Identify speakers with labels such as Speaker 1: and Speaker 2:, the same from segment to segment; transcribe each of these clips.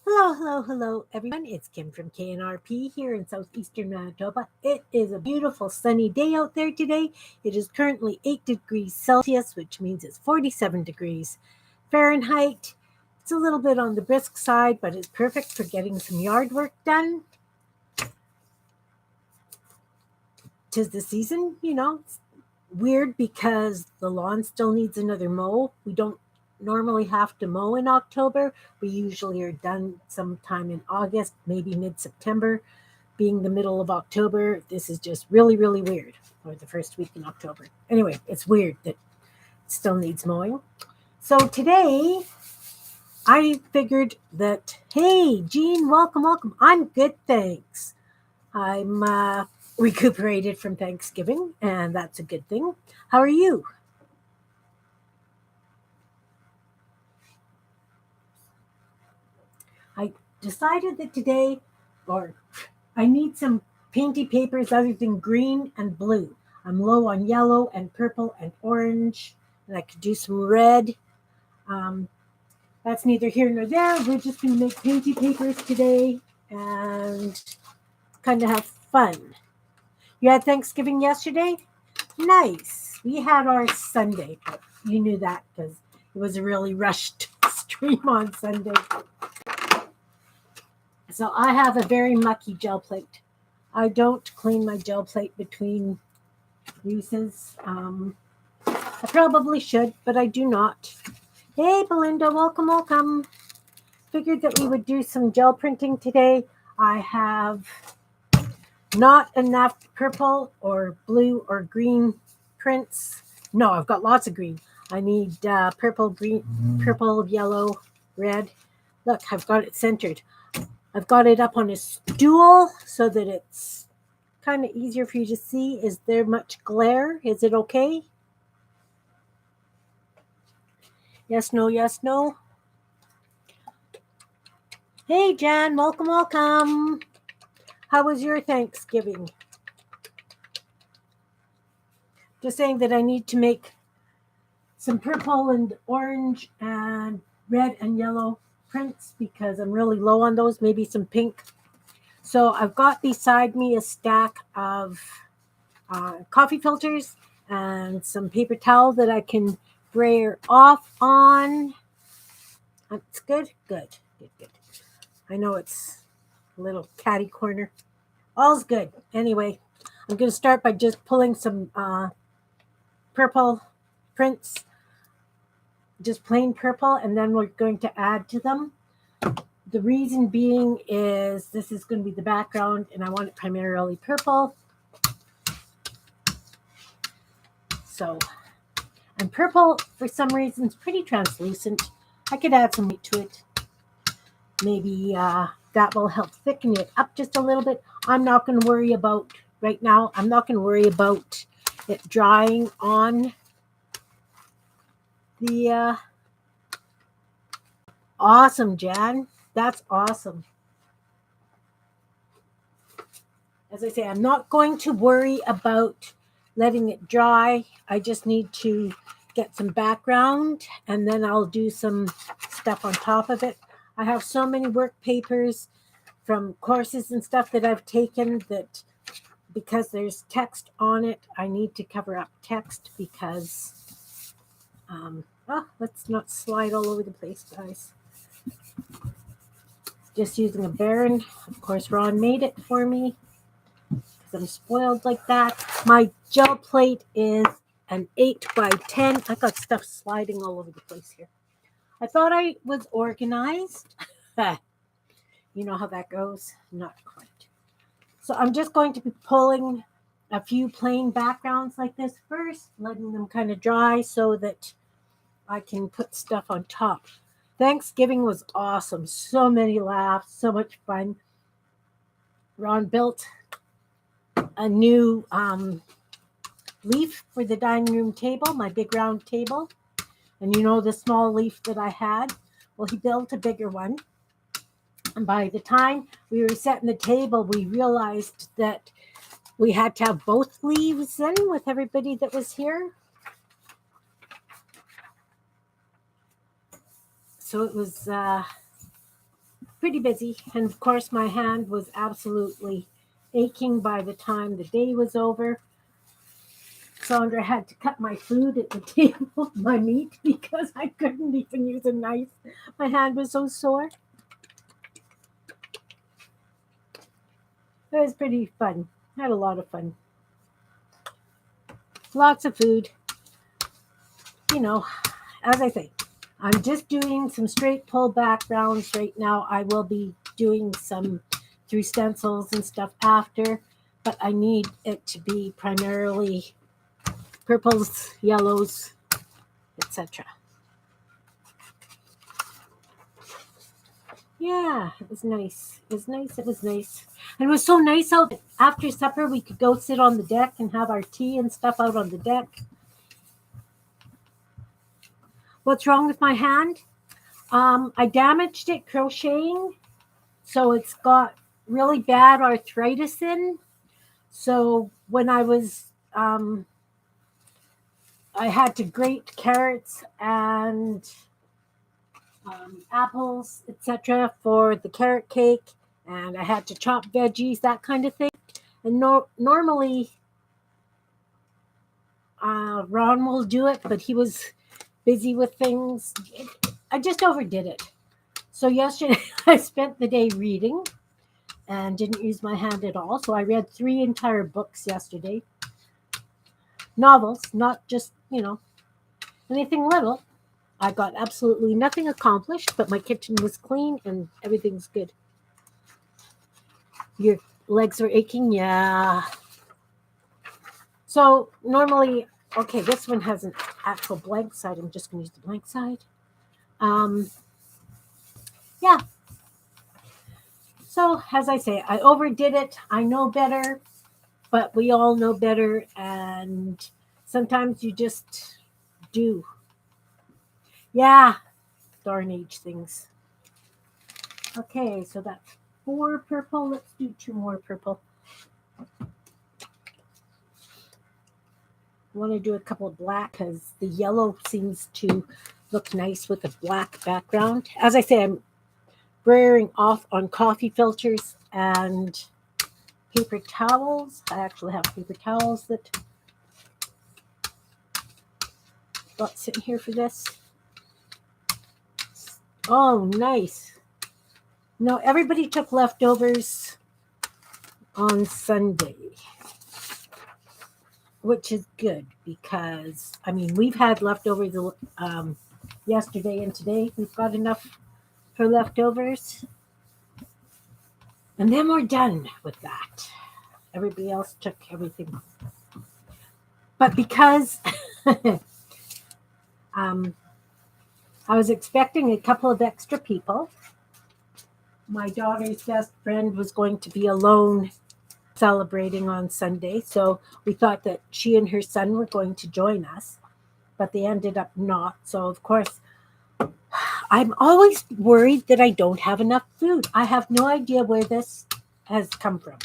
Speaker 1: Hello, hello, hello, everyone. It's Kim from K&RP here in southeastern Manitoba. It is a beautiful sunny day out there today. It is currently 8 degrees Celsius, which means it's 47 degrees Fahrenheit. It's a little bit on the brisk side, but it's perfect for getting some yard work done. 'Tis the season, It's weird because the lawn still needs another mow. We don't normally have to mow in October. We usually are done sometime in August, maybe mid-September. Being the middle of October, this is just really, really weird. Or the first week in October. Anyway, it's weird that it still needs mowing. So today, I figured that, hey, Jean, welcome, welcome. I'm good, thanks. I'm recuperated from Thanksgiving, and that's a good thing. How are you? I decided that today, or I need some painty papers other than green and blue. I'm low on yellow and purple and orange, and I could do some red. Um, that's neither here nor there. We're just going to make painty papers today and kind of have fun. You had Thanksgiving yesterday? Nice. We had our Sunday, but you knew that because it was a really rushed stream on Sunday. So I have a very mucky gel plate. I don't clean my gel plate between uses. I probably should, but I do not. Hey, Belinda, welcome, welcome. Figured that we would do some gel printing today. I have not enough purple or blue or green prints. No, I've got lots of green. I need purple, green, purple, yellow, red. Look, I've got it centered. I've got it up on a stool so that it's kind of easier for you to see. Is there much glare? Is it okay? Yes, no, yes, no. Hey, Jan, welcome, welcome. How was your Thanksgiving? Just saying that I need to make some purple and orange and red and yellow prints because I'm really low on those, maybe some pink. So I've got beside me a stack of coffee filters and some paper towel that I can brayer off on. It's good, good, good, good. I know it's a little catty corner. All's good. Anyway, I'm going to start by just pulling some purple prints, just plain purple, and then we're going to add to them. The reason being is this is going to be the background, and I want it primarily purple. So, and purple, for some reason, is pretty translucent. I could add some weight to it. Maybe that will help thicken it up just a little bit. I'm not going to worry about, right now, I'm not going to worry about it drying on the awesome, Jan. That's awesome. As I say, I'm not going to worry about letting it dry. I just need to get some background and then I'll do some stuff on top of it. I have so many work papers from courses and stuff that I've taken that because there's text on it, I need to cover up text because, let's not slide all over the place, guys. Just using a Baron. Of course, Ron made it for me because I'm spoiled like that. My gel plate is an 8 by 10. I got stuff sliding all over the place here. I thought I was organized. You know how that goes? Not quite. So I'm just going to be pulling a few plain backgrounds like this first, letting them kind of dry so that I can put stuff on top. Thanksgiving was awesome. So many laughs, so much fun. Ron built a new leaf for the dining room table, my big round table. And you know the small leaf that I had? Well, he built a bigger one. And by the time we were setting the table, we realized that we had to have both leaves in with everybody that was here. So it was pretty busy. And of course, my hand was absolutely aching by the time the day was over. Sandra had to cut my food at the table, my meat, because I couldn't even use a knife. My hand was so sore. It was pretty fun. Had a lot of fun. Lots of food. You know, as I say, I'm just doing some straight pull backgrounds right now. I will be doing some through stencils and stuff after, but I need it to be primarily purples, yellows, etc. Yeah, it was nice. It was nice. It was nice. And it was so nice out after supper. We could go sit on the deck and have our tea and stuff out on the deck. What's wrong with my hand? I damaged it crocheting, so it's got really bad arthritis in. So when I was, I had to grate carrots and apples, etc., for the carrot cake, and I had to chop veggies, that kind of thing. And normally, Ron will do it, but he was busy with things. I just overdid it. So yesterday, I spent the day reading and didn't use my hand at all. So I read 3 entire books yesterday. Novels, not just, anything little. I got absolutely nothing accomplished, but my kitchen was clean and everything's good. Your legs are aching? Yeah. So normally, okay, this one has an actual blank side. I'm just going to use the blank side. Yeah. So as I say, I overdid it. I know better, but we all know better. And sometimes you just do. Yeah. Darn age things. Okay, so that's 4 purple. Let's do 2 more purple. I want to do a couple of black because the yellow seems to look nice with a black background. As I say, I'm wearing off on coffee filters and paper towels. I actually have paper towels that got sitting here for this. Oh, nice. No, everybody took leftovers on Sunday, which is good because, we've had leftovers yesterday and today. We've got enough for leftovers. And then we're done with that. Everybody else took everything. But because I was expecting a couple of extra people, my daughter's best friend was going to be alone celebrating on Sunday. So we thought that she and her son were going to join us, but they ended up not. So, of course, I'm always worried that I don't have enough food. I have no idea where this has come from.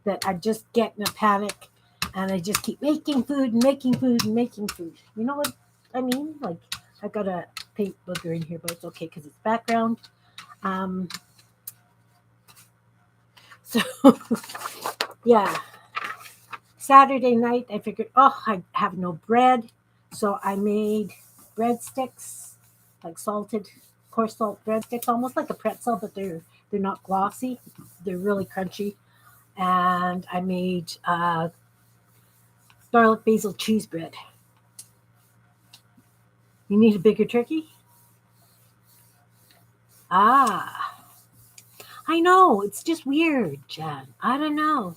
Speaker 1: That I just get in a panic and I just keep making food and making food and making food. You know what I mean? Like, I got a paint booger in here, but it's okay because it's background. So, yeah. Saturday night, I figured, I have no bread. So I made breadsticks, like salted, coarse salt breadsticks, almost like a pretzel, but they're not glossy. They're really crunchy. And I made garlic basil cheese bread. You need a bigger turkey? Ah. I know. It's just weird, Jen. I don't know.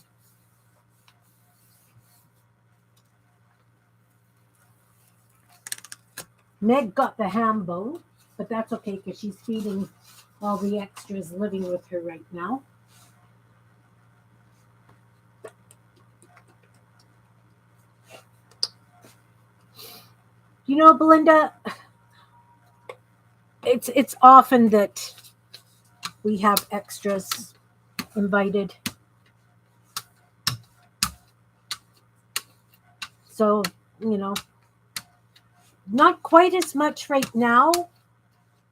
Speaker 1: Meg got the ham bone, but that's okay because she's feeding all the extras living with her right now. You know, Belinda, it's often that we have extras invited. So, not quite as much right now,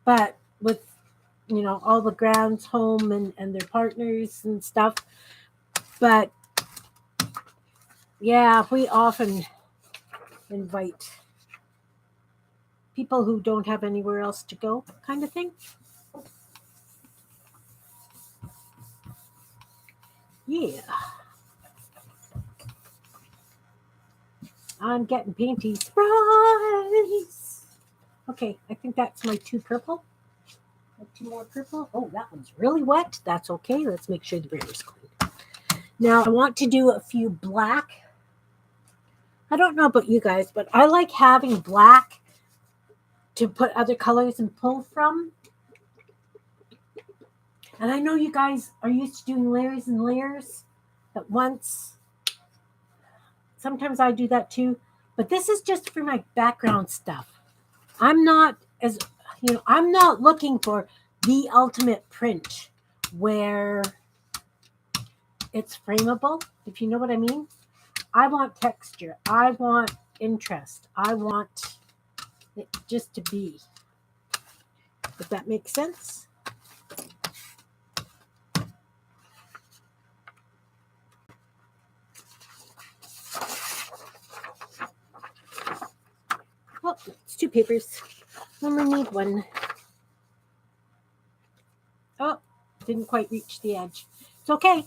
Speaker 1: but with all the grounds home and their partners and stuff. But yeah, we often invite people who don't have anywhere else to go, kind of thing. Yeah. I'm getting painty. Surprise! Okay, I think that's my 2 purple. 2 more purple. Oh, that one's really wet. That's okay. Let's make sure the braid's clean. Now, I want to do a few black. I don't know about you guys, but I like having black to put other colors and pull from. And I know you guys are used to doing layers and layers at once. Sometimes I do that too. But this is just for my background stuff. I'm not looking for the ultimate print where it's frameable, if you know what I mean. I want texture. I want interest. I want it just to be. If that makes sense. Oh, it's 2 papers. Only need 1. Oh, didn't quite reach the edge. It's okay.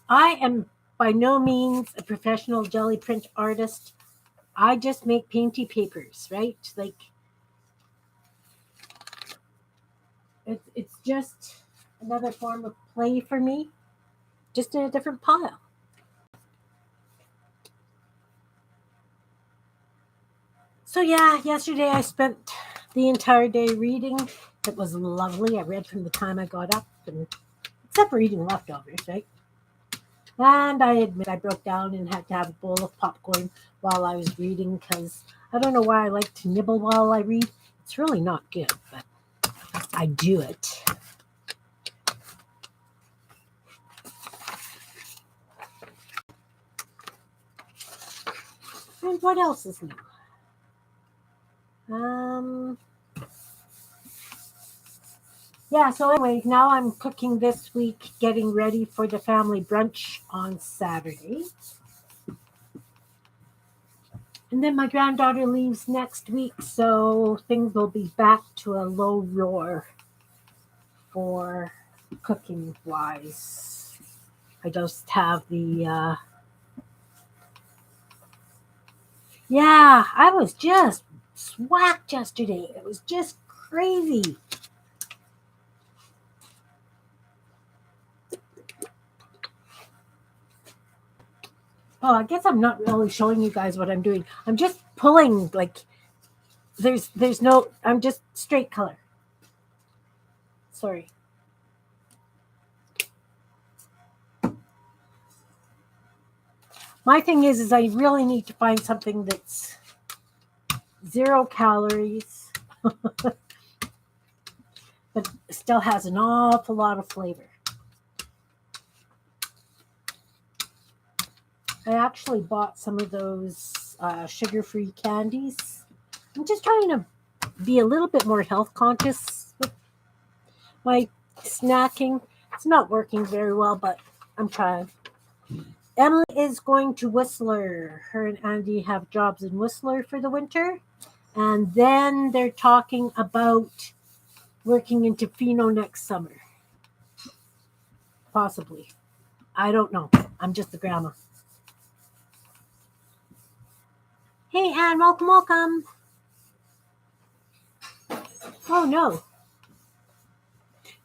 Speaker 1: I am by no means a professional jelly print artist. I just make painty papers, right? Like, it's just another form of play for me, just in a different pile. So yeah, yesterday I spent the entire day reading. It was lovely. I read from the time I got up, and except for eating leftovers, right? And I admit I broke down and had to have a bowl of popcorn while I was reading because I don't know why I like to nibble while I read. It's really not good, but I do it. And what else is new? Yeah, so anyway, now I'm cooking this week, getting ready for the family brunch on Saturday. And then my granddaughter leaves next week, so things will be back to a low roar for cooking wise. I just have the yeah, I was just swacked yesterday. It was just crazy. Oh, I guess I'm not really showing you guys what I'm doing. I'm just pulling, like, there's no, I'm just straight color. Sorry. My thing is I really need to find something that's 0 calories, but still has an awful lot of flavor. I actually bought some of those sugar-free candies. I'm just trying to be a little bit more health conscious with my snacking. It's not working very well, but I'm trying. Emily is going to Whistler. Her and Andy have jobs in Whistler for the winter. And then they're talking about working in Tofino next summer. Possibly. I don't know. I'm just the grandma. Hey, Anne, welcome, welcome. Oh, no.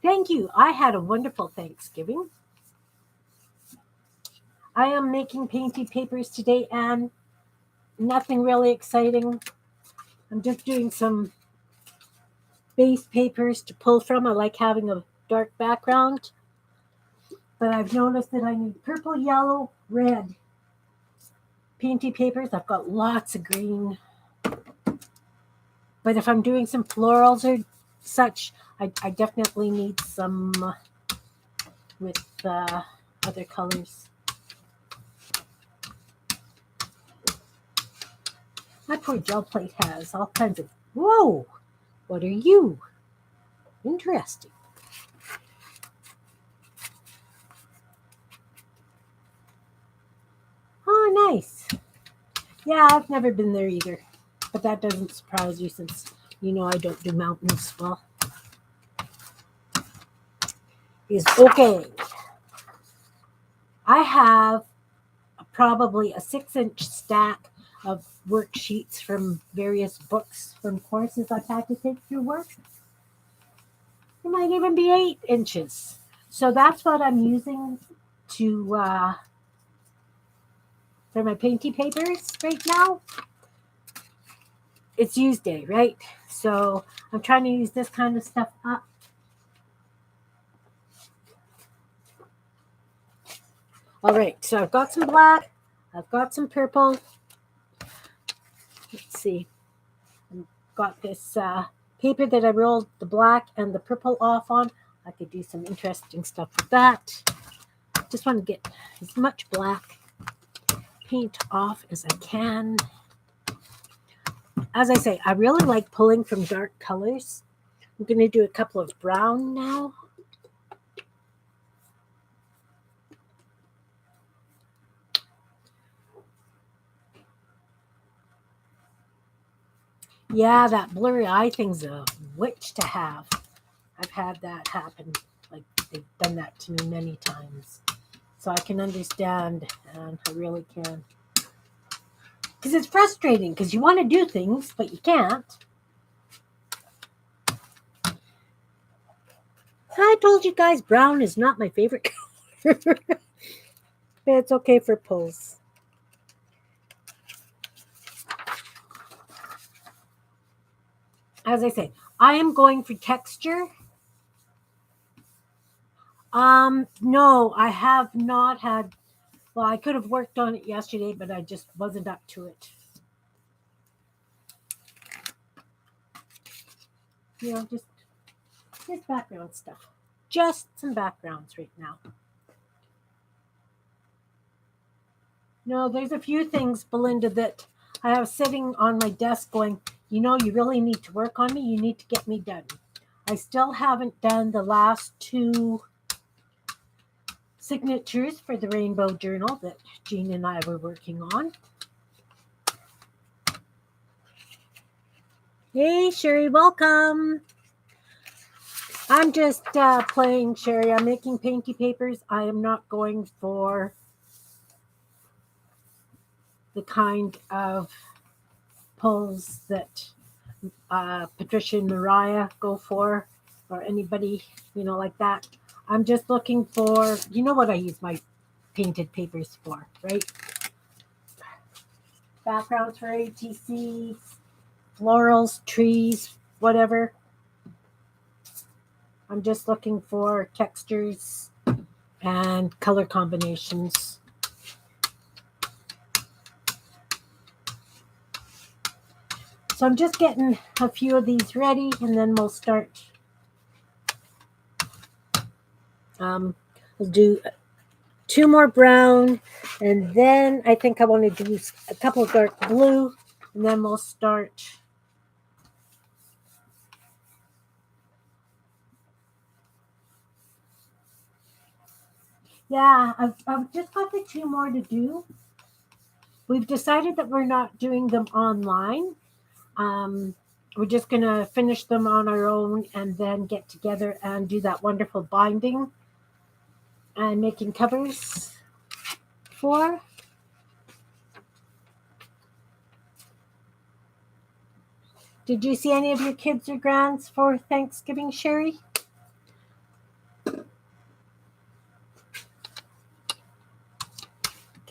Speaker 1: Thank you. I had a wonderful Thanksgiving. I am making painty papers today, Anne. Nothing really exciting. I'm just doing some base papers to pull from. I like having a dark background. But I've noticed that I need purple, yellow, red painty papers. I've got lots of green. But if I'm doing some florals or such, I definitely need some with other colors. My poor gel plate has all kinds of, whoa, what are you? Interesting. Oh, nice. Yeah, I've never been there either. But that doesn't surprise you since you know I don't do mountains well. Is okay. I have probably a 6-inch stack of worksheets from various books from courses I've had to take through work. It might even be 8 inches. So that's what I'm using to for my painty papers right now. It's Useday, right? So I'm trying to use this kind of stuff up. All right, so I've got some black, I've got some purple. Let's see. I've got this paper that I rolled the black and the purple off on. I could do some interesting stuff with that. Just want to get as much black paint off as I can. As I say, I really like pulling from dark colors. I'm going to do a couple of brown now. Yeah, that blurry eye thing's a witch to have. I've had that happen. Like, they've done that to me many times. So I can understand, and I really can. Because it's frustrating, because you want to do things, but you can't. I told you guys brown is not my favorite color. But it's okay for pulls. As I say, I am going for texture. No, I have not had, well, I could have worked on it yesterday, but I just wasn't up to it. You know, just background stuff. Just some backgrounds right now. No, there's a few things, Belinda, that I have sitting on my desk going, you know, you really need to work on me. You need to get me done. I still haven't done the last 2 signatures for the Rainbow Journal that Jean and I were working on. Hey, Sherry, welcome. I'm just playing, Sherry. I'm making painty papers. I am not going for the kind of pulls that Patricia and Mariah go for, or anybody, you know, like that. I'm just looking for, you know what I use my painted papers for, right? Backgrounds for ATCs, florals, trees, whatever. I'm just looking for textures and color combinations. So I'm just getting a few of these ready, and then we'll start. We'll do 2 more brown, and then I think I want to do a couple of dark blue, and then we'll start. Yeah, I've just got the 2 more to do. We've decided that we're not doing them online. We're just going to finish them on our own and then get together and do that wonderful binding and making covers for. Did you see any of your kids or grands for Thanksgiving, Sherry?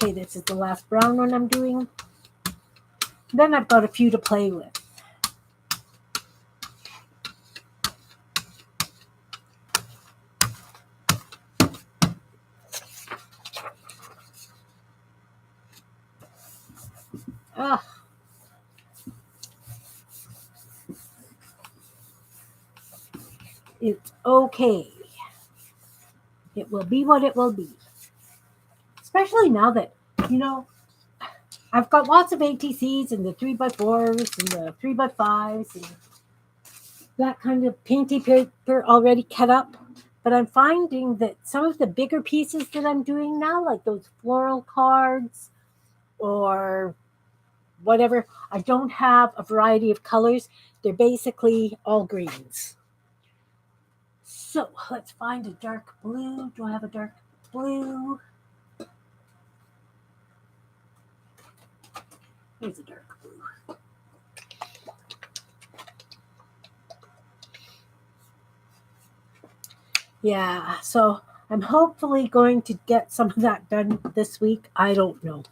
Speaker 1: Okay, this is the last brown one I'm doing. Then I've got a few to play with. Ah. It's okay. It will be what it will be. Especially now that, you know, I've got lots of ATCs and the 3x4s and the 3x5s and that kind of painty paper already cut up. But I'm finding that some of the bigger pieces that I'm doing now, like those floral cards or whatever, I don't have a variety of colors. They're basically all greens. So let's find a dark blue. Do I have a dark blue? Here's a dark blue. Yeah, so I'm hopefully going to get some of that done this week. I don't know.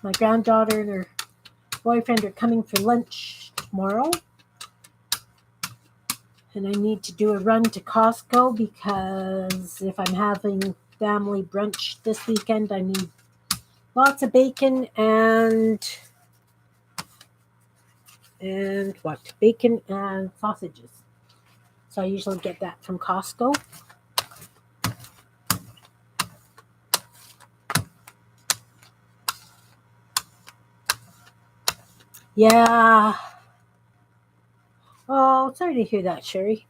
Speaker 1: My granddaughter and her boyfriend are coming for lunch tomorrow. And I need to do a run to Costco because if I'm having family brunch this weekend, I need lots of bacon and what? Bacon and sausages. So I usually get that from Costco. Yeah. Oh, sorry to hear that, Sherry.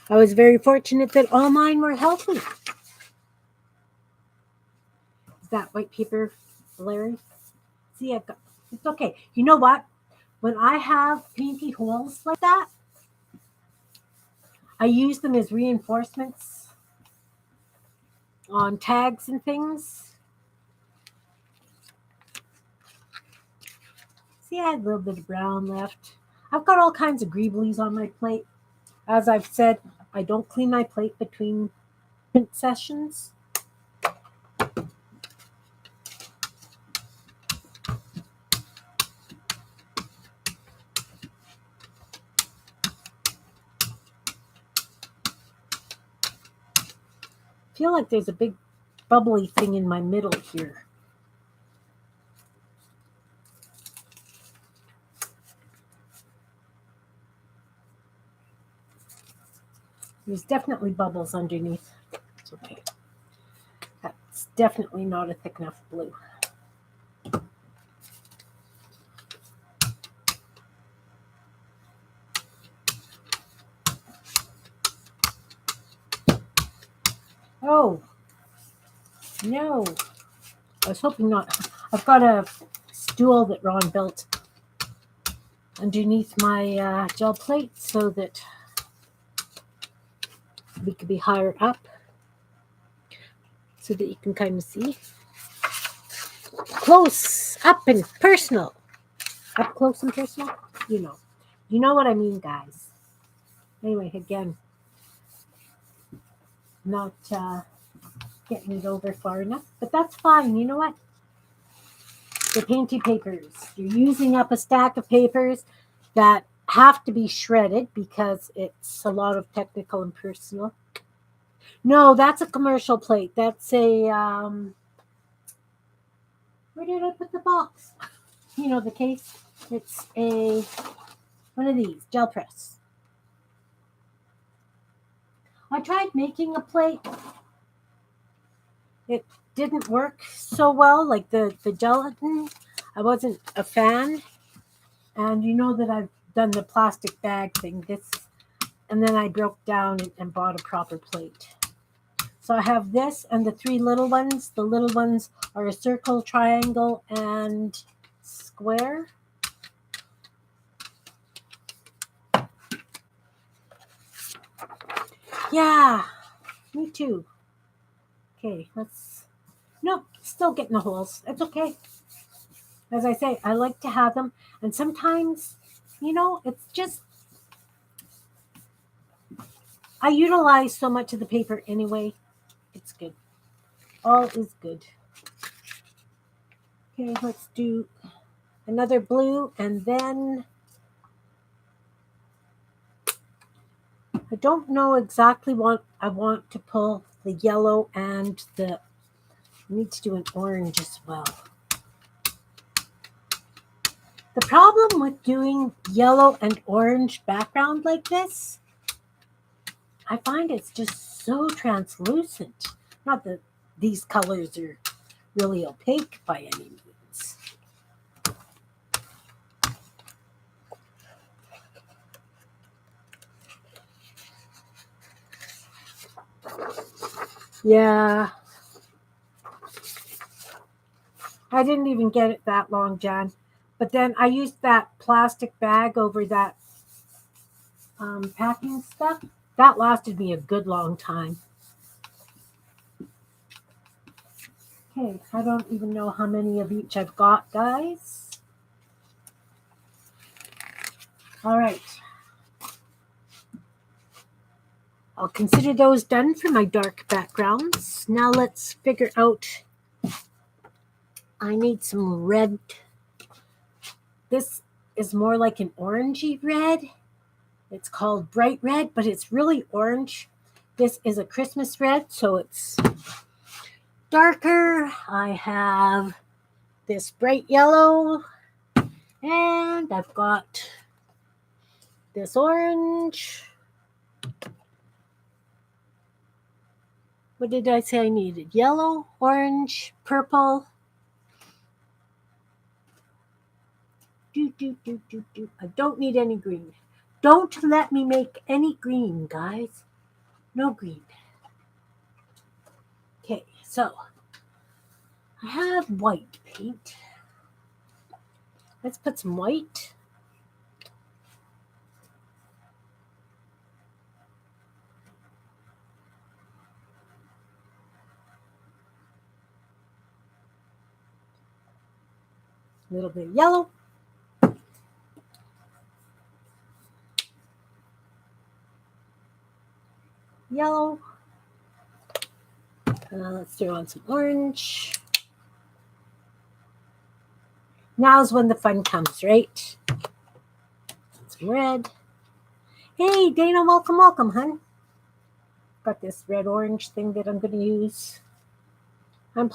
Speaker 1: I was very fortunate that all mine were healthy. Is that white paper, Larry? See, I've got, it's okay. You know what? When I have painty holes like that, I use them as reinforcements on tags and things. See, I had a little bit of brown left. I've got all kinds of greeblies on my plate. As I've said, I don't clean my plate between print sessions. I feel like there's a big bubbly thing in my middle here. There's definitely bubbles underneath. It's okay. That's definitely not a thick enough blue. Oh, no. I was hoping not. I've got a stool that Ron built underneath my gel plate so that we could be higher up so that you can kind of see. Close up and personal. Up close and personal? You know. You know what I mean, guys. Anyway, again, not getting it over far enough, but that's fine. You know what? The painty papers. You're using up a stack of papers that have to be shredded because it's a lot of technical and personal. No, that's a commercial plate. That's a where did I put the box? You know, the case. It's a one of these gel press. I tried making a plate. It didn't work so well, like the gelatin. I wasn't a fan. And you know that I've done the plastic bag thing. And then I broke down and bought a proper plate. So I have this and the three little ones. The little ones are a circle, triangle, and square. Yeah, me too. Okay, nope, still getting the holes. It's okay. As I say, I like to have them. And sometimes, you know, it's just, I utilize so much of the paper anyway. It's good. All is good. Okay, let's do another blue and then I don't know exactly what I want to pull the yellow and I need to do an orange as well. The problem with doing yellow and orange background like this, I find it's just so translucent. Not that these colors are really opaque by any means. Yeah. I didn't even get it that long, Jan. But then I used that plastic bag over that packing stuff. That lasted me a good long time. Okay, I don't even know how many of each I've got, guys. All right. I'll consider those done for my dark backgrounds. Now let's figure out, I need some red. This is more like an orangey red. It's called bright red, but it's really orange. This is a Christmas red, so it's darker. I have this bright yellow, and I've got this orange. What did I say I needed? Yellow, orange, purple. I don't need any green. Don't let me make any green, guys. No green. Okay, so I have white paint. Let's put some white. A little bit of yellow. Yellow. Let's throw on some orange. Now's when the fun comes, right? Some red. Hey, Dana, welcome, welcome, hun. Got this red-orange thing that I'm going to use. I'm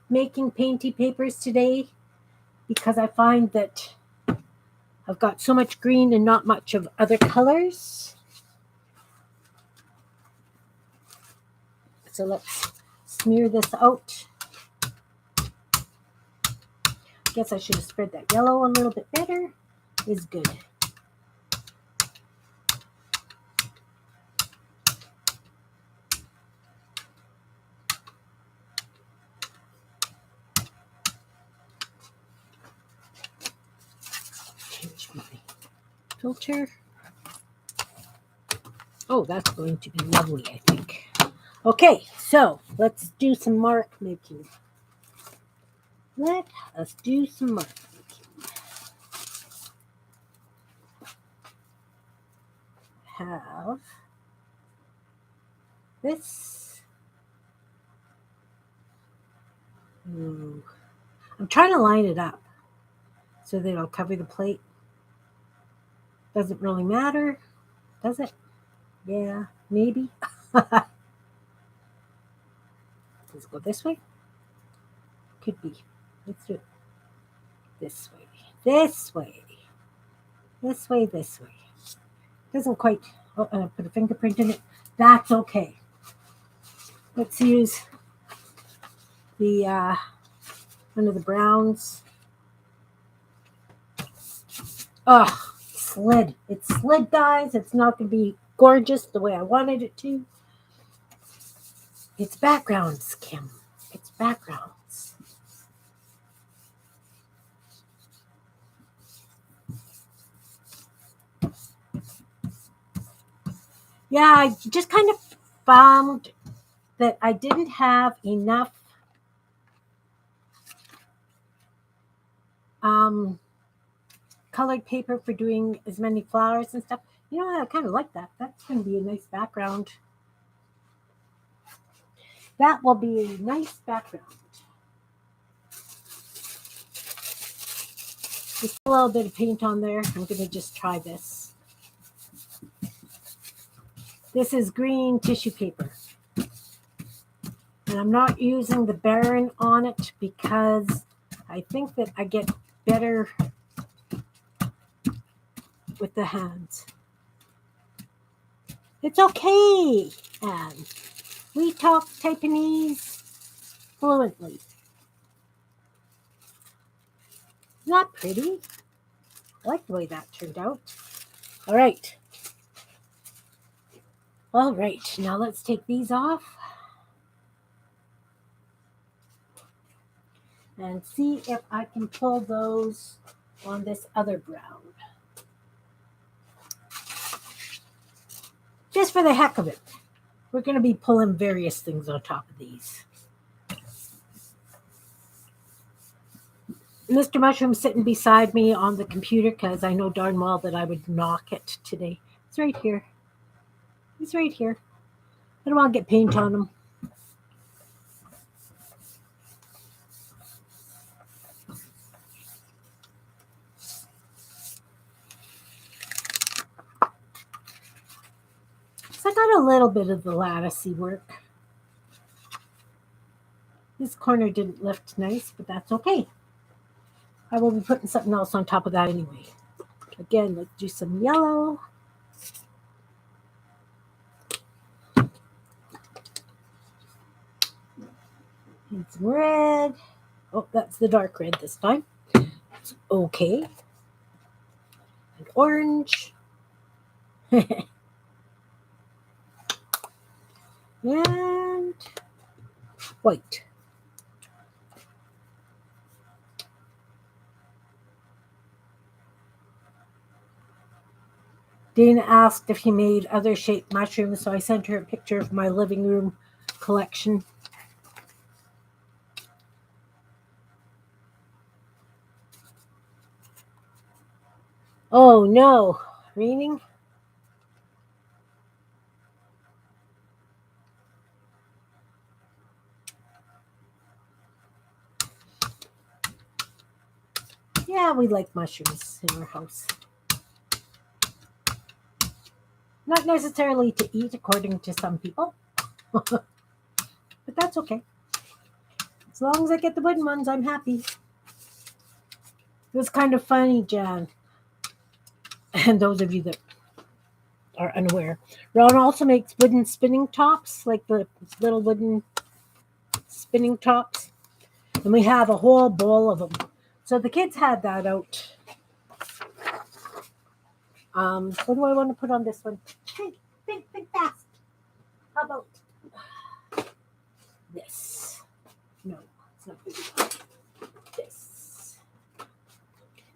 Speaker 1: making painty papers today because I find that I've got so much green and not much of other colors. So let's smear this out. Guess I should have spread that yellow a little bit better. Is good. Change my filter. Oh, that's going to be lovely, I think. Okay, so let's do some mark making. Let us do some mark making. Have this. Ooh. I'm trying to line it up so that it'll cover the plate. Doesn't really matter, does it? Yeah, maybe. Does it go this way? Could be. Let's do it this way. This way. This way, this way. Doesn't quite. Oh, and I put a fingerprint in it. That's okay. Let's use the one of the browns. Oh, slid. It slid, guys. It's not going to be gorgeous the way I wanted it to. It's backgrounds, Kim. It's backgrounds. Yeah, I just kind of found that I didn't have enough colored paper for doing as many flowers and stuff. You know, I kind of like that. That's going to be a nice background. That will be a nice background. Just a little bit of paint on there. I'm going to just try this. This is green tissue paper. And I'm not using the Baron on it because I think that I get better with the hands. It's okay, Anne. We talk Taiwanese fluently. Not pretty. I like the way that turned out. All right. All right, now let's take these off. and see if I can pull those on this other brown. Just for the heck of it. We're going to be pulling various things on top of these. Mr. Mushroom's sitting beside me on the computer because I know darn well that I would knock it today. It's right here. He's right here. I don't want to get paint on him. So I got a little bit of the latticey work. This corner didn't lift nice, but that's okay. I will be putting something else on top of that anyway. Again, let's do some yellow. And some red. Oh, that's the dark red this time. It's okay. And orange. And white. Dana asked if he made other shaped mushrooms, so I sent her a picture of my living room collection. Oh no, raining? Yeah, we like mushrooms in our house. Not necessarily to eat, according to some people. But that's okay. As long as I get the wooden ones, I'm happy. It was kind of funny, Jan. And those of you that are unaware, Ron also makes wooden spinning tops, like the little wooden spinning tops. And we have a whole bowl of them. So the kids had that out. What do I want to put on this one? Think fast. How about this? No, it's not big enough. This.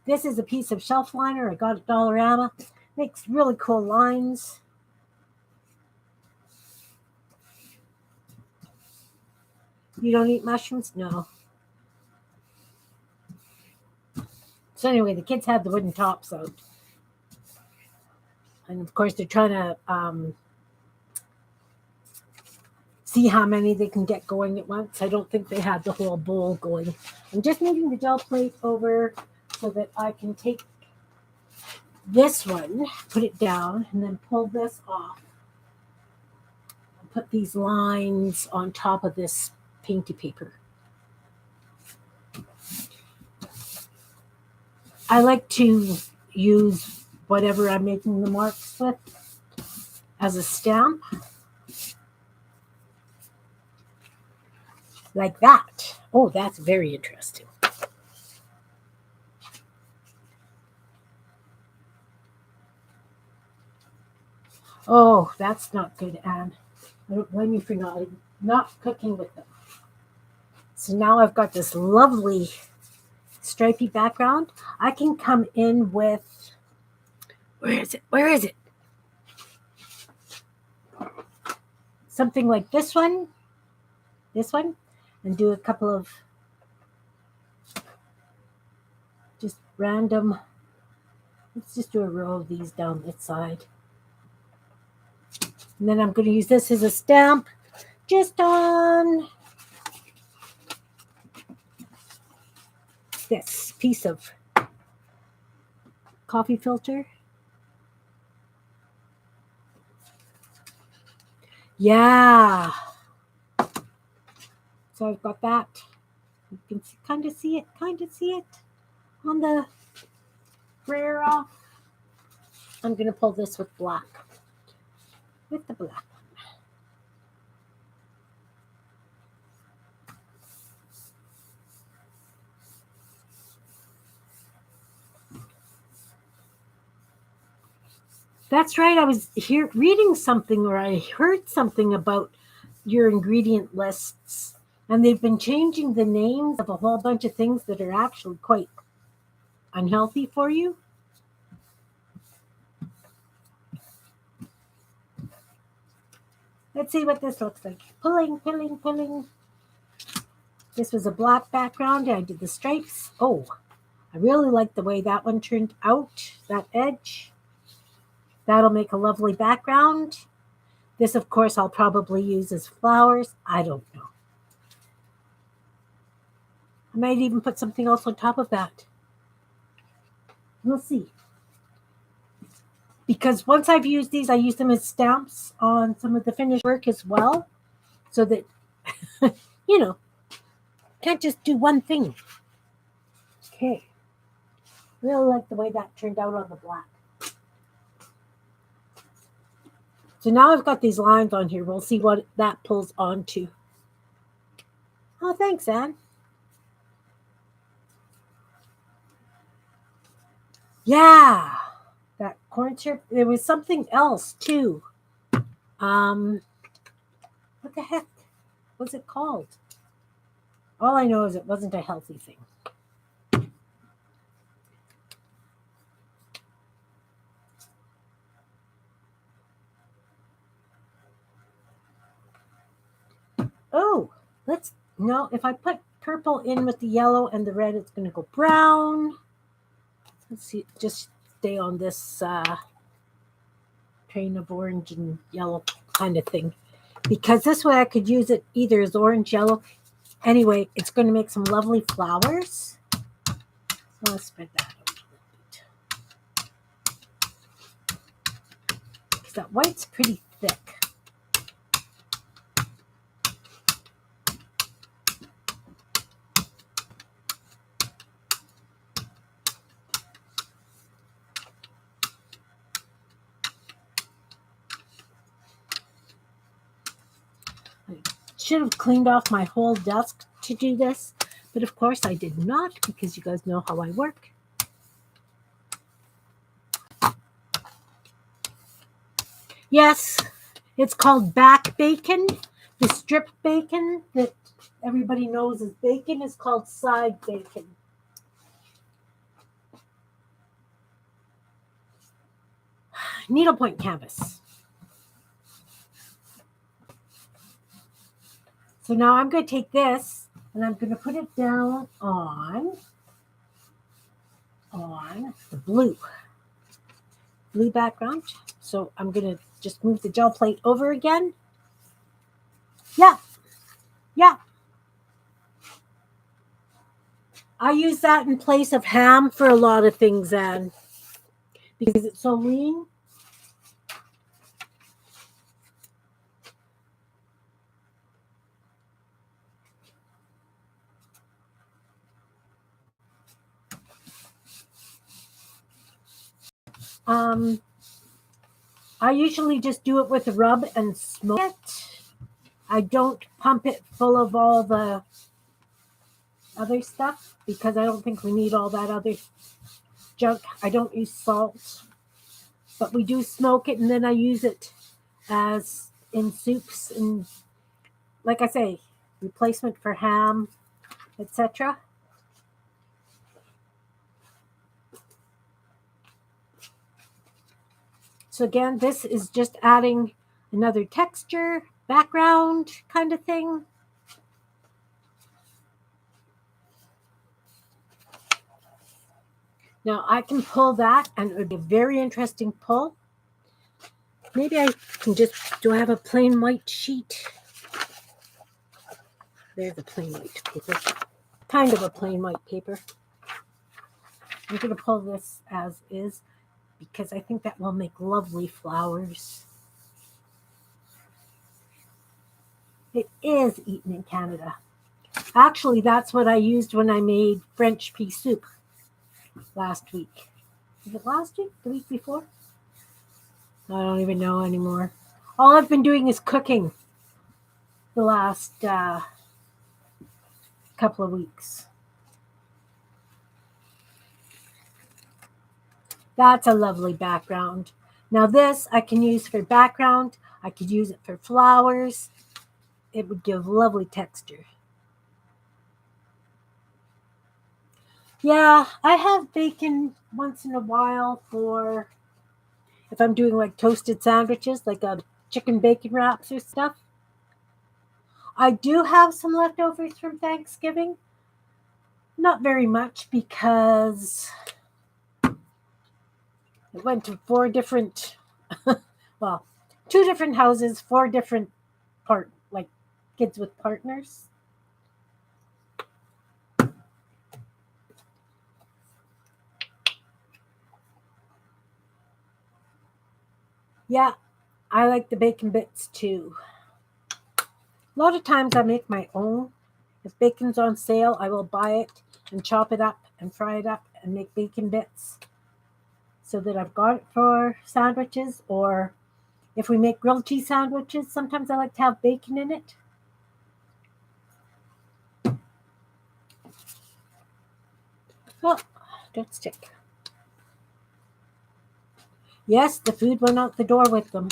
Speaker 1: This is a piece of shelf liner I got at Dollarama. Makes really cool lines. You don't eat mushrooms? No. So anyway, the kids had the wooden tops out. And of course, they're trying to see how many they can get going at once. I don't think they had the whole bowl going. I'm just moving the gel plate over so that I can take this one, put it down, and then pull this off. And put these lines on top of this painty paper. I like to use whatever I'm making the marks with as a stamp. Like that. Oh, that's very interesting. Oh, that's not good, Anne. I don't blame you for not cooking with them. So now I've got this lovely stripy background. I can come in with, where is it? Something like this one, and do a couple of just random, let's just do a row of these down this side. And then I'm going to use this as a stamp just on this piece of coffee filter. Yeah. So I've got that. You can kind of see it on the rear off. I'm going to pull this with black. With the black one. That's right. I was reading something, or I heard something about your ingredient lists And they've been changing the names of a whole bunch of things that are actually quite unhealthy for you. Let's see what this looks like. Pulling, pulling, pulling. This was a black background. I did the stripes. Oh, I really like the way that one turned out, that edge. That'll make a lovely background. This, of course, I'll probably use as flowers. I don't know. I might even put something else on top of that. We'll see. Because once I've used these, I use them as stamps on some of the finished work as well. So that, you know, can't just do one thing. Okay. Really like the way that turned out on the black. So now I've got these lines on here. We'll see what that pulls onto. Oh, thanks, Anne. Yeah. That corn syrup. There was something else too. What the heck was it called? All I know is it wasn't a healthy thing. Oh, if I put purple in with the yellow and the red, it's going to go brown. Let's see, just stay on this train of orange and yellow kind of thing. Because this way I could use it either as orange, yellow. Anyway, it's going to make some lovely flowers. So I'll spread that out a little bit. Because that white's pretty thick. Should have cleaned off my whole desk to do this, but of course I did not because you guys know how I work. Yes, it's called back bacon. The strip bacon that everybody knows as bacon is called side bacon. Needlepoint canvas. So now I'm going to take this and I'm going to put it down on the blue background. So I'm going to just move the gel plate over again. Yeah. I use that in place of ham for a lot of things, Anne, because it's so lean. I usually just do it with a rub and smoke it. I don't pump it full of all the other stuff because I don't think we need all that other junk. I don't use salt, but we do smoke it and then I use it as in soups and, like I say, replacement for ham, etc. So again, this is just adding another texture, background kind of thing. Now I can pull that and it would be a very interesting pull. Maybe I can do I have a plain white sheet? There's a plain white paper. Kind of a plain white paper. I'm going to pull this as is because I think that will make lovely flowers. It is eaten in Canada. Actually, that's what I used when I made French pea soup last week. Was it last week? The week before? I don't even know anymore. All I've been doing is cooking the last couple of weeks. That's a lovely background. Now this I can use for background. I could use it for flowers. It would give lovely texture. Yeah, I have bacon once in a while for if I'm doing like toasted sandwiches, like chicken bacon wraps or stuff. I do have some leftovers from Thanksgiving. Not very much because it went to four different, well, two different houses, four different like kids with partners. Yeah, I like the bacon bits too. A lot of times I make my own. If bacon's on sale, I will buy it and chop it up and fry it up and make bacon bits so that I've got it for sandwiches. Or if we make grilled cheese sandwiches, sometimes I like to have bacon in it. Oh, don't stick. Yes, the food went out the door with them,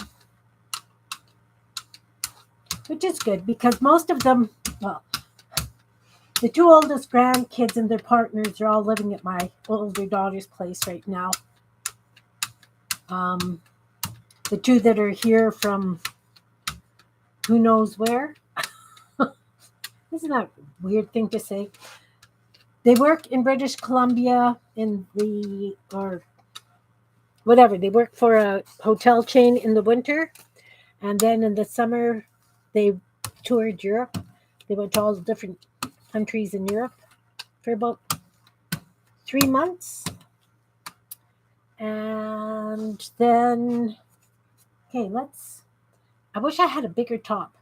Speaker 1: which is good because most of them, well, the two oldest grandkids and their partners are all living at my older daughter's place right now. Um, the two that are here from who knows where. Isn't that a weird thing to say? They work in British Columbia or whatever. They work for a hotel chain in the winter, and then in the summer, they toured Europe. They went to all the different countries in Europe for about 3 months. And then, okay, I wish I had a bigger top.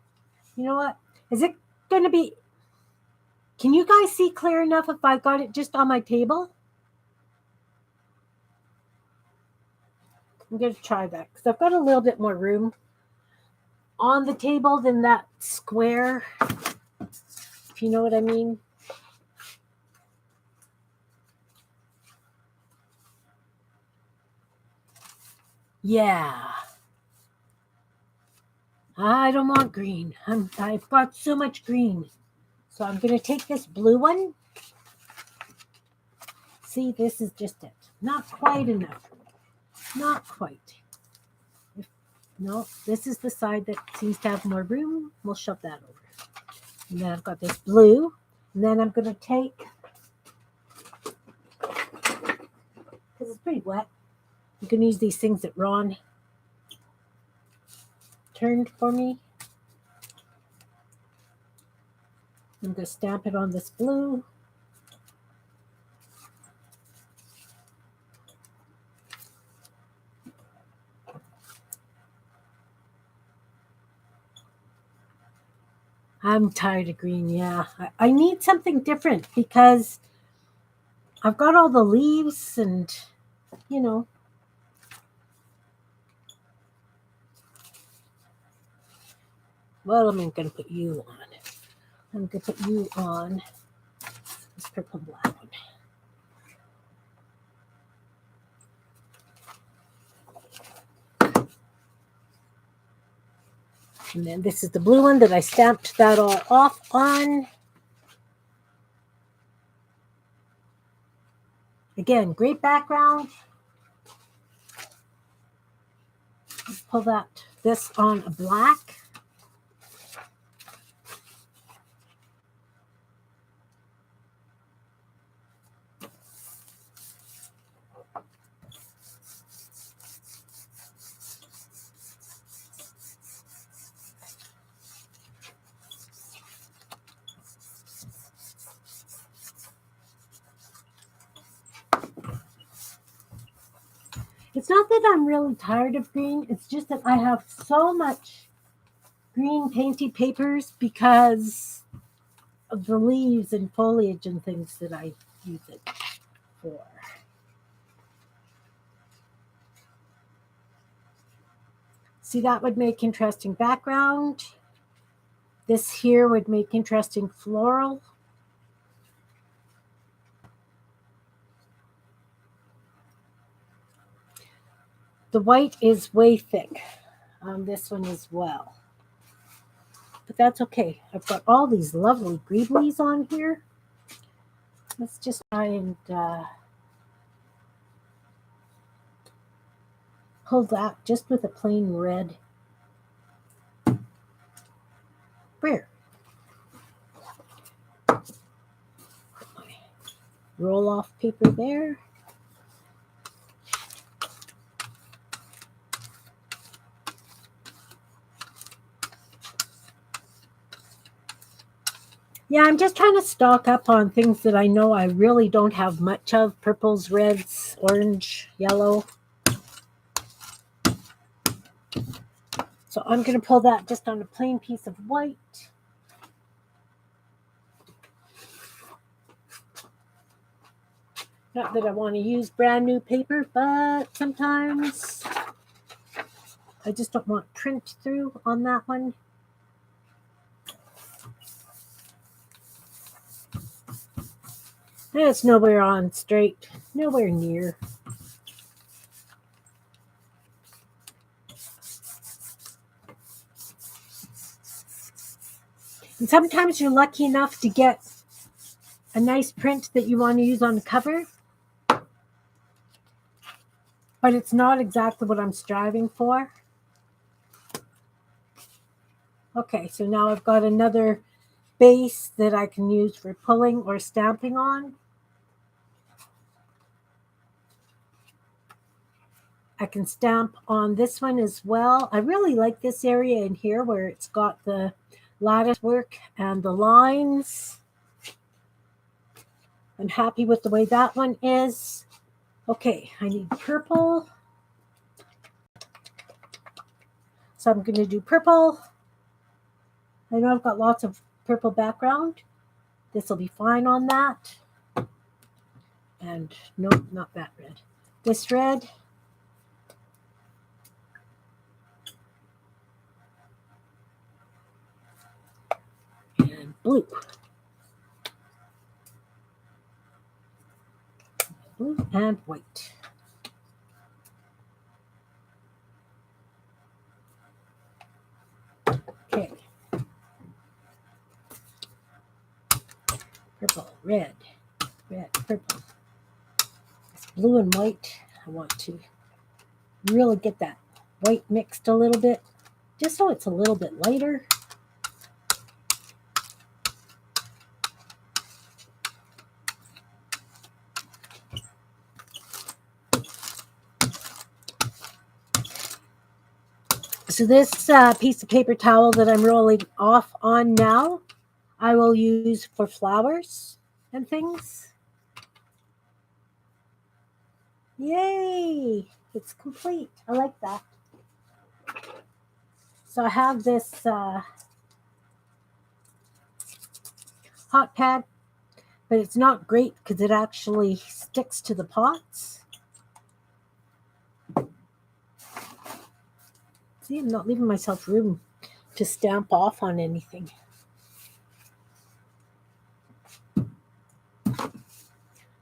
Speaker 1: You know what? Is it going to be, can you guys see clear enough if I got it just on my table? I'm going to try that because I've got a little bit more room on the table than that square, if you know what I mean. Yeah. I don't want green. I've got so much green. So I'm going to take this blue one. See, this is just it. Not quite enough. Not quite. No, this is the side that seems to have more room. We'll shove that over. And then I've got this blue. And then I'm going to take, because it's pretty wet, you can use these things that Ron turned for me. I'm going to stamp it on this blue. I'm tired of green, yeah. I need something different because I've got all the leaves and, you know. Well, I'm going to put you on. I'm going to put you on this purple black one. And then this is the blue one that I stamped that all off on. Again, great background. Let's pull this on a black. It's not that I'm really tired of green. It's just that I have so much green painty papers because of the leaves and foliage and things that I use it for. See, that would make interesting background. This here would make interesting floral. The white is way thick on this one as well. But that's okay. I've got all these lovely greenies on here. Let's just try and pull that just with a plain red. Where? Roll off paper there. Yeah, I'm just trying to stock up on things that I know I really don't have much of. Purples, reds, orange, yellow. So I'm going to pull that just on a plain piece of white. Not that I want to use brand new paper, but sometimes I just don't want print through on that one. And it's nowhere on straight, nowhere near. And sometimes you're lucky enough to get a nice print that you want to use on the cover, but it's not exactly what I'm striving for. Okay, so now I've got another base that I can use for pulling or stamping on. I can stamp on this one as well. I really like this area in here where it's got the lattice work and the lines. I'm happy with the way that one is. Okay, I need purple. So I'm going to do purple. I know I've got lots of purple background. This will be fine on that. And nope, not that red. This red. And blue. Blue and white. Okay. Purple, red, red, purple. It's blue and white. I want to really get that white mixed a little bit, just so it's a little bit lighter. So this piece of paper towel that I'm rolling off on now, I will use for flowers and things. Yay! It's complete. I like that. So I have this hot pad, but it's not great because it actually sticks to the pots. See, I'm not leaving myself room to stamp off on anything.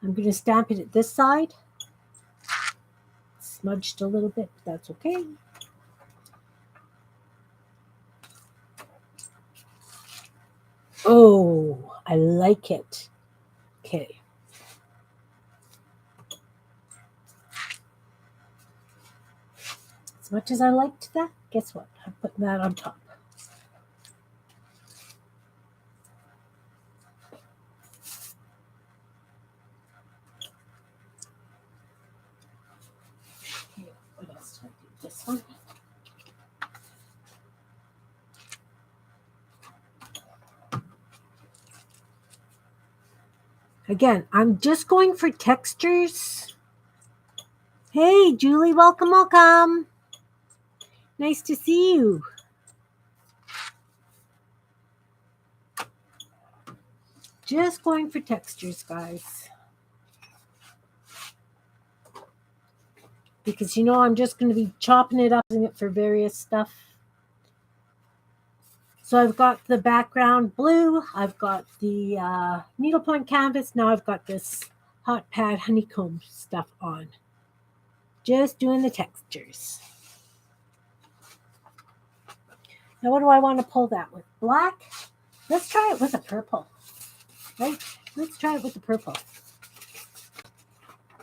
Speaker 1: I'm going to stamp it at this side. Smudged a little bit, but that's okay. Oh, I like it. Okay. As much as I liked that, guess what? I'm putting that on top. Okay, what else do I do? This one. Again, I'm just going for textures. Hey, Julie, welcome, welcome. Nice to see you. Just going for textures, guys. Because, you know, I'm just going to be chopping it up, using it for various stuff. So I've got the background blue. I've got the needlepoint canvas. Now I've got this hot pad honeycomb stuff on. Just doing the textures. Now what do I want to pull that with? Black? Let's try it with a purple. Right? Let's try it with the purple.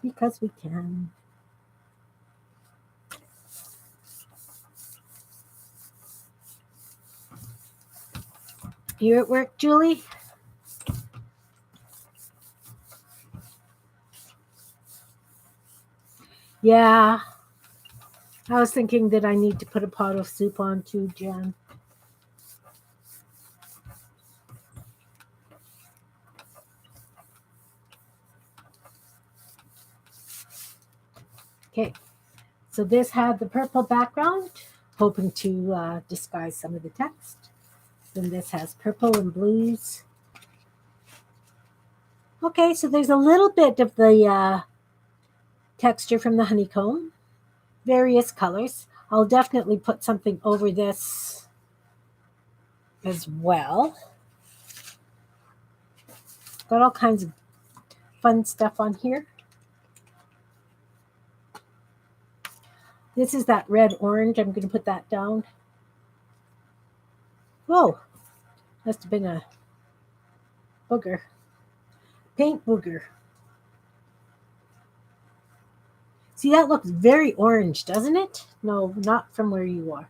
Speaker 1: Because we can. You at work, Julie? Yeah. I was thinking that I need to put a pot of soup on too, Jen. Okay. So this had the purple background, hoping to disguise some of the text. Then this has purple and blues. Okay, so there's a little bit of the texture from the honeycomb, various colors. I'll definitely put something over this as well. Got all kinds of fun stuff on here. This is that red orange. I'm going to put that down. Whoa, must have been a booger. Paint booger. See, that looks very orange, doesn't it? No, not from where you are.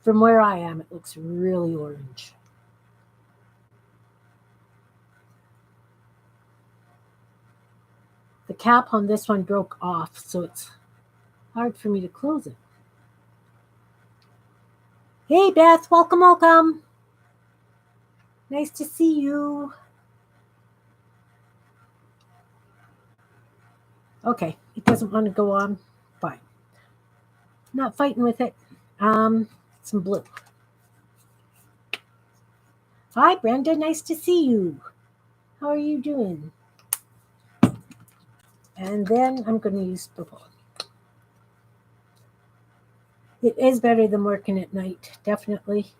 Speaker 1: From where I am, it looks really orange. The cap on this one broke off, so it's hard for me to close it. Hey, Beth, welcome, welcome. Nice to see you. Okay, it doesn't want to go on. Fine. Not fighting with it. Some blue. Hi, Brenda. Nice to see you. How are you doing? And then I'm going to use purple. It is better than working at night, definitely.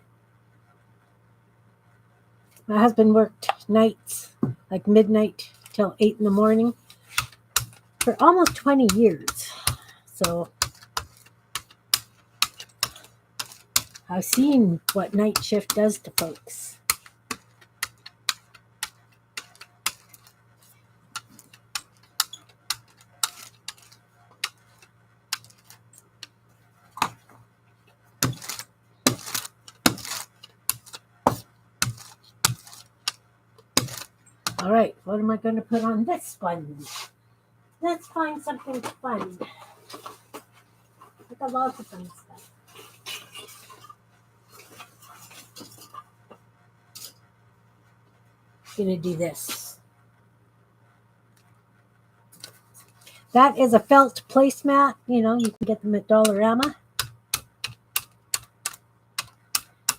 Speaker 1: My husband worked nights, like midnight till 8 in the morning, for almost 20 years. So I've seen what night shift does to folks. All right, what am I going to put on this one? Let's find something fun. I got lots of fun stuff. Gonna do this. That is a felt placemat. You know, you can get them at Dollarama.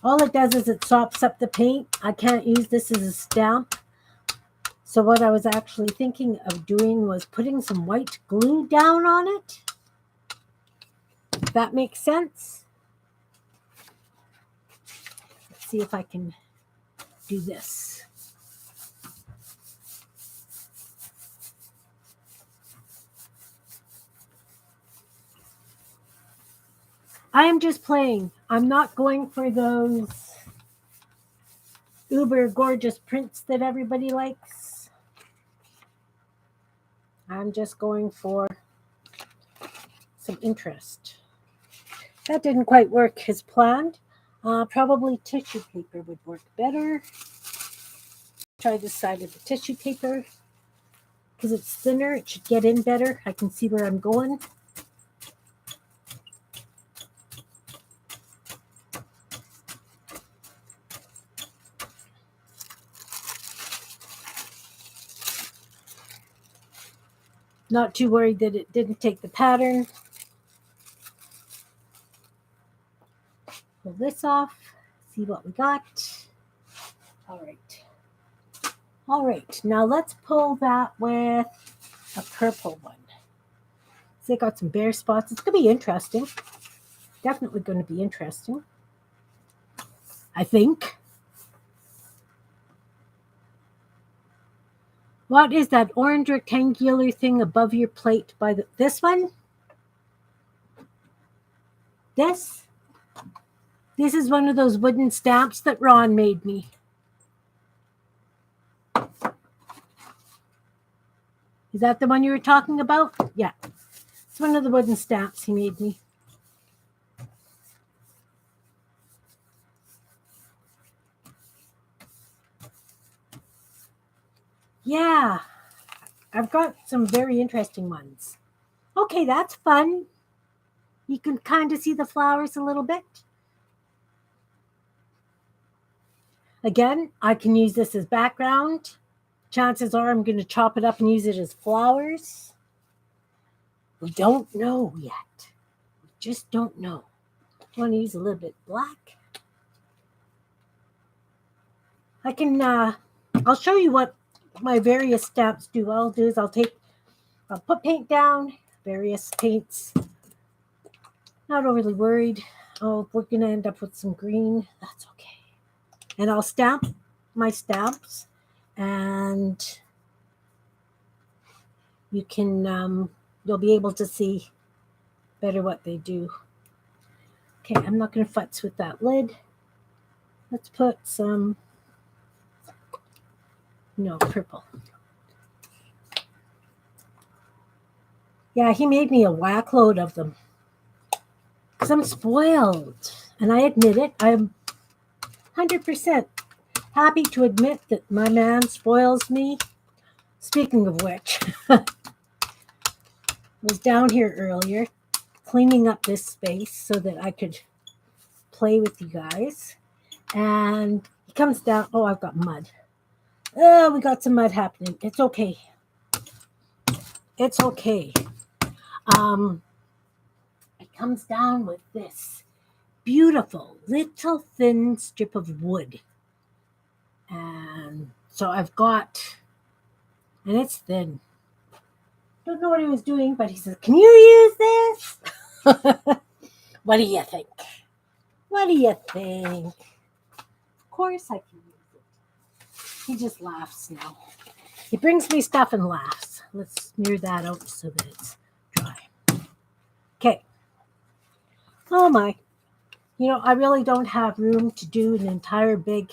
Speaker 1: All it does is it sops up the paint. I can't use this as a stamp. So what I was actually thinking of doing was putting some white glue down on it. If that makes sense. Let's see if I can do this. I am just playing. I'm not going for those uber gorgeous prints that everybody likes. I'm just going for some interest. That didn't quite work as planned. Probably tissue paper would work better. Try this side of the tissue paper. Because it's thinner, it should get in better. I can see where I'm going. Not too worried that it didn't take the pattern. Pull this off. See what we got. All right. All right. Now let's pull that with a purple one. So I got some bare spots. It's going to be interesting. Definitely going to be interesting. I think. What is that orange rectangular thing above your plate by this one? This? This is one of those wooden stamps that Ron made me. Is that the one you were talking about? Yeah. It's one of the wooden stamps he made me. Yeah. I've got some very interesting ones. Okay, that's fun. You can kind of see the flowers a little bit. Again, I can use this as background. Chances are I'm going to chop it up and use it as flowers. We don't know yet. We just don't know. I want to use a little bit black. I'll show you what my various stamps do. What I'll do is I'll put paint down, various paints. Not overly worried. Oh, we're going to end up with some green. That's okay. And I'll stamp my stamps, and you can, you'll be able to see better what they do. Okay, I'm not going to futz with that lid. Let's put some, purple. Yeah, he made me a whack load of them. Because I'm spoiled. And I admit it. I'm 100% happy to admit that my man spoils me. Speaking of which, I was down here earlier cleaning up this space so that I could play with you guys. And he comes down. Oh, I've got mud. Oh, we got some mud happening. It's okay. It's okay. It comes down with this beautiful little thin strip of wood. And so I've got, and it's thin. Don't know what he was doing, but he says, "Can you use this?" What do you think? What do you think? Of course I can use it. He just laughs now. He brings me stuff and laughs. Let's smear that out so that it's dry. Okay. Oh my. I really don't have room to do an entire big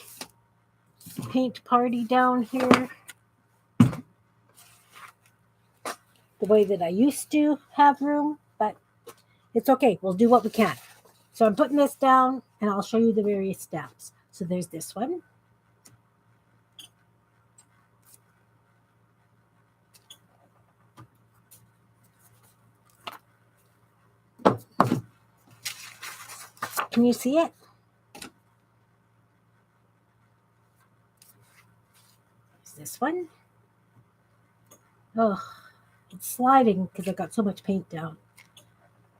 Speaker 1: paint party down here the way that I used to have room, but it's okay. We'll do what we can. So I'm putting this down, and I'll show you the various stamps. So there's this one. Can you see it? There's this one. Oh, it's sliding because I got so much paint down.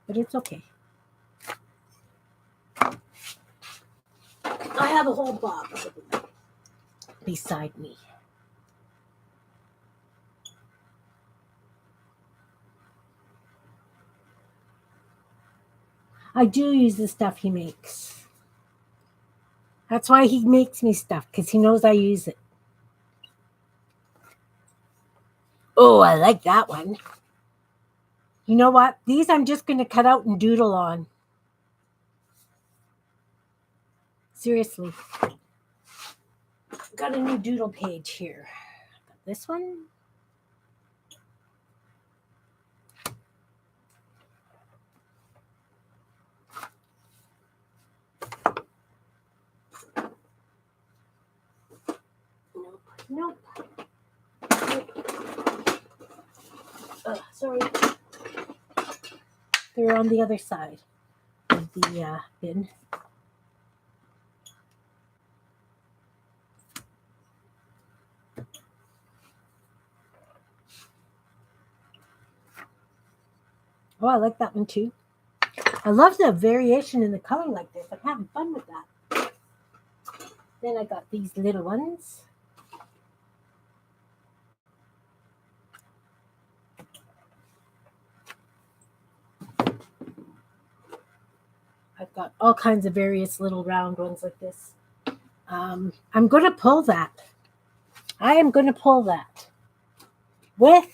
Speaker 1: But it's okay. I have a whole box of them beside me. I do use the stuff he makes. That's why he makes me stuff, because he knows I use it. Oh, I like that one. You know what? These I'm just going to cut out and doodle on. Seriously. Got a new doodle page here. Got this one. Nope. Sorry. They're on the other side of the bin. Oh, I like that one too. I love the variation in the color like this. I'm having fun with that. Then I got these little ones. I've got all kinds of various little round ones like this. I'm going to pull that. I am going to pull that with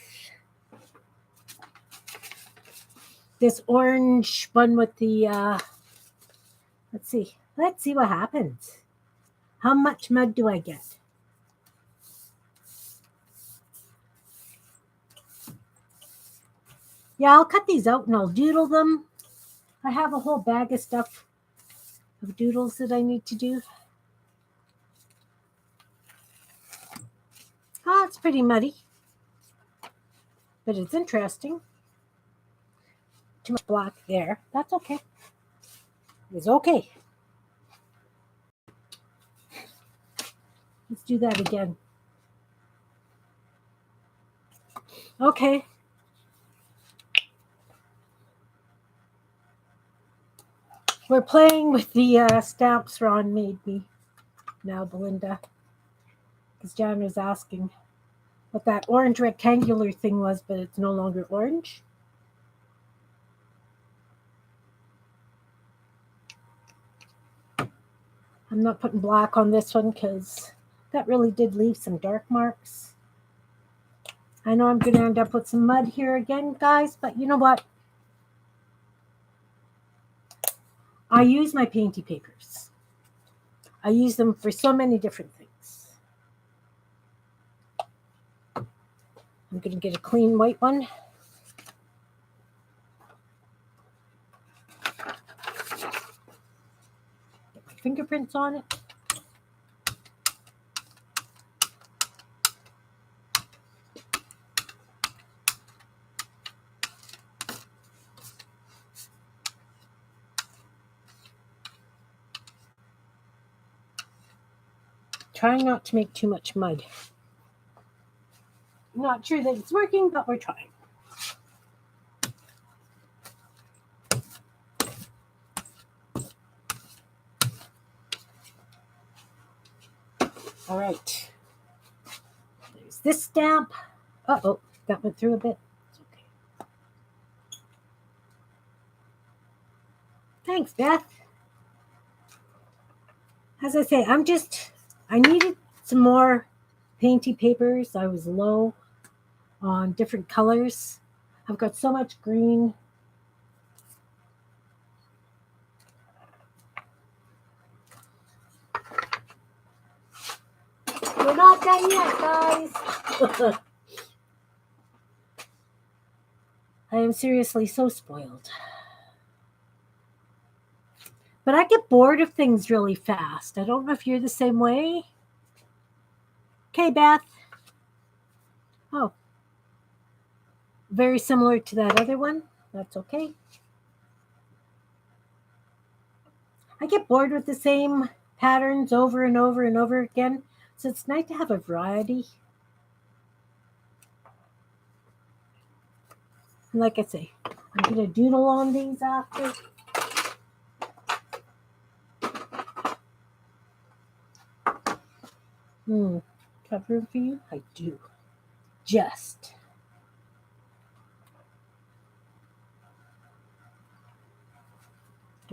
Speaker 1: this orange one with the, let's see what happens. How much mud do I get? Yeah, I'll cut these out and I'll doodle them. I have a whole bag of stuff of doodles that I need to do. Oh, it's pretty muddy, but it's interesting. Too much black there. That's okay. It's okay. Let's do that again. Okay. We're playing with the stamps Ron made me now, Belinda. Because Jan was asking what that orange rectangular thing was, but it's no longer orange. I'm not putting black on this one because that really did leave some dark marks. I know I'm going to end up with some mud here again, guys, but you know what? I use my painty papers. I use them for so many different things. I'm going to get a clean white one. Get my fingerprints on it. Trying not to make too much mud. Not sure that it's working, but we're trying. All right. There's this stamp. Uh-oh, that went through a bit. It's okay. Thanks, Beth. As I say, I needed some more painty papers. I was low on different colors. I've got so much green. We're not done yet, guys. I am seriously so spoiled. But I get bored of things really fast. I don't know if you're the same way. Okay, Beth. Oh. Very similar to that other one. That's okay. I get bored with the same patterns over and over and over again. So it's nice to have a variety. And like I say, I'm going to doodle on these after. Have room for you? I do. Just.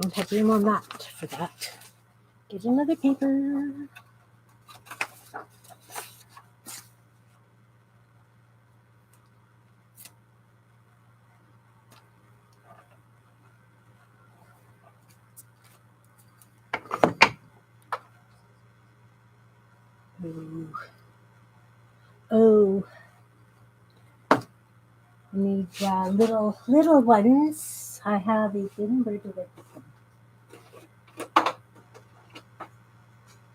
Speaker 1: Don't have room on that for that. Get another paper. Ooh. Oh. I need little ones. I have a thin bird with them.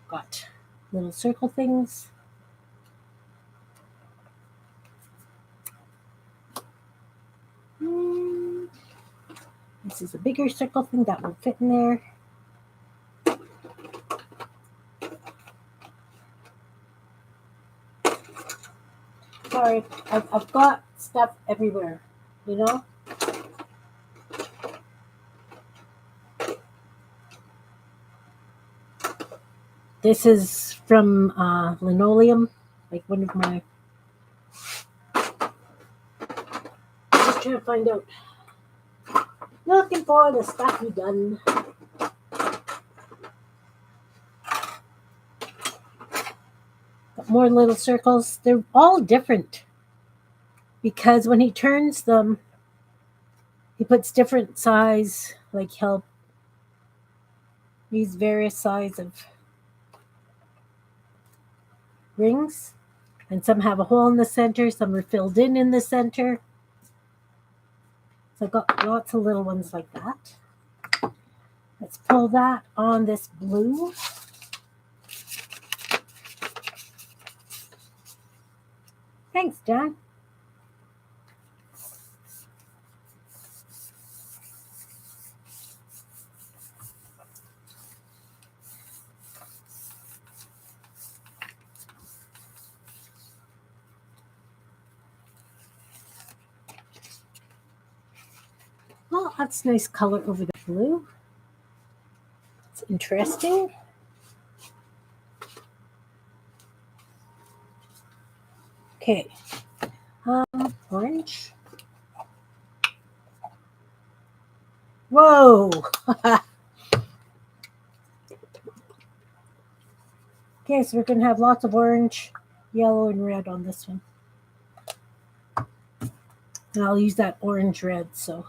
Speaker 1: Got little circle things. This is a bigger circle thing that will fit in there. Sorry, I've got stuff everywhere, you know? This is from linoleum, like one of my... Just trying to find out. Looking for the stuff you done. Got more little circles. They're all different because when he turns them, he puts different size, like he'll use various size of rings, and some have a hole in the center, some are filled in the center. So I've got lots of little ones like that. Let's pull that on this blue. Thanks, Dan. Oh, that's nice color over the blue. It's interesting. Okay. Orange. Whoa. Okay, so we're going to have lots of orange, yellow, and red on this one. And I'll use that orange red, so.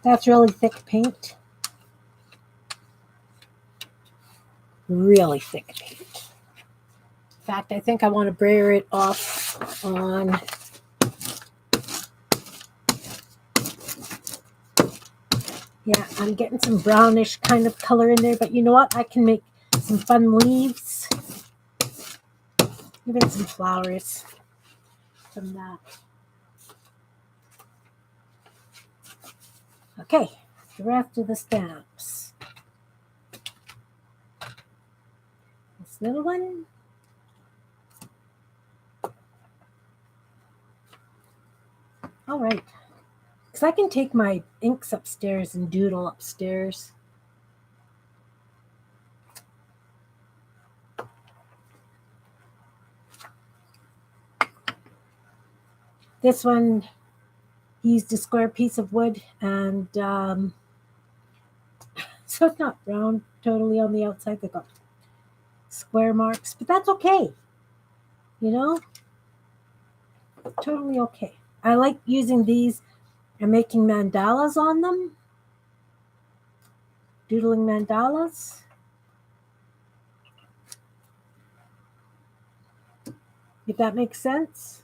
Speaker 1: That's really thick paint. Really thick paint. In fact, I think I want to brayer it off on yeah, I'm getting some brownish kind of color in there, but you know what? I can make some fun leaves. Even some flowers from that. Okay, the rest of the stamps. This little one. All right. Because I can take my inks upstairs and doodle upstairs. This one used a square piece of wood, and so it's not round totally on the outside. They've got square marks, but that's okay. You know, totally okay. I like using these and making mandalas on them. Doodling mandalas. If that makes sense.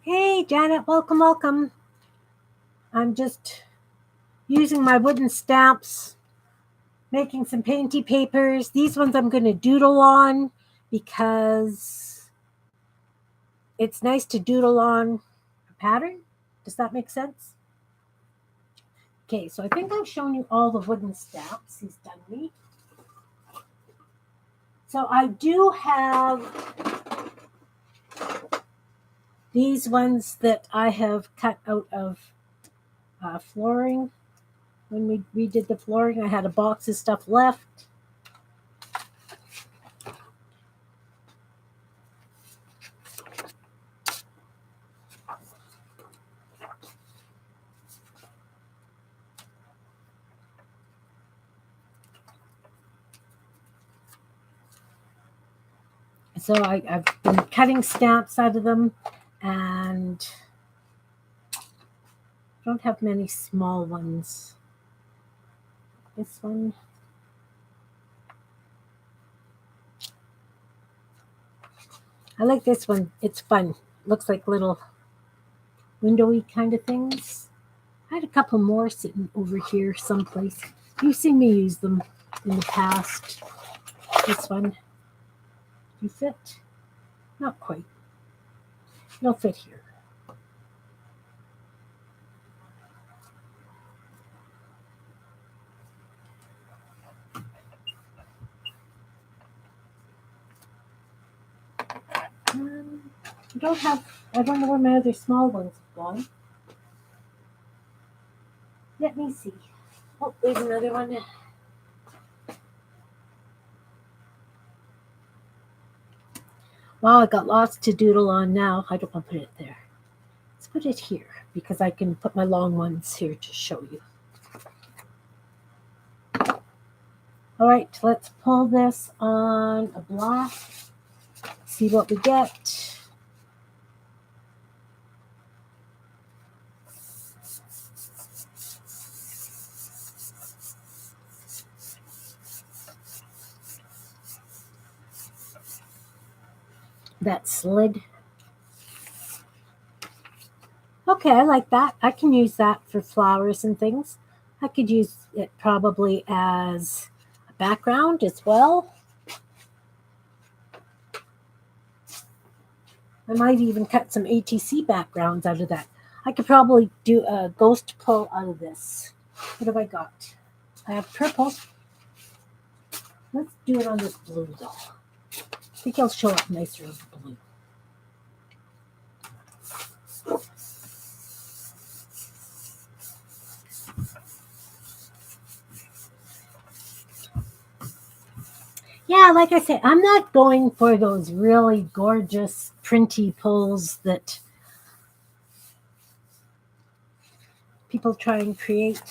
Speaker 1: Hey, Janet, welcome, welcome. I'm just using my wooden stamps, making some painty papers. These ones I'm going to doodle on because it's nice to doodle on a pattern. Does that make sense? Okay, so I think I've shown you all the wooden stamps he's done me. So I do have these ones that I have cut out of flooring. When we redid the flooring, I had a box of stuff left. So I've been cutting stamps out of them, and I don't have many small ones. This one. I like this one. It's fun. Looks like little windowy kind of things. I had a couple more sitting over here someplace. You've seen me use them in the past. This one. Do you fit? Not quite. It'll fit here. I don't know where my other small ones have gone. Let me see. Oh, there's another one. Wow, I got lots to doodle on now. I don't want to put it there. Let's put it here because I can put my long ones here to show you. All right, let's pull this on a block. See what we get. That slid. Okay, I like that. I can use that for flowers and things. I could use it probably as a background as well. I might even cut some ATC backgrounds out of that. I could probably do a ghost pull out of this. What have I got? I have purple. Let's do it on this blue though. I think it'll show up nicer with blue. Yeah, like I said, I'm not going for those really gorgeous printy pulls that people try and create.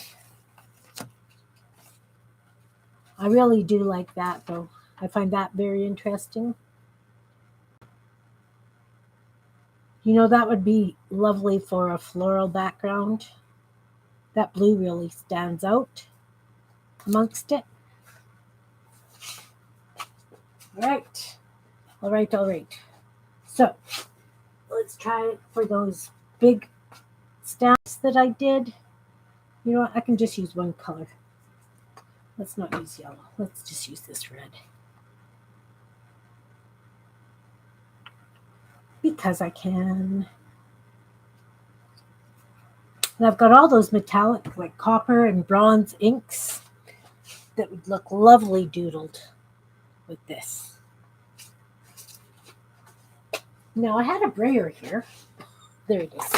Speaker 1: I really do like that though. I find that very interesting. You know, that would be lovely for a floral background. That blue really stands out amongst it. All right. So let's try it for those big stamps that I did. You know what? I can just use one color. Let's not use yellow. Let's just use this red. Because I can. And I've got all those metallic, like copper and bronze inks that would look lovely doodled with this. Now I had a brayer here. There it is.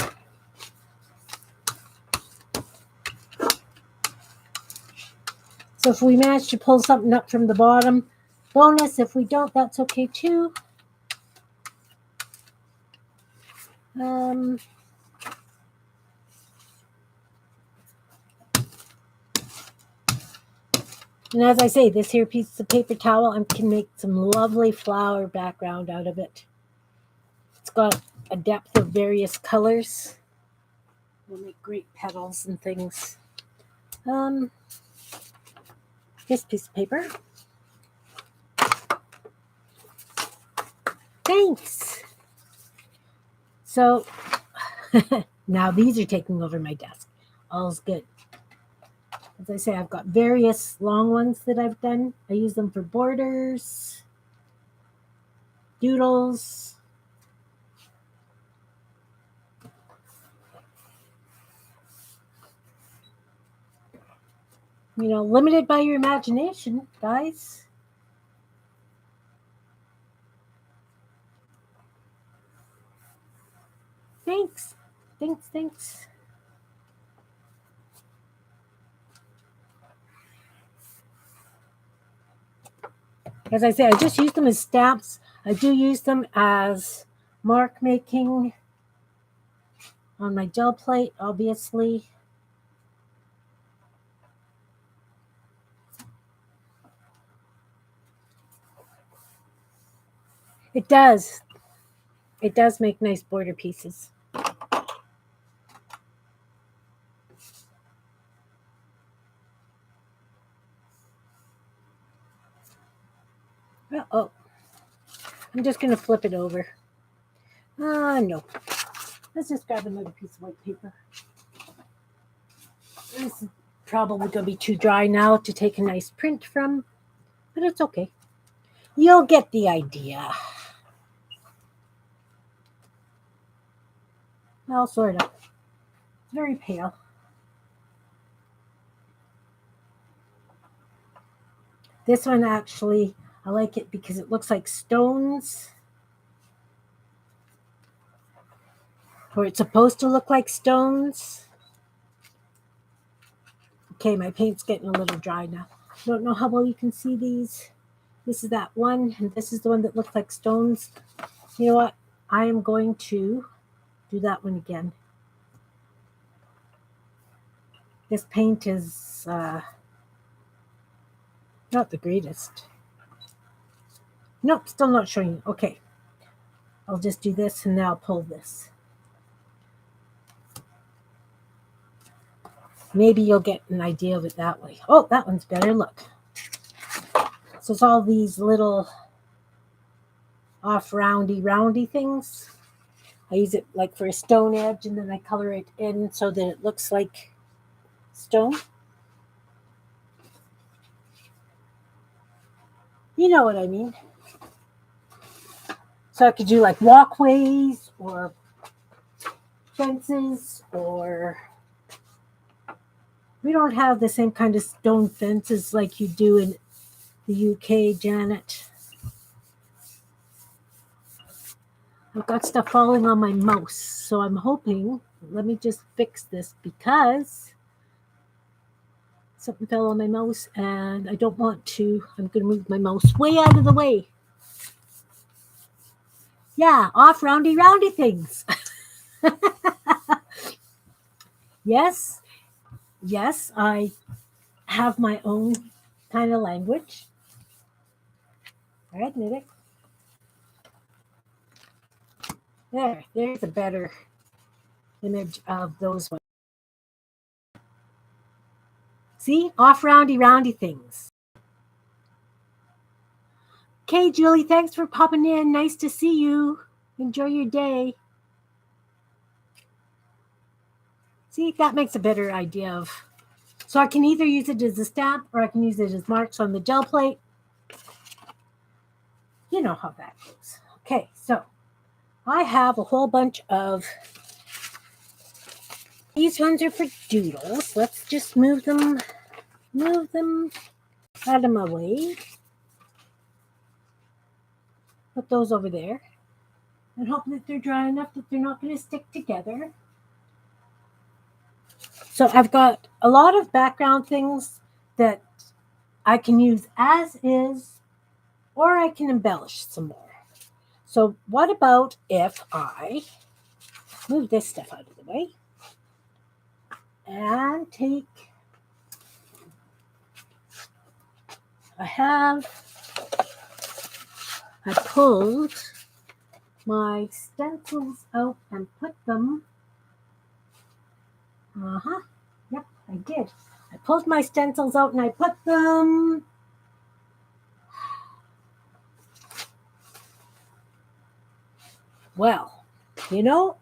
Speaker 1: So if we manage to pull something up from the bottom, bonus. If we don't, that's okay too. And as I say, this here piece of paper towel, I can make some lovely flower background out of it. It's got a depth of various colors. We'll make great petals and things. This piece of paper. Thanks. So now these are taking over my desk. All's good. As I say, I've got various long ones that I've done. I use them for borders, doodles. You know, limited by your imagination, guys. Thanks. As I say, I just use them as stamps. I do use them as mark making on my gel plate, obviously. It does. It does make nice border pieces. Uh-oh. I'm just going to flip it over. No. Let's just grab another piece of white paper. This is probably going to be too dry now to take a nice print from, but it's okay. You'll get the idea. Well, sort of. It's very pale. This one actually, I like it because it looks like stones. Or it's supposed to look like stones. Okay, my paint's getting a little dry now. Don't know how well you can see these. This is that one, and this is the one that looks like stones. You know what? I am going to do that one again. This paint is not the greatest. Nope, still not showing you. Okay. I'll just do this and now pull this. Maybe you'll get an idea of it that way. Oh, that one's better. Look. So it's all these little off roundy things. I use it like for a stone edge, and then I color it in so that it looks like stone. You know what I mean. So I could do like walkways or fences, or we don't have the same kind of stone fences like you do in the UK, Janet. I've got stuff falling on my mouse, so I'm hoping, let me just fix this because something fell on my mouse and I don't want to. I'm going to move my mouse way out of the way. Yeah, off roundy things. Yes, I have my own kind of language. I admit it. There's a better image of those ones. See, off roundy things. Okay, Julie, thanks for popping in. Nice to see you. Enjoy your day. See, that makes a better idea of. So I can either use it as a stamp or I can use it as marks on the gel plate. You know how that goes. Okay, so I have a whole bunch of. These ones are for doodles. Let's just move them out of my way. Put those over there. And hope that they're dry enough that they're not going to stick together. So I've got a lot of background things that I can use as is, or I can embellish some more. So what about if I move this stuff out of the way and I pulled my stencils out and put them. Yep, I did. I pulled my stencils out and I put them. Well, you know,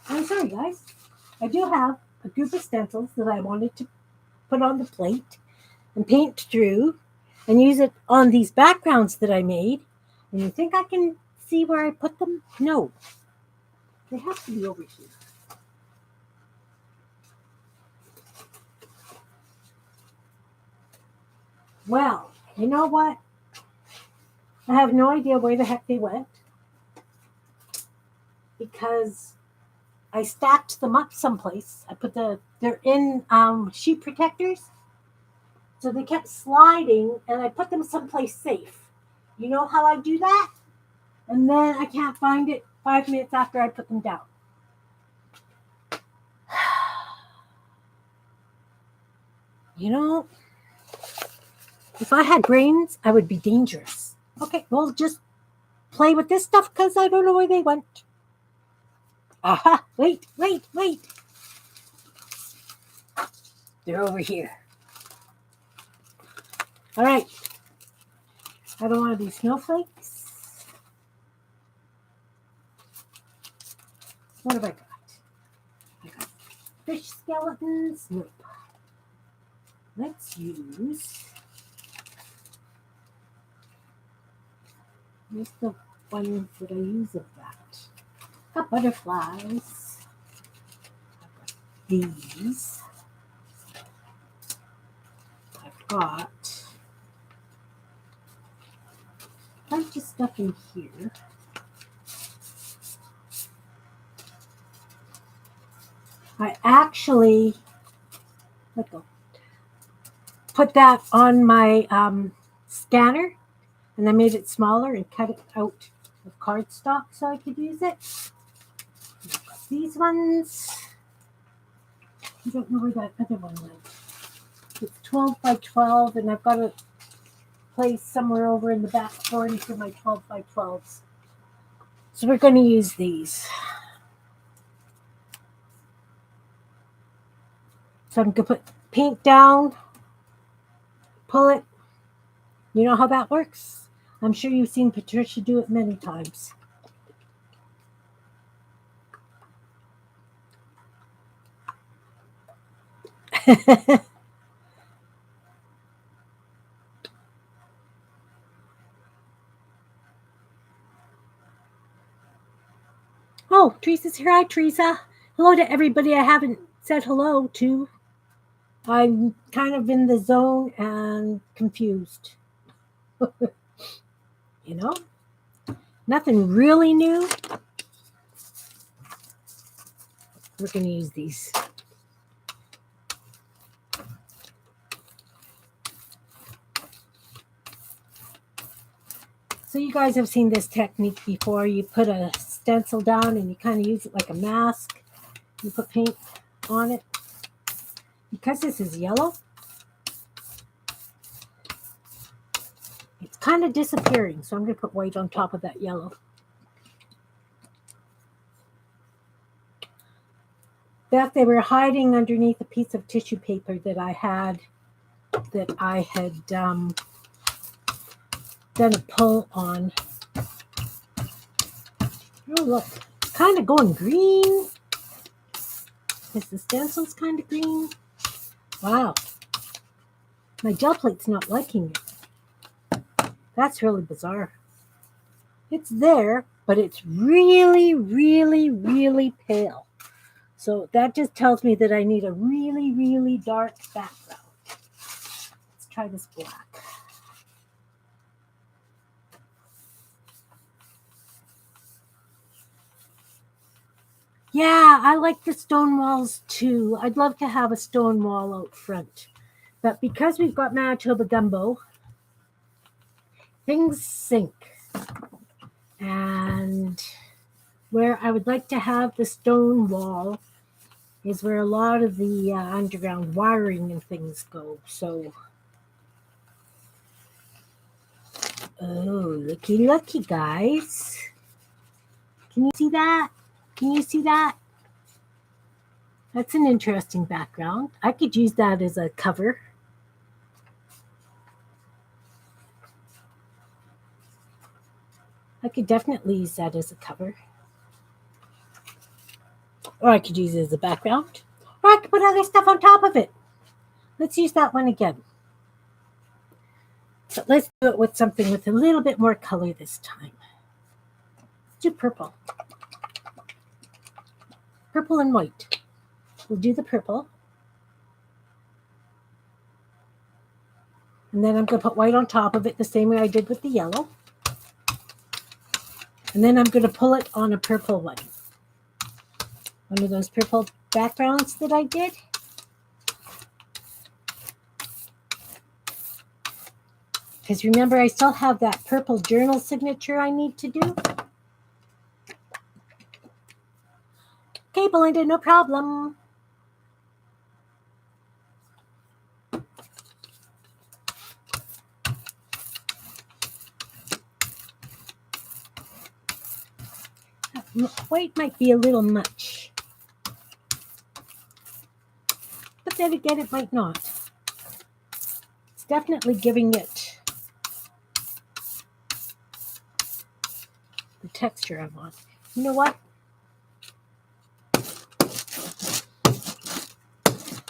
Speaker 1: I'm sorry, guys. I do have a group of stencils that I wanted to put on the plate and paint through and use it on these backgrounds that I made. And you think I can see where I put them? No. They have to be over here. Well, you know what? I have no idea where the heck they went because I stacked them up someplace. They're in sheet protectors. So they kept sliding and I put them someplace safe. You know how I do that? And then I can't find it 5 minutes after I put them down. You know, if I had brains, I would be dangerous. Okay, we'll just play with this stuff because I don't know where they went. Aha, wait. They're over here. All right. I don't want to be snowflakes. What have I got? I got fish skeletons. Nope. Let's use. Where's the one that I use of that? Got butterflies. I've got these. I've got a bunch of stuff in here. I actually let go. put that on my scanner, and I made it smaller and cut it out of cardstock so I could use it. I've got these ones. I don't know where that other one went. It's 12 by 12, and I've got a place somewhere over in the back for my 12 by 12s. So we're going to use these. So I'm going to put paint down, pull it. You know how that works? I'm sure you've seen Patricia do it many times. Oh, Teresa's here. Hi, Teresa. Hello to everybody I haven't said hello to. I'm kind of in the zone and confused. You know? Nothing really new. We're going to use these. So you guys have seen this technique before. You put a stencil down and you kind of use it like a mask. You put paint on it. Because this is yellow, it's kind of disappearing. So I'm going to put white on top of that yellow. That they were hiding underneath a piece of tissue paper that I had done a pull on. Oh, look, it's kind of going green. Is the stencil's kind of green? Wow. My gel plate's not liking it. That's really bizarre. It's there, but it's really, really, really pale. So that just tells me that I need a really, really dark background. Let's try this black. Yeah, I like the stone walls too. I'd love to have a stone wall out front. But because we've got Manitoba Gumbo, things sink. And where I would like to have the stone wall is where a lot of the underground wiring and things go. So, oh, looky, guys. Can you see that? Can you see that? That's an interesting background. I could use that as a cover. I could definitely use that as a cover. Or I could use it as a background. Or I could put other stuff on top of it. Let's use that one again. So let's do it with something with a little bit more color this time. Let's do purple. Purple and white. We'll do the purple. And then I'm going to put white on top of it the same way I did with the yellow. And then I'm going to pull it on a purple one. One of those purple backgrounds that I did. Because remember, I still have that purple journal signature I need to do. Okay, Belinda, no problem. White might be a little much. But then again, it might not. It's definitely giving it the texture I want. You know what?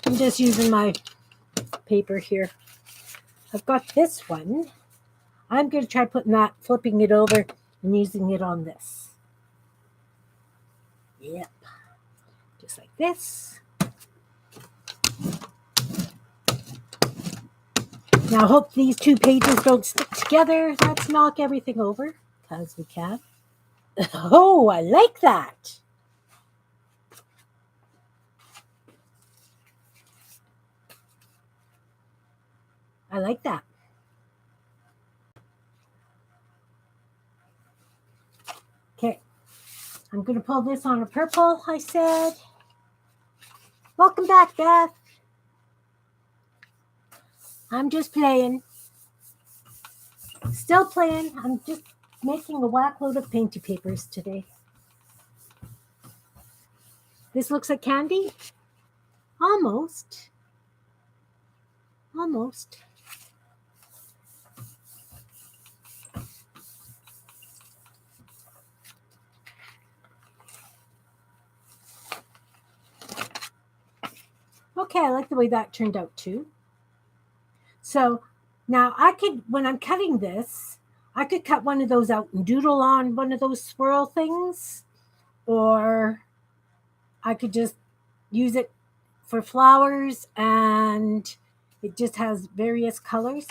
Speaker 1: I'm just using my paper here. I've got this one. I'm going to try putting that, flipping it over and using it on this. Yep. Just like this. Now I hope these two pages don't stick together. Let's knock everything over, because we can. Oh, I like that. I like that. Okay. I'm going to pull this on a purple, I said. Welcome back, Beth. I'm just playing. Still playing. I'm just making a whack load of painty papers today. This looks like candy? Almost. Almost. Okay, I like the way that turned out too. So now I could, when I'm cutting this, I could cut one of those out and doodle on one of those swirl things, or I could just use it for flowers and it just has various colors.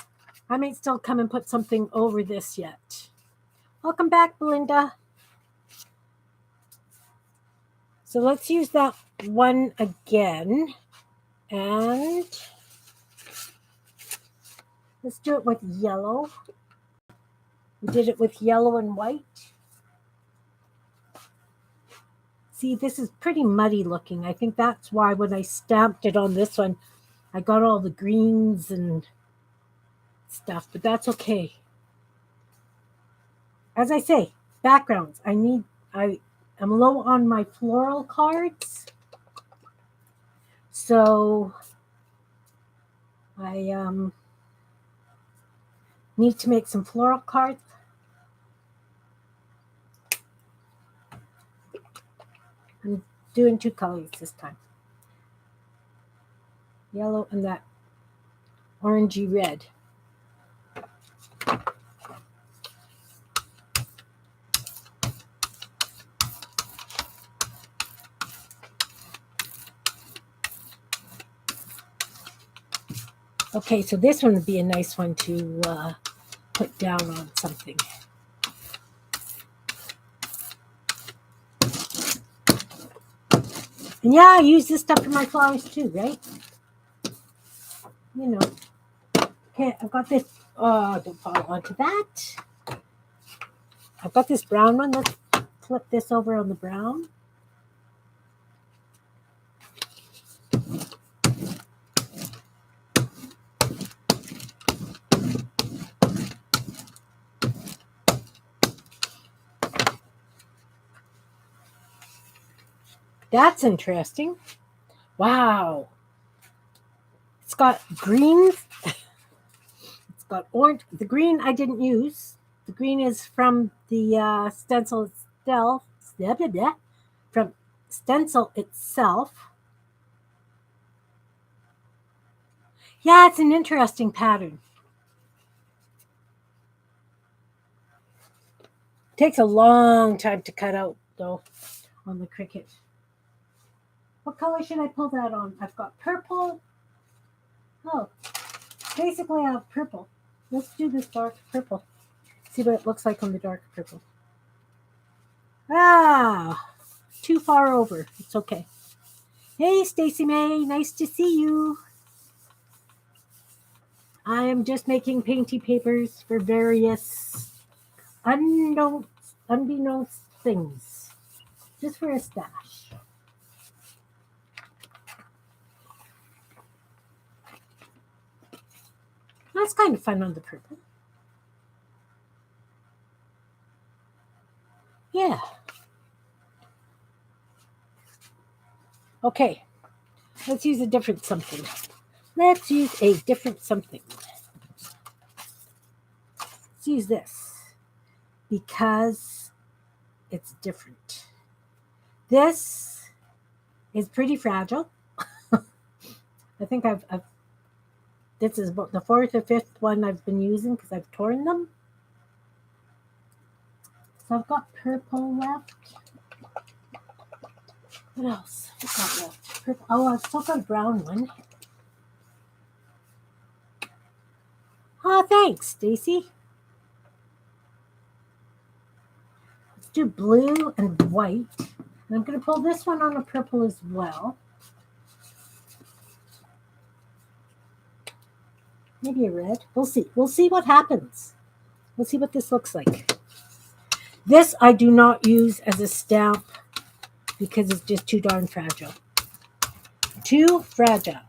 Speaker 1: I may still come and put something over this yet. Welcome back, Belinda. So let's use that one again. And let's do it with yellow. We did it with yellow and white. See, this is pretty muddy looking. I think that's why when I stamped it on this one, I got all the greens and stuff, but that's okay. As I say, backgrounds. I'm low on my floral cards. So I need to make some floral cards. I'm doing 2 colors this time. Yellow and that orangey red. Okay, so this one would be a nice one to put down on something. And yeah, I use this stuff for my flowers too, right? You know. Okay, I've got this. Oh, don't fall onto that. I've got this brown one. Let's flip this over on the brown. That's interesting. Wow. It's got greens. It's got orange. The green I didn't use. The green is from the stencil itself. From stencil itself. Yeah, it's an interesting pattern. Takes a long time to cut out, though, on the Cricut. What color should I pull that on? I've got purple. Oh, basically I have purple. Let's do this dark purple. See what it looks like on the dark purple. Ah, too far over. It's okay. Hey, Stacy May, nice to see you. I am just making painty papers for various unbeknownst things. Just for a stash. That's kind of fun on the purple. Yeah. Okay. Let's use a different something. Let's use a different something. Let's use this because it's different. This is pretty fragile. I think this is about the 4th or 5th one I've been using because I've torn them. So I've got purple left. What else? What's got left? Purple. Oh, I've still got a brown one. Oh, thanks, Stacy. Let's do blue and white. And I'm going to pull this one on a purple as well. Maybe a red. We'll see. We'll see what happens. We'll see what this looks like. This I do not use as a stamp because it's just too darn fragile. Too fragile.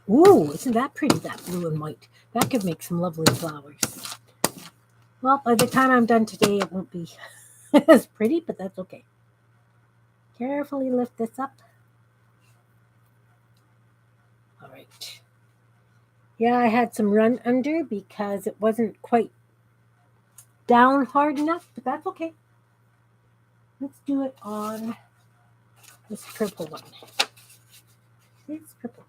Speaker 1: Ooh, isn't that pretty, that blue and white? That could make some lovely flowers. Well, by the time I'm done today, it won't be as pretty, but that's okay. Carefully lift this up. All right. Yeah, I had some run under because it wasn't quite down hard enough, but that's okay. Let's do it on this purple one. This purple.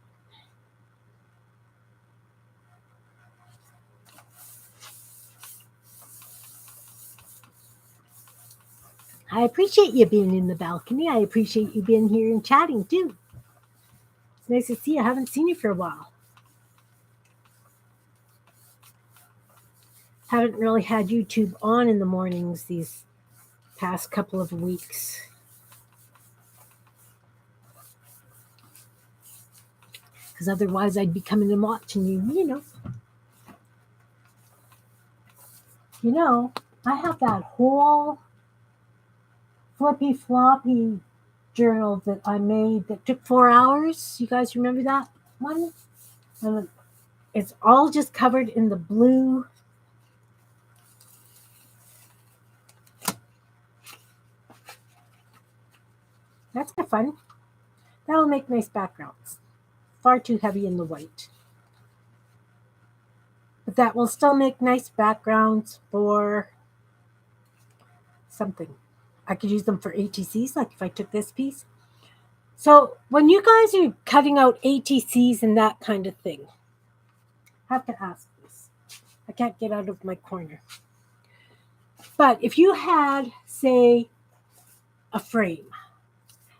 Speaker 1: I appreciate you being in the balcony. I appreciate you being here and chatting too. It's nice to see you. I haven't seen you for a while. Haven't really had YouTube on in the mornings these past couple of weeks. Because otherwise I'd be coming and watching you, You know, I have that whole flippy floppy journal that I made that took 4 hours. You guys remember that one? And it's all just covered in the blue. That's kind of fun. That'll make nice backgrounds. Far too heavy in the white. But that will still make nice backgrounds for something. I could use them for ATCs, like if I took this piece. So when you guys are cutting out ATCs and that kind of thing, I have to ask this. I can't get out of my corner. But if you had, say, a frame,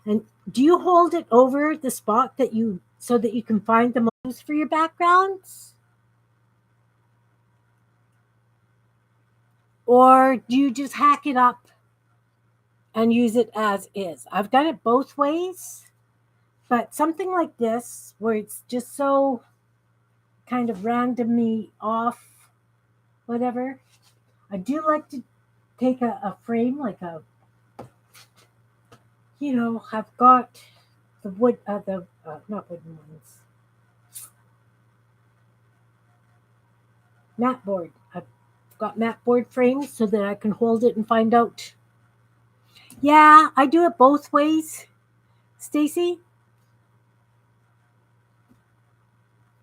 Speaker 1: and do you hold it over the spot that you, so that you can find the motifs for your backgrounds? Or do you just hack it up and use it as is? I've done it both ways, but something like this, where it's just so kind of randomly off, whatever, I do like to take a frame, like a, I've got the wood, not wooden ones, mat board. I've got mat board frames so that I can hold it and find out. Yeah, I do it both ways, Stacy.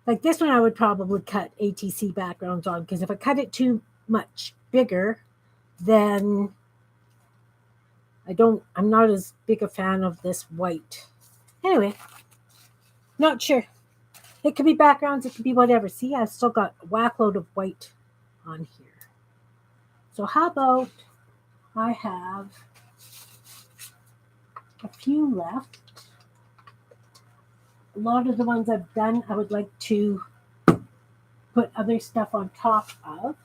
Speaker 1: Like this one, I would probably cut ATC backgrounds on, because if I cut it too much bigger, then I'm not as big a fan of this white. Anyway, not sure. It could be backgrounds, it could be whatever. See, I've still got a whack load of white on here. So how about I have a few left. A lot of the ones I've done, I would like to put other stuff on top of.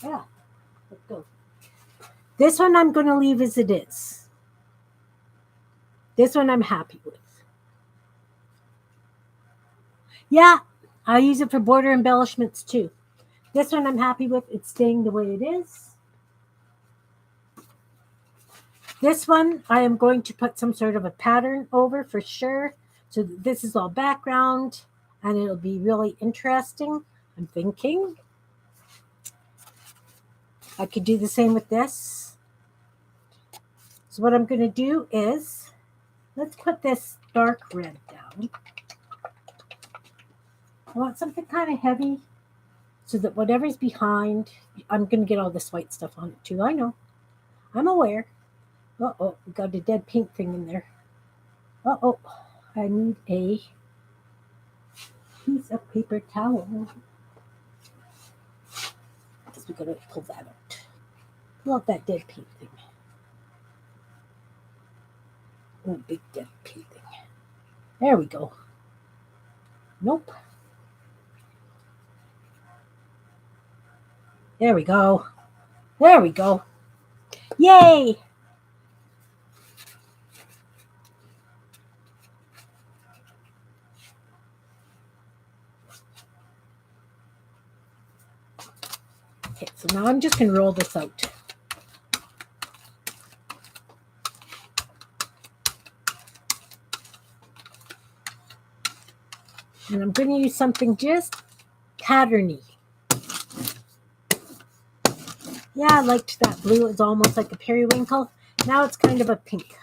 Speaker 1: Yeah, let's go. This one I'm going to leave as it is. This one I'm happy with. Yeah, I use it for border embellishments too. This one I'm happy with. It's staying the way it is. This one I am going to put some sort of a pattern over for sure. So this is all background and it'll be really interesting. I'm thinking I could do the same with this. So what I'm going to do is, let's put this dark red down. I want something kind of heavy so that whatever's behind, I'm going to get all this white stuff on it too. I know. I'm aware. Uh-oh, we got a dead paint thing in there. Uh-oh, I need a piece of paper towel. I guess we got to pull that out. Pull out that dead paint thing. Oh, big dead paint thing. There we go. Nope. There we go. There we go. Yay! Okay, so now I'm just going to roll this out. And I'm going to use something just patterny. Yeah, I liked that blue. It's almost like a periwinkle. Now it's kind of a pink.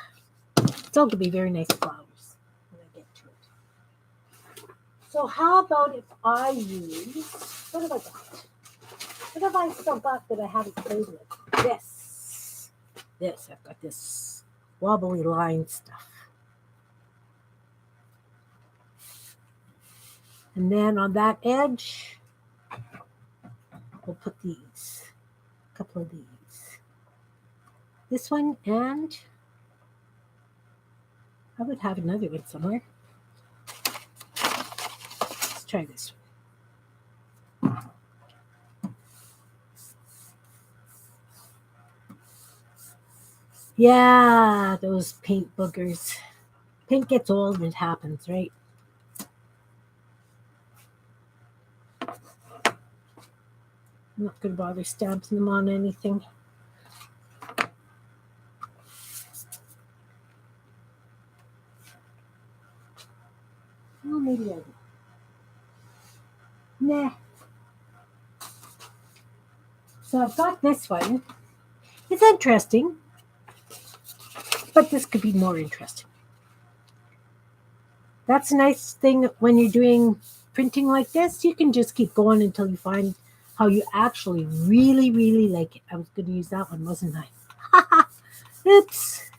Speaker 1: Still could be very nice flowers when I get to it. So how about if I use, what have I got? What have I still got that I haven't played with? I've got this wobbly line stuff. And then on that edge, we'll put these, a couple of these. This one, and I would have another one somewhere. Let's try this one. Yeah, those paint boogers. Paint gets old and it happens, right? I'm not going to bother stamping them on anything. Oh, maybe I will. Nah. So I've got this one. It's interesting, but this could be more interesting. That's a nice thing when you're doing printing like this. You can just keep going until you find how you actually really, really like it. I was going to use that one, wasn't I? Oops.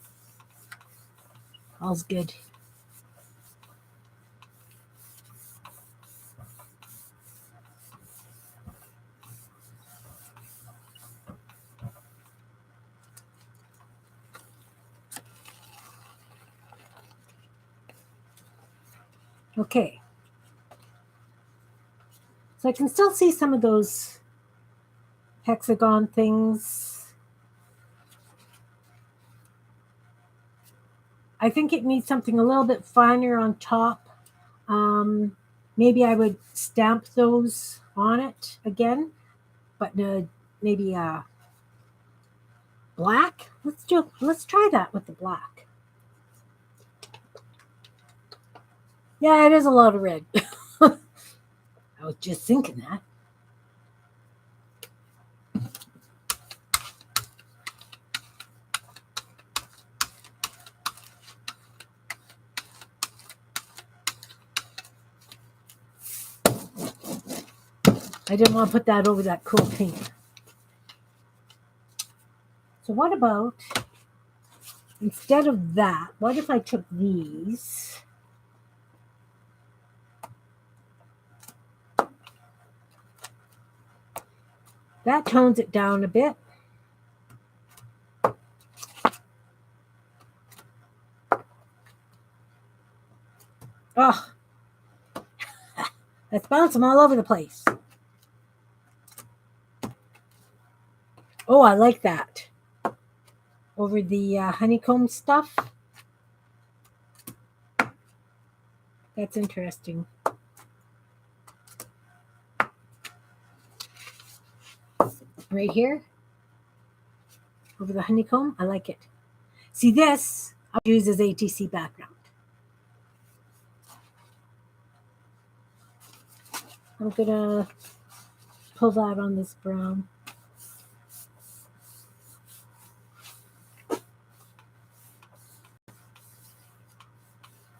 Speaker 1: All's good. Okay. So I can still see some of those hexagon things. I think it needs something a little bit finer on top. Maybe I would stamp those on it again, but maybe black. Let's try that with the black. Yeah, it is a lot of red. I was just thinking that. I didn't want to put that over that cool pink. So what about, instead of that, what if I took these? That tones it down a bit. Oh, let's bounce them all over the place. Oh, I like that. Over the honeycomb stuff. That's interesting. Right here. Over the honeycomb. I like it. See, this I'll use as ATC background. I'm going to pull that on this brown.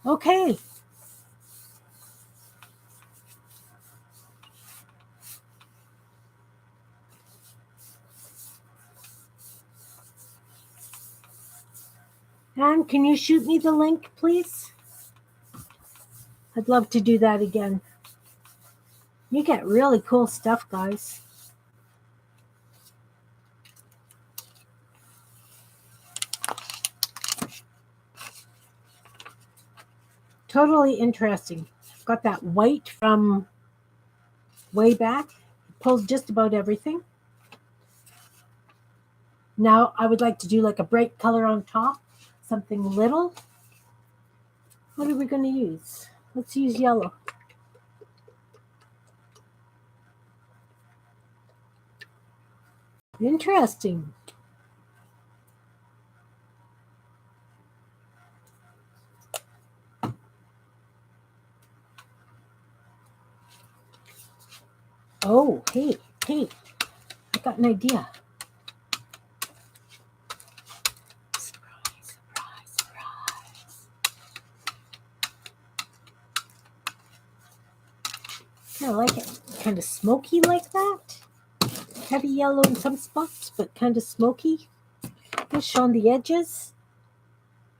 Speaker 1: Okay. And can you shoot me the link, please? I'd love to do that again. You get really cool stuff, guys. Totally interesting. I've got that white from way back. It pulls just about everything. Now I would like to do like a bright color on top, something little. What are we going to use? Let's use yellow. Interesting. Oh, hey, I got an idea. Surprise. Kind of like it. Kind of smoky like that. Heavy yellow in some spots, but kind of smoky. Just on the edges.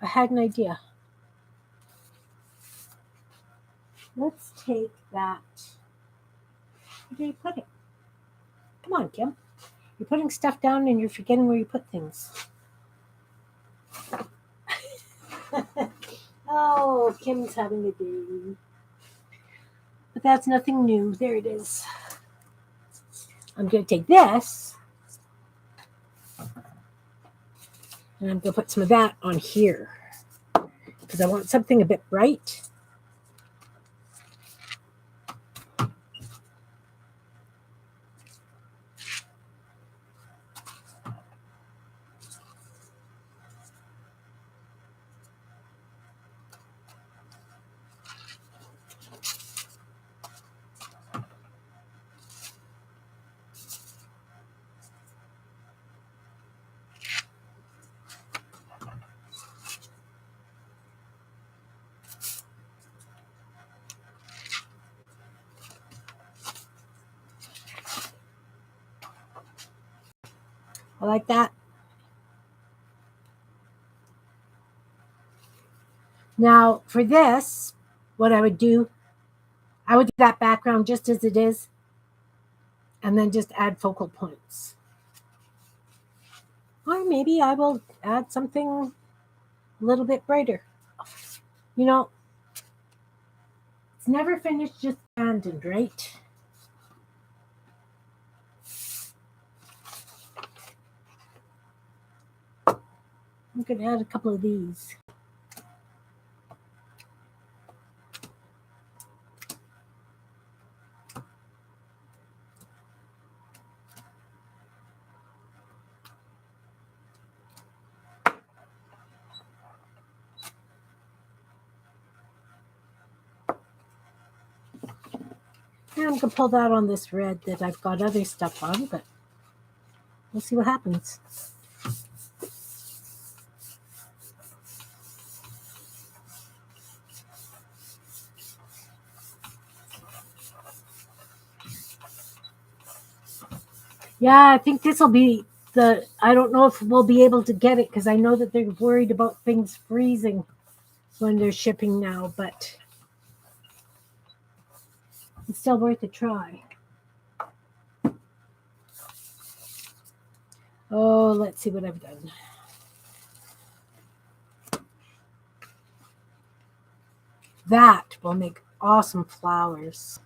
Speaker 1: I had an idea. Let's take that. Where did you put it? Come on, Kim. You're putting stuff down and you're forgetting where you put things. Oh, Kim's having a day. But that's nothing new. There it is. I'm going to take this. And I'm going to put some of that on here. Because I want something a bit bright. I like that. Now, for this, what I would do that background just as it is, and then just add focal points. Or maybe I will add something a little bit brighter. You know, it's never finished, just abandoned, right? I'm going to add a couple of these. And I'm going to pull that on this red that I've got other stuff on, but we'll see what happens. Yeah, I think this will be I don't know if we'll be able to get it because I know that they're worried about things freezing when they're shipping now, but it's still worth a try. Oh, let's see what I've done. That will make awesome flowers.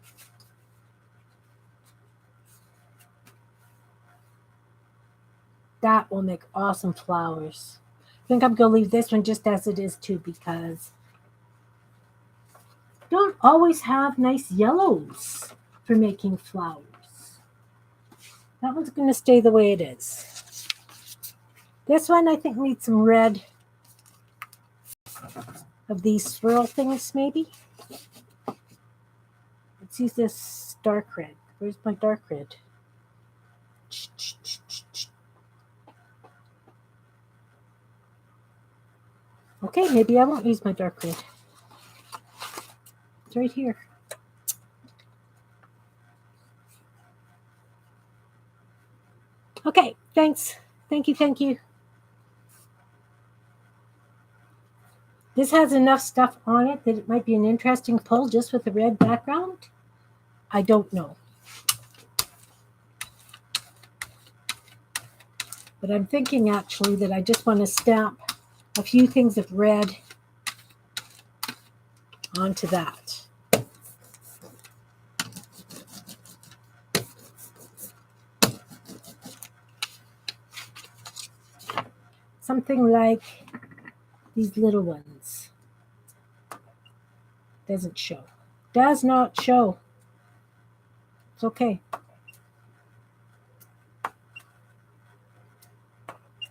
Speaker 1: That will make awesome flowers. I think I'm going to leave this one just as it is too because I don't always have nice yellows for making flowers. That one's going to stay the way it is. This one I think needs some red of these swirl things maybe. Let's use this dark red. Where's my dark red? Okay, maybe I won't use my dark red. It's right here. Okay, thanks. Thank you. This has enough stuff on it that it might be an interesting pull just with the red background. I don't know. But I'm thinking actually that I just want to stamp a few things of red onto that. something like these little ones. Doesn't show. Does not show. It's okay.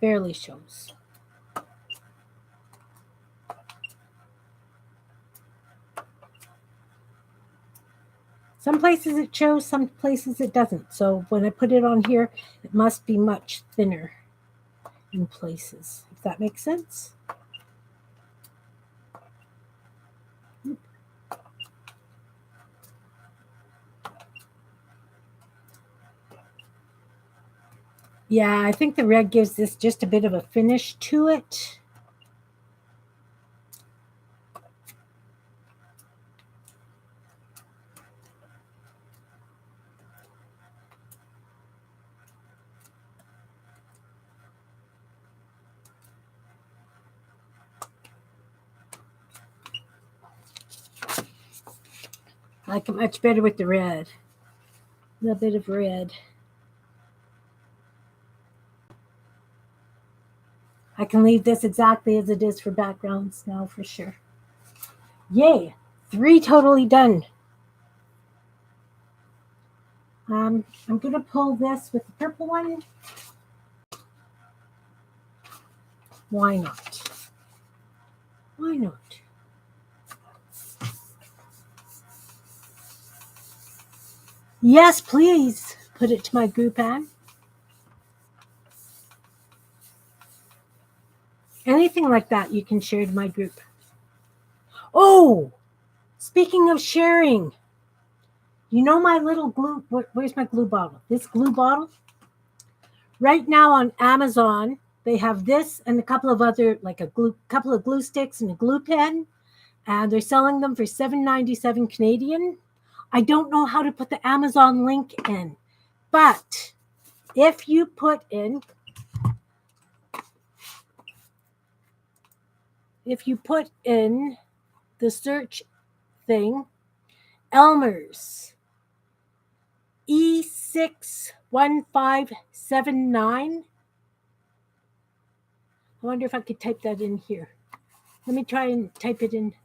Speaker 1: Barely shows. Some places it shows, some places it doesn't. So when I put it on here, it must be much thinner in places, if that makes sense. Yeah, I think the red gives this just a bit of a finish to it. I like it much better with the red. A little bit of red. I can leave this exactly as it is for backgrounds now for sure. Yay! 3 totally done. I'm going to pull this with the purple one. Why not? Why not? Yes, please put it to my group ad. Anything like that you can share to my group. Oh, speaking of sharing, you know my little glue, where's my glue bottle? This glue bottle? Right now on Amazon, they have this and a couple of other, like couple of glue sticks and a glue pen, and they're selling them for $7.97 Canadian. I don't know how to put the Amazon link in, but if you put in the search thing, Elmer's E61579. I wonder if I could type that in here. Let me try and type it in.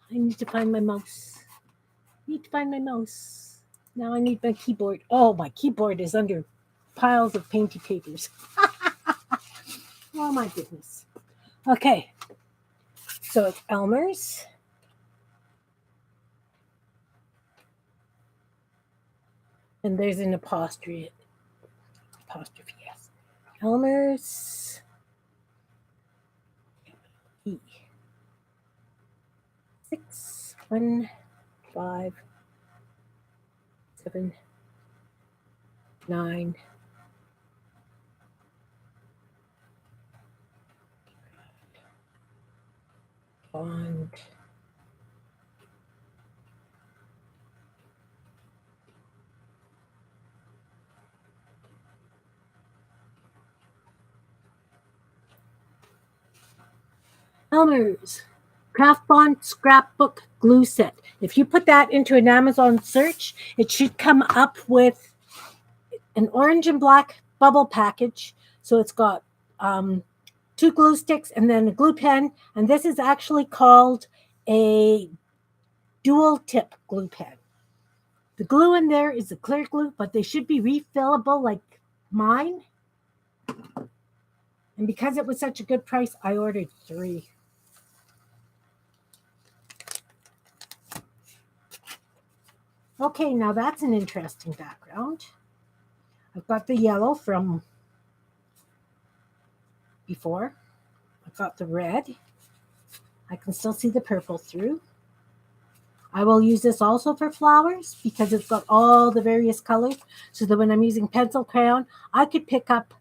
Speaker 1: I need to find my mouse. Now I need my keyboard. Oh, my keyboard is under piles of painty papers. Oh my goodness. Okay. So it's Elmer's. And there's an apostrophe. Yes. Elmer's E. 61579. Bond. Elmer's Craft Bond Scrapbook Glue Set. If you put that into an Amazon search, it should come up with an orange and black bubble package. So it's got 2 glue sticks and then a glue pen. And this is actually called a dual tip glue pen. The glue in there is a clear glue, but they should be refillable like mine. And because it was such a good price, I ordered 3. Okay, now that's an interesting background. I've got the yellow from before. I've got the red. I can still see the purple through. I will use this also for flowers because it's got all the various colors so that when I'm using pencil crayon, I could pick up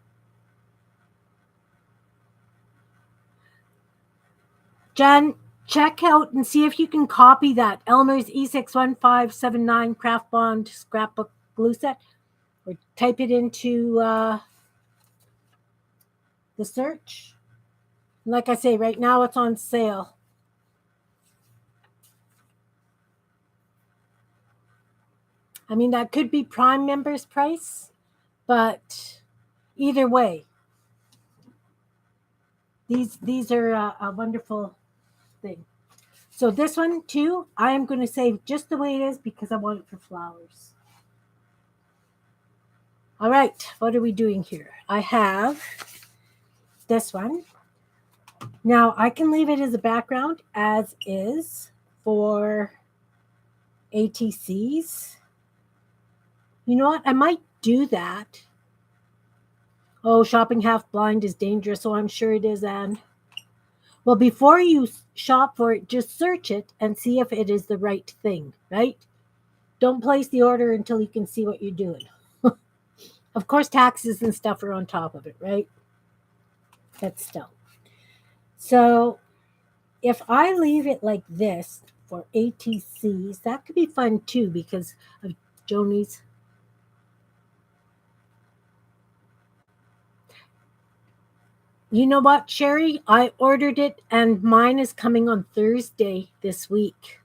Speaker 1: Jen, check out and see if you can copy that Elmer's E61579 Craft Bond Scrapbook Glue Set or type it into the search. Like I say, right now it's on sale. I mean, that could be Prime members price, but either way, These are a wonderful thing. So this one too, I am going to save just the way it is because I want it for flowers. All right, what are we doing here? I have this one. Now I can leave it as a background as is for ATCs. You know what? I might do that. Oh, shopping half blind is dangerous. So I'm sure it is, Anne. Well, before you shop for it, just search it and see if it is the right thing, right? Don't place the order until you can see what you're doing. Of course, taxes and stuff are on top of it, right? But still. So if I leave it like this for ATCs, that could be fun too because of Joni's. You know what, Sherry? I ordered it and mine is coming on Thursday this week.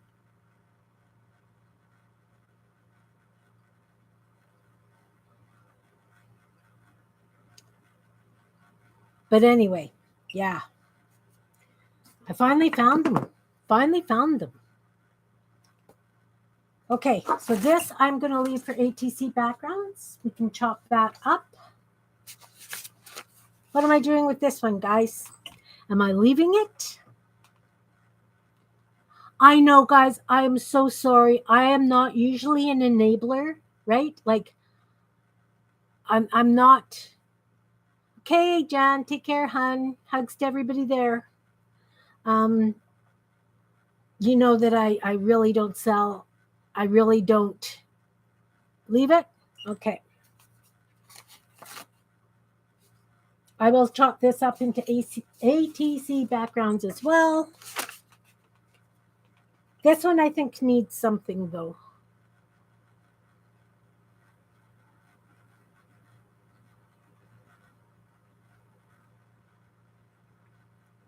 Speaker 1: But anyway, yeah. I finally found them. Okay, so this I'm going to leave for ATC backgrounds. We can chop that up. What am I doing with this one, guys? Am I leaving it? I know, guys, I am so sorry. I am not usually an enabler, right? Like, I'm not. Okay, Jan, take care, hun. Hugs to everybody there. You know that I really don't sell. I really don't leave it. Okay. I will chop this up into ATC backgrounds as well. This one I think needs something though.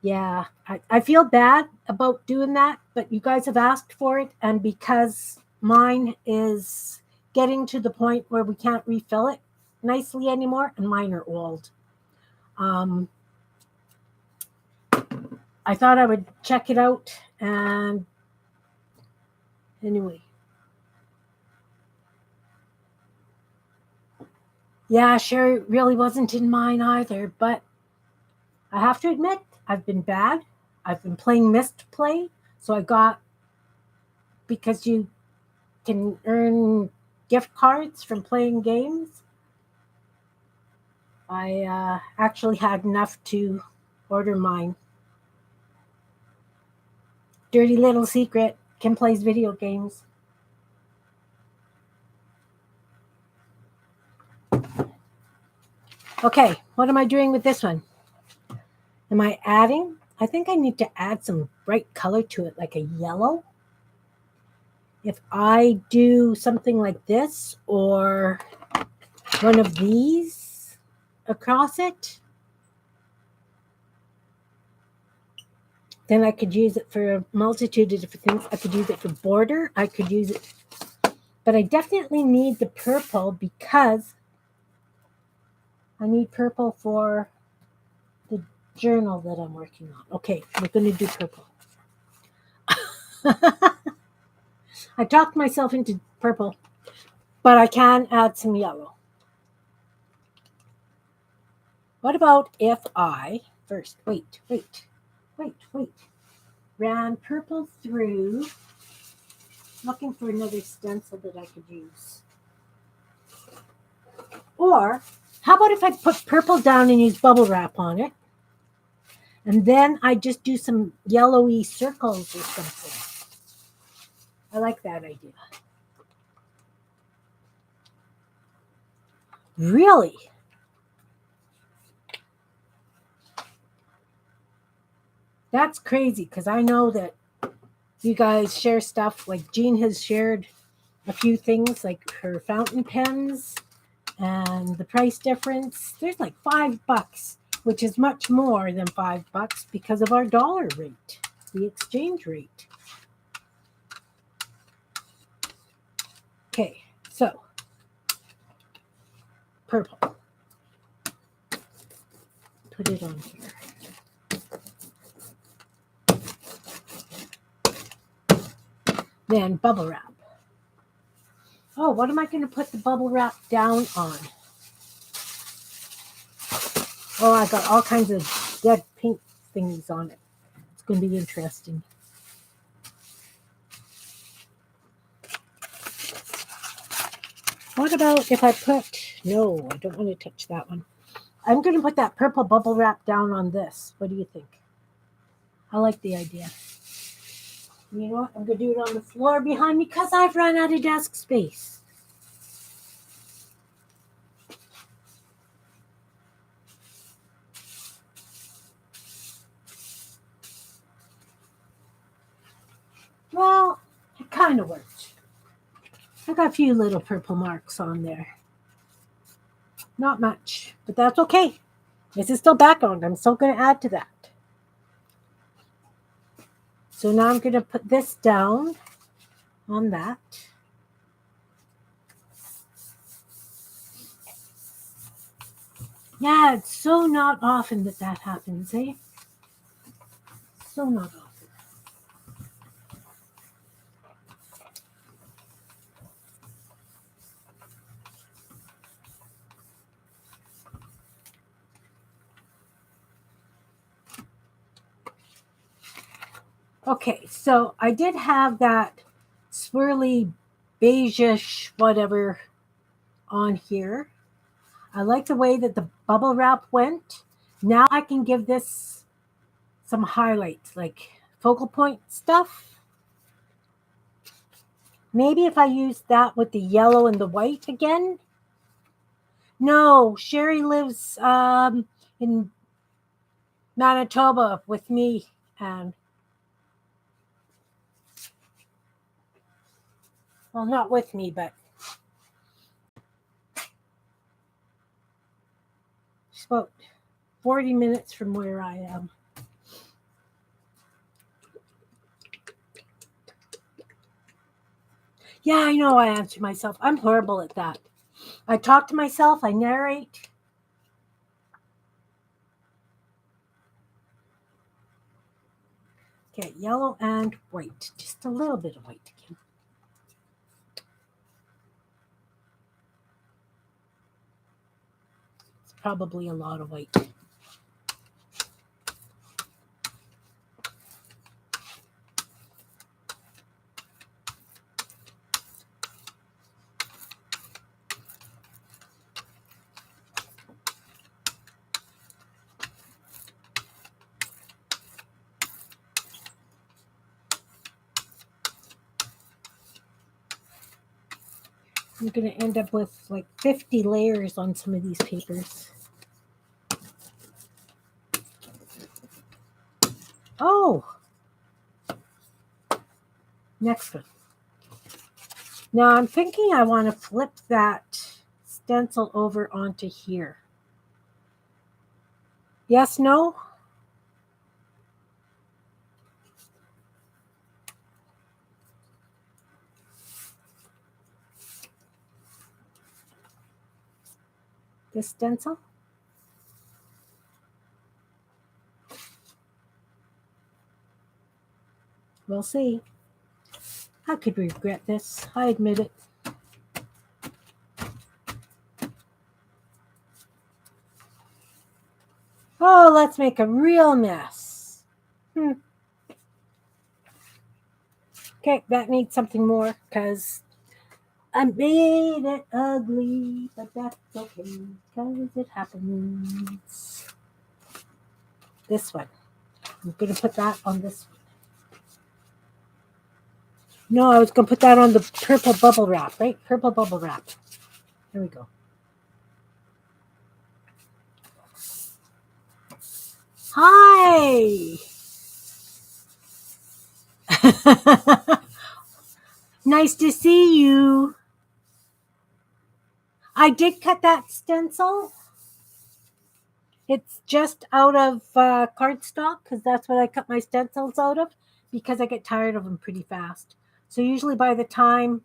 Speaker 1: Yeah, I feel bad about doing that, but you guys have asked for it, and because mine is getting to the point where we can't refill it nicely anymore, and mine are old. I thought I would check it out, and anyway. Yeah, Sherry really wasn't in mine either, but I have to admit, I've been bad. I've been playing Mist Play, so I got, because you can earn gift cards from playing games, I actually had enough to order mine. Dirty little secret, Kim plays video games. Okay, what am I doing with this one? Am I adding? I think I need to add some bright color to it, like a yellow. If I do something like this or one of these across it, then I could use it for a multitude of different things. I could use it for border. I could use it, but I definitely need the purple because I need purple for the journal that I'm working on. Okay, we're going to do purple. I talked myself into purple, but I can add some yellow. What about if I first, wait, ran purple through, looking for another stencil that I could use. Or how about if I put purple down and use bubble wrap on it? And then I just do some yellowy circles or something. I like that idea. Really? That's crazy because I know that you guys share stuff. Like Jean has shared a few things like her fountain pens and the price difference. There's like $5, which is much more than $5 because of our dollar rate, the exchange rate. Okay, so purple. Put it on here. Then bubble wrap. Oh, what am I going to put the bubble wrap down on? Oh, I got all kinds of dead pink things on it. It's going to be interesting. What about if I put... No, I don't want to touch that one. I'm going to put that purple bubble wrap down on this. What do you think? I like the idea. You know what? I'm going to do it on the floor behind me because I've run out of desk space. Well, it kind of worked. I got a few little purple marks on there. Not much, but that's okay. This is still background. I'm still going to add to that. So now I'm going to put this down on that. Yeah, it's so not often that happens, eh? So not often. Okay, so I did have that swirly beige-ish whatever on here. I like the way that the bubble wrap went. Now I can give this some highlights, like focal point stuff. Maybe if I use that with the yellow and the white again. No, Sherry lives in Manitoba with me, and well, not with me, but she's about 40 minutes from where I am. Yeah, I know I answer myself. I'm horrible at that. I talk to myself, I narrate. Okay, yellow and white. Just a little bit of white again. It's probably a lot of white. I'm going to end up with like 50 layers on some of these papers. Oh! Next one. Now I'm thinking I want to flip that stencil over onto here. Yes, no? This stencil? We'll see. I could regret this. I admit it. Oh, let's make a real mess. Okay, that needs something more because I made it ugly, but that's okay because it happens. This one. I'm going to put that on this one. No, I was going to put that on the purple bubble wrap, right? Purple bubble wrap. There we go. Hi! Nice to see you. I did cut that stencil. It's just out of cardstock because that's what I cut my stencils out of because I get tired of them pretty fast. So usually by the time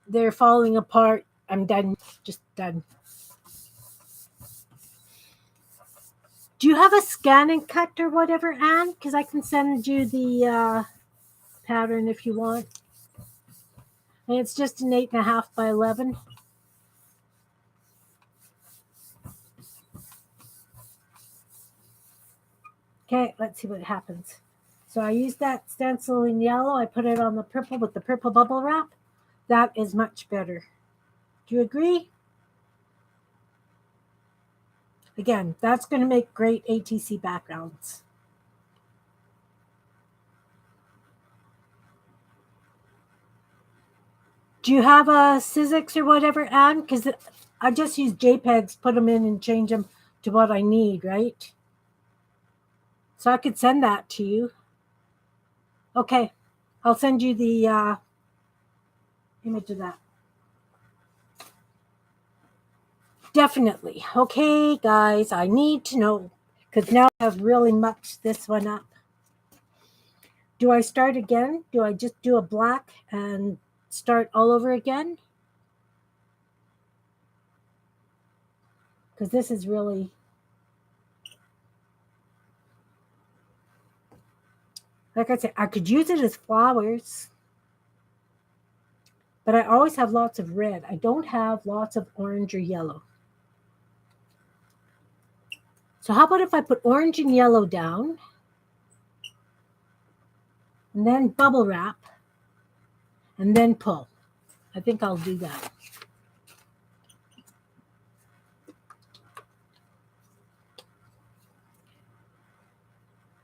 Speaker 1: they're falling apart, I'm done. Just done. Do you have a scan and cut or whatever, Anne? Because I can send you the pattern if you want. And it's just an 8.5 by 11. Okay, let's see what happens. So I used that stencil in yellow. I put it on the purple with the purple bubble wrap. That is much better. Do you agree? Again, that's going to make great ATC backgrounds. Do you have a Sizzix or whatever, Anne? Because I just use JPEGs, put them in and change them to what I need, right? So I could send that to you. Okay, I'll send you the image of that. Definitely. Okay, guys, I need to know, because now I've really mucked this one up. Do I start again? Do I just do a black and start all over again? Because this is really... Like I said, I could use it as flowers. But I always have lots of red. I don't have lots of orange or yellow. So how about if I put orange and yellow down, and then bubble wrap, and then pull? I think I'll do that.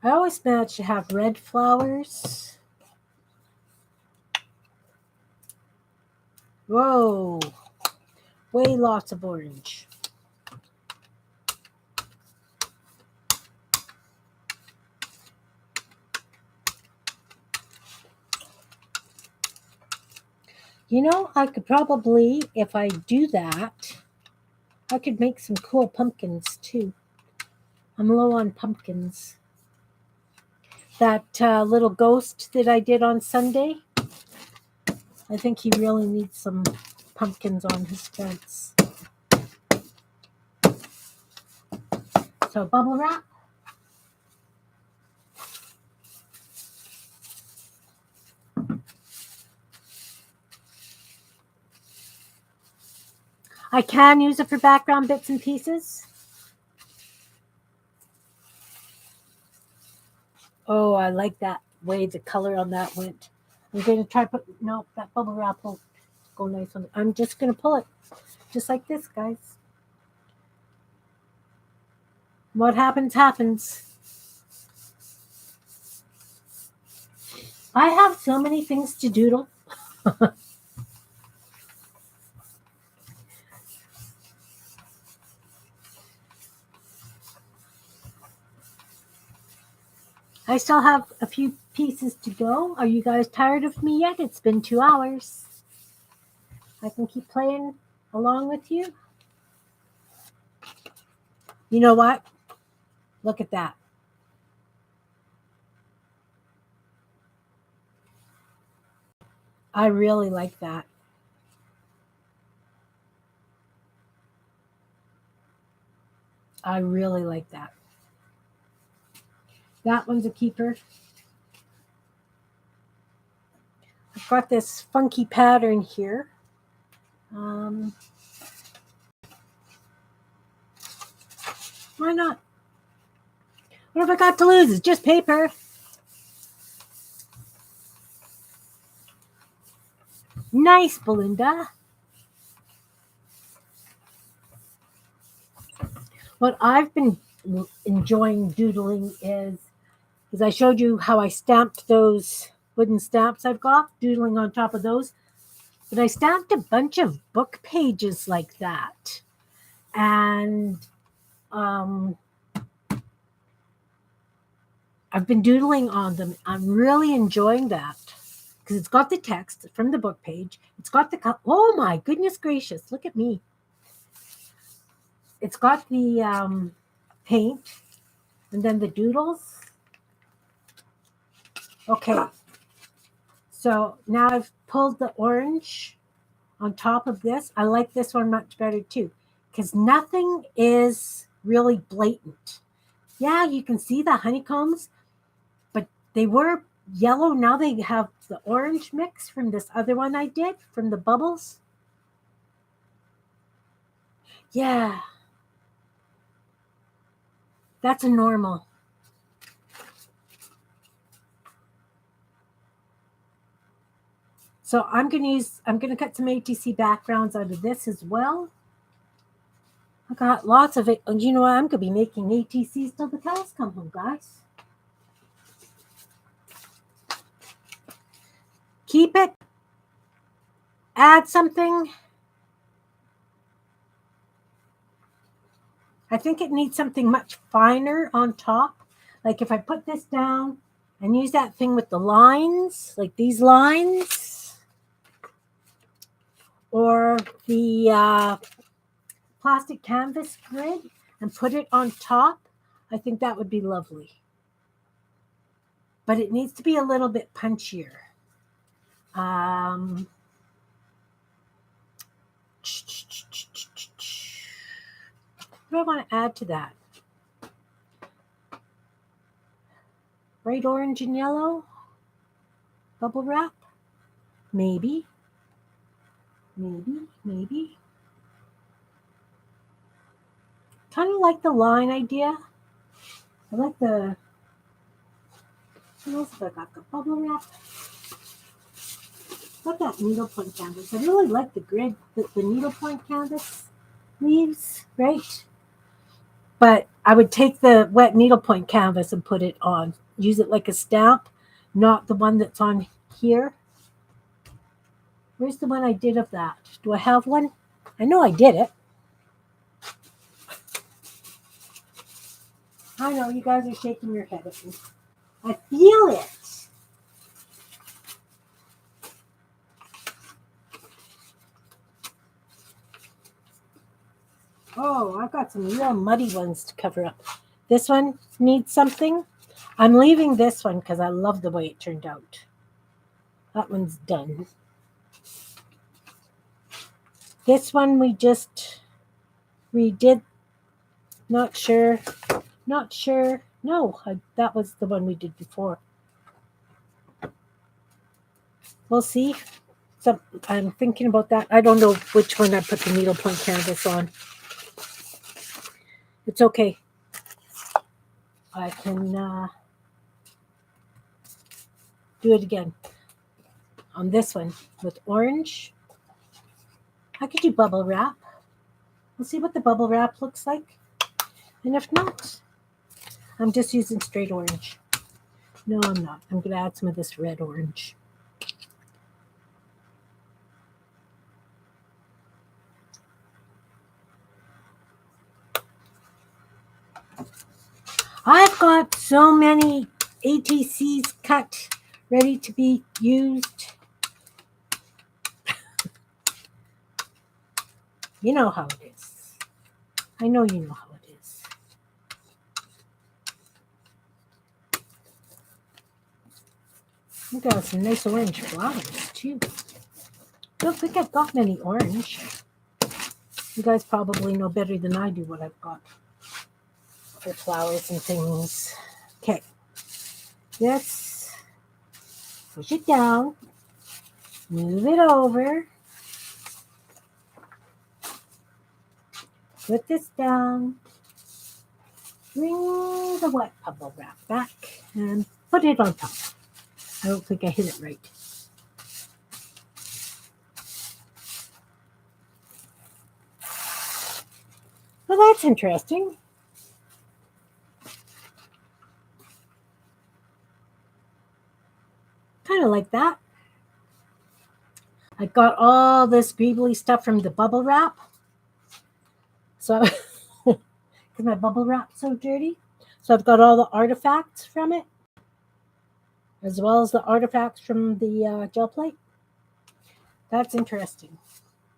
Speaker 1: I always manage to have red flowers. Whoa, way lots of orange. You know, I could probably, if I do that, I could make some cool pumpkins too. I'm low on pumpkins. That little ghost that I did on Sunday, I think he really needs some pumpkins on his fence. So bubble wrap. I can use it for background bits and pieces. Oh, I like that way the color on that went. I'm going to try put, no, that bubble wrap will go nice on it. I'm just going to pull it just like this, guys. What happens, happens. I have so many things to doodle. I still have a few pieces to go. Are you guys tired of me yet? It's been 2 hours. I can keep playing along with you. You know what? Look at that. I really like that. I really like that. That one's a keeper. I've got this funky pattern here. Why not? What have I got to lose? It's just paper. Nice, Belinda. What I've been enjoying doodling is I showed you how I stamped those wooden stamps I've got, doodling on top of those. But I stamped a bunch of book pages like that. And I've been doodling on them. I'm really enjoying that because it's got the text from the book page. It's got the, oh my goodness gracious, look at me. It's got the paint and then the doodles. Okay, so now I've pulled the orange on top of this. I like this one much better too because nothing is really blatant. Yeah, you can see the honeycombs, but they were yellow. Now they have the orange mix from this other one I did from the bubbles. Yeah, that's a normal. So I'm gonna cut some ATC backgrounds out of this as well. I got lots of it. And you know what? I'm gonna be making ATCs till the cows come home, guys. Keep it. Add something. I think it needs something much finer on top. Like if I put this down and use that thing with the lines, like these lines, or the plastic canvas grid and put it on top, I think that would be lovely. But it needs to be a little bit punchier. What do I want to add to that? Bright orange and yellow? Bubble wrap? Maybe. Maybe. Kind of like the line idea. I like the... What else have I got? The bubble wrap. I like that needlepoint canvas. I really like the grid that the needlepoint canvas leaves, right? But I would take the wet needlepoint canvas and put it on. Use it like a stamp, not the one that's on here. Where's the one I did of that? Do I have one? I know I did it. I know you guys are shaking your head at me. I feel it. Oh, I've got some real muddy ones to cover up. This one needs something. I'm leaving this one because I love the way it turned out. That one's done. This one we just redid. Not sure. No, that was the one we did before. We'll see. So I'm thinking about that. I don't know which one I put the needlepoint canvas on. It's okay. I can do it again on this one with orange. I could do bubble wrap. We'll see what the bubble wrap looks like. And if not, I'm just using straight orange. No, I'm not. I'm going to add some of this red orange. I've got so many ATCs cut, ready to be used. You know how it is. I know you know how it is. I've got some nice orange flowers, too. Don't think I've got many orange. You guys probably know better than I do what I've got for flowers and things. Okay. This. Push it down. Move it over. Put this down. Bring the wet bubble wrap back and put it on top. I don't think I hit it right. Well, that's interesting. Kind of like that. I got all this greebly stuff from the bubble wrap. So, because my bubble wrap's so dirty. So I've got all the artifacts from it, as well as the artifacts from the gel plate. That's interesting.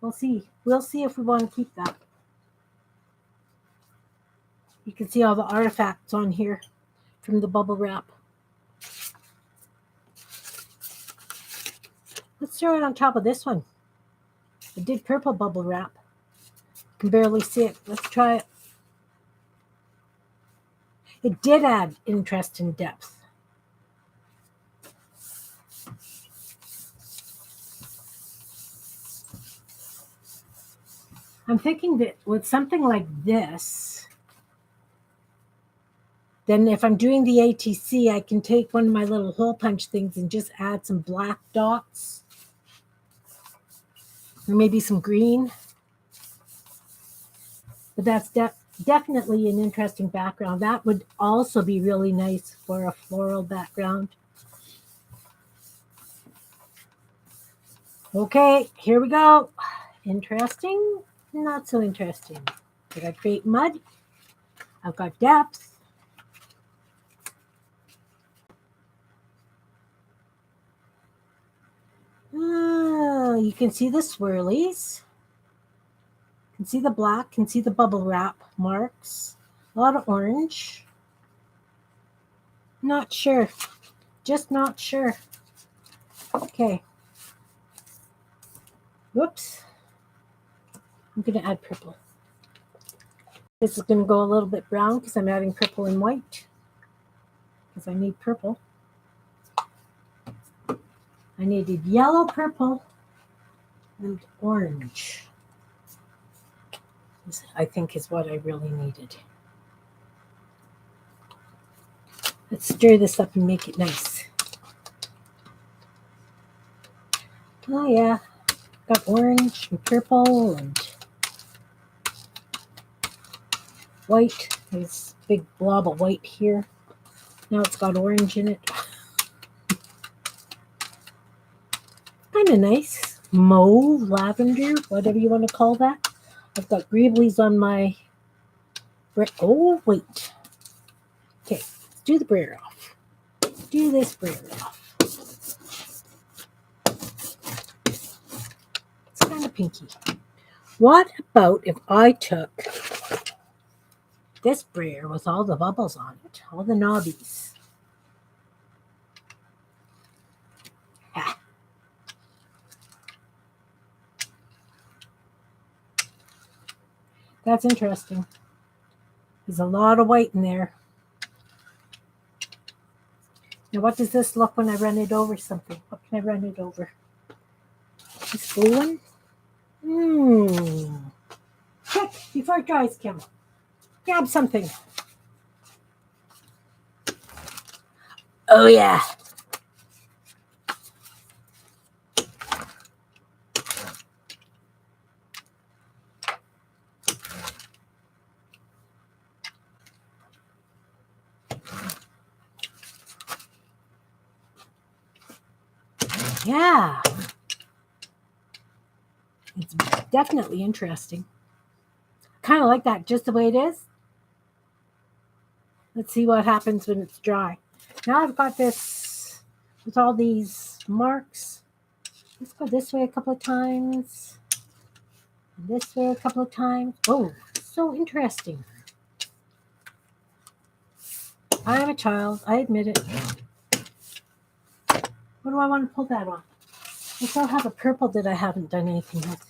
Speaker 1: We'll see. We'll see if we want to keep that. You can see all the artifacts on here from the bubble wrap. Let's throw it on top of this one. I did purple bubble wrap. You can barely see it. Let's try it. It did add interest and depth. I'm thinking that with something like this, then if I'm doing the ATC, I can take one of my little hole punch things and just add some black dots. Or maybe some green. But that's definitely an interesting background. That would also be really nice for a floral background. Okay, here we go. Interesting, not so interesting. Did I create mud? I've got depth. You can see the swirlies. You can see the black, can see the bubble wrap marks. A lot of orange. Not sure. Just not sure. Okay. Whoops. I'm going to add purple. This is going to go a little bit brown because I'm adding purple and white. Because I need purple. I needed yellow, purple, and orange. This, I think, is what I really needed. Let's stir this up and make it nice. Oh yeah, got orange and purple and white. There's a big blob of white here. Now it's got orange in it. Kind of nice. Mauve, lavender, whatever you want to call that. I've got greeblies on my brick. Oh, wait. Okay, let's do the brayer off. Do this brayer off. It's kind of pinky. What about if I took this brayer with all the bubbles on it, all the knobbies? Ah. That's interesting. There's a lot of white in there. Now, what does this look when I run it over something? What can I run it over? This blue one? Quick, before it dries, Kim. Grab something. Oh, yeah. Yeah. It's definitely interesting. Kind of like that, just the way it is. Let's see what happens when it's dry. Now I've got this with all these marks. Let's go this way a couple of times. This way a couple of times. Oh, so interesting. I am a child. I admit it. What do I want to pull that on? I still have a purple that I haven't done anything with.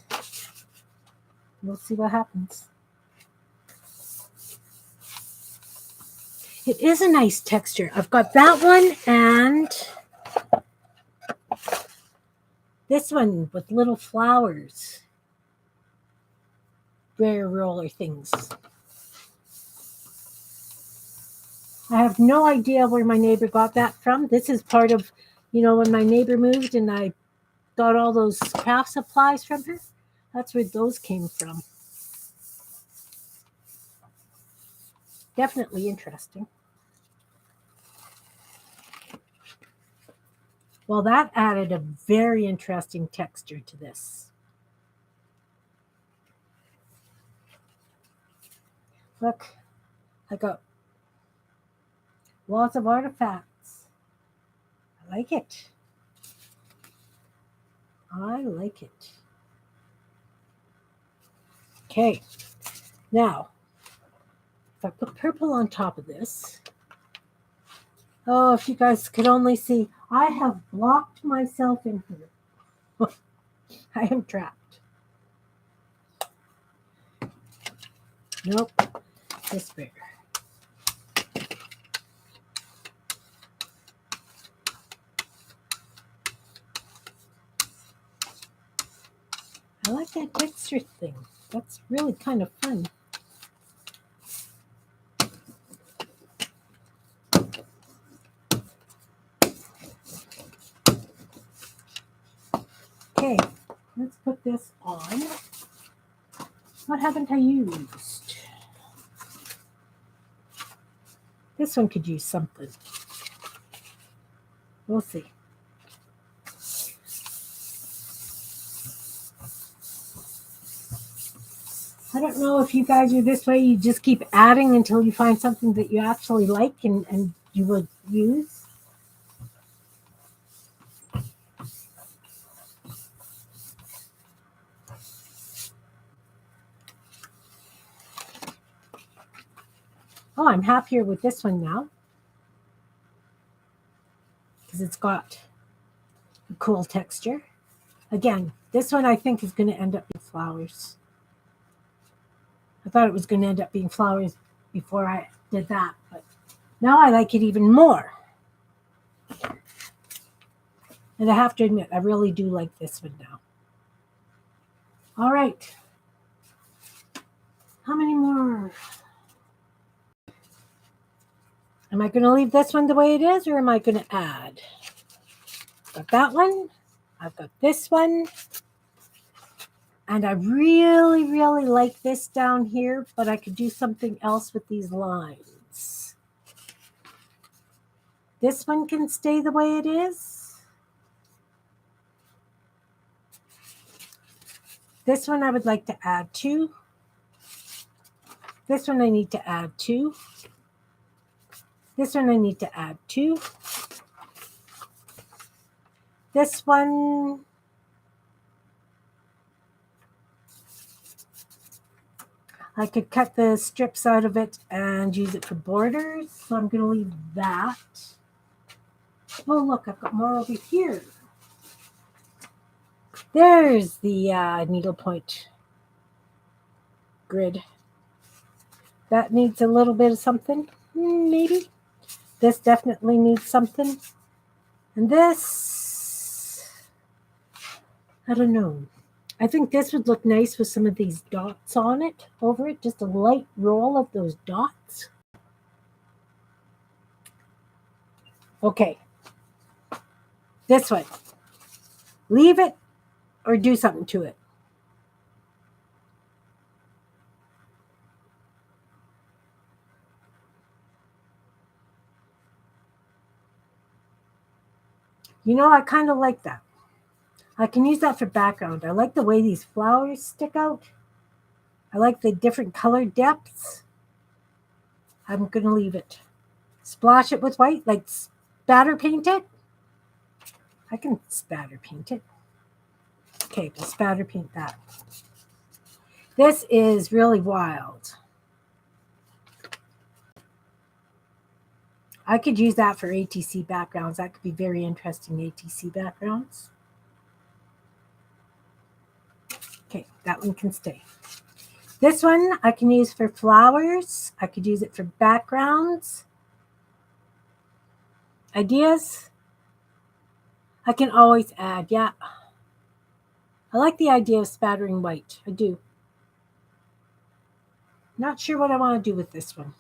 Speaker 1: We'll see what happens. It is a nice texture. I've got that one and this one with little flowers. Rare roller things. I have no idea where my neighbor got that from. This is part of, when my neighbor moved and I got all those craft supplies from her. That's where those came from. Definitely interesting. Well, that added a very interesting texture to this. Look, I got lots of artifacts. I like it. I like it. Okay, now, if I put purple on top of this, oh, if you guys could only see, I have blocked myself in here. I am trapped. Nope, this bigger. I like that texture thing. That's really kind of fun. Okay, let's put this on. What haven't I used? This one could use something. We'll see. I don't know if you guys are this way. You just keep adding until you find something that you actually like and you will use. Oh, I'm happier with this one now because it's got a cool texture. Again, this one I think is going to end up being flowers. I thought it was going to end up being flowers before I did that, but now I like it even more. And I have to admit, I really do like this one now. All right. How many more? Am I going to leave this one the way it is, or am I going to add? Got that one. I've got this one. And I really, really like this down here, but I could do something else with these lines. This one can stay the way it is. This one I would like to add to. This one I need to add to. This one I need to add to. This one, I could cut the strips out of it and use it for borders. So I'm going to leave that. Oh, look, I've got more over here. There's the needlepoint grid. That needs a little bit of something, maybe. This definitely needs something. And this, I don't know. I think this would look nice with some of these dots on it, over it. Just a light roll of those dots. Okay. This one. Leave it or do something to it. You know, I kind of like that. I can use that for background. I like the way these flowers stick out. I like the different color depths. I'm going to leave it. Splash it with white, like spatter paint it. I can spatter paint it. Okay, we'll spatter paint that. This is really wild. I could use that for ATC backgrounds. That could be very interesting ATC backgrounds. Okay, that one can stay. This one I can use for flowers. I could use it for backgrounds. Ideas? I can always add, yeah. I like the idea of spattering white. I do. Not sure what I want to do with this one.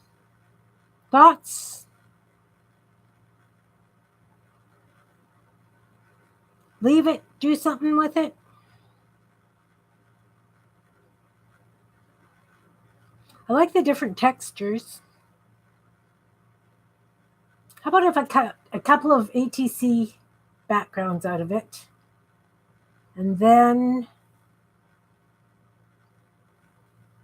Speaker 1: Thoughts? Leave it, do something with it. I like the different textures. How about if I cut a couple of ATC backgrounds out of it? And then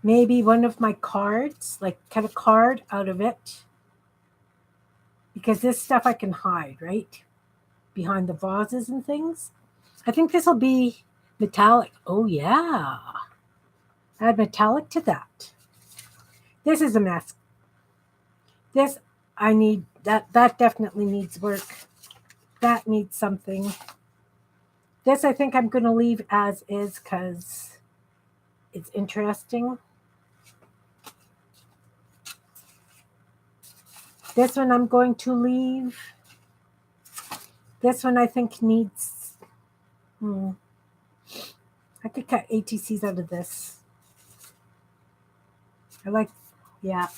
Speaker 1: maybe one of my cards, like cut a card out of it. Because this stuff I can hide, right? Behind the vases and things. I think this will be metallic. Oh, yeah. Add metallic to that. This is a mask. This, I need, that definitely needs work. That needs something. This I think I'm going to leave as is because it's interesting. This one I'm going to leave. This one I think needs, I could cut ATCs out of this. I like, yeah.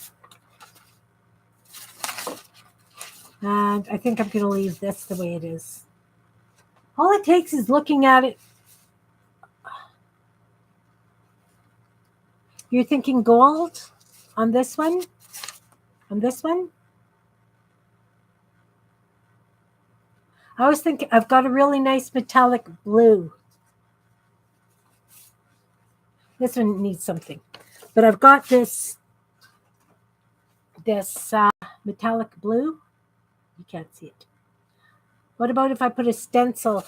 Speaker 1: And I think I'm going to leave this the way it is. All it takes is looking at it. You're thinking gold on this one? On this one? I was thinking, I've got a really nice metallic blue. This one needs something. But I've got this metallic blue. You can't see it. What about if I put a stencil?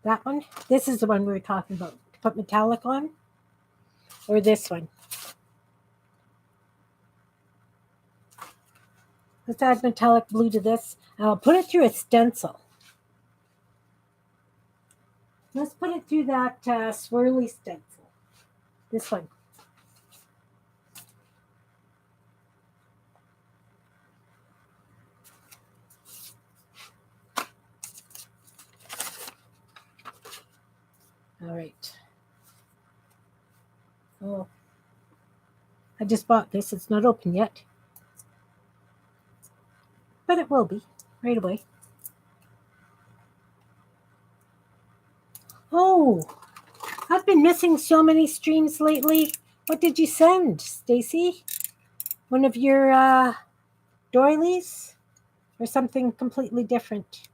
Speaker 1: That one? This is the one we were talking about. To put metallic on? Or this one? Let's add metallic blue to this. And I'll put it through a stencil. Let's put it through that swirly stencil. This one. All right. Oh, I just bought this. It's not open yet. But it will be right away. Oh, I've been missing so many streams lately. What did you send, Stacy? One of your doilies? Or something completely different?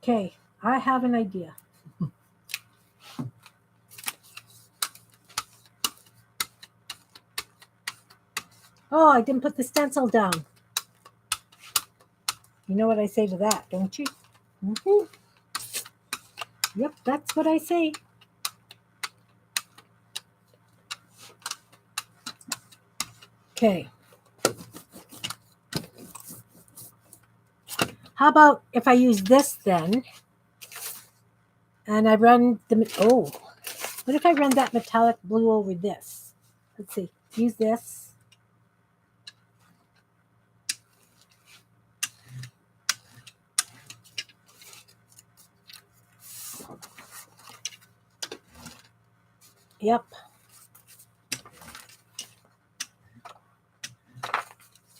Speaker 1: Okay, I have an idea. Oh, I didn't put the stencil down. You know what I say to that, don't you? Mm-hmm. Yep, that's what I say. Okay. How about if I use this then, and I run what if I run that metallic blue over this? Let's see, use this. Yep.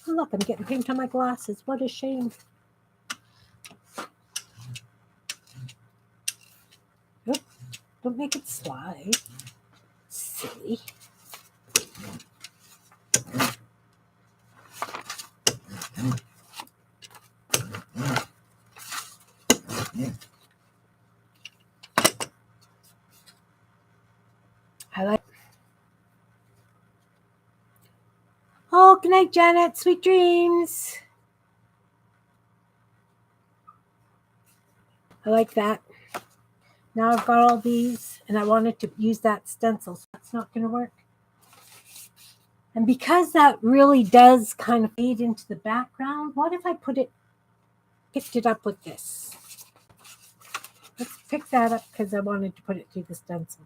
Speaker 1: Oh, look, I'm getting paint on my glasses. What a shame. Oop, don't make it slide. Silly. I like. Oh, good night, Janet. Sweet dreams. I like that. Now I've got all these, and I wanted to use that stencil, so that's not going to work. And because that really does kind of fade into the background, what if I picked it up with this? Let's pick that up because I wanted to put it through the stencil.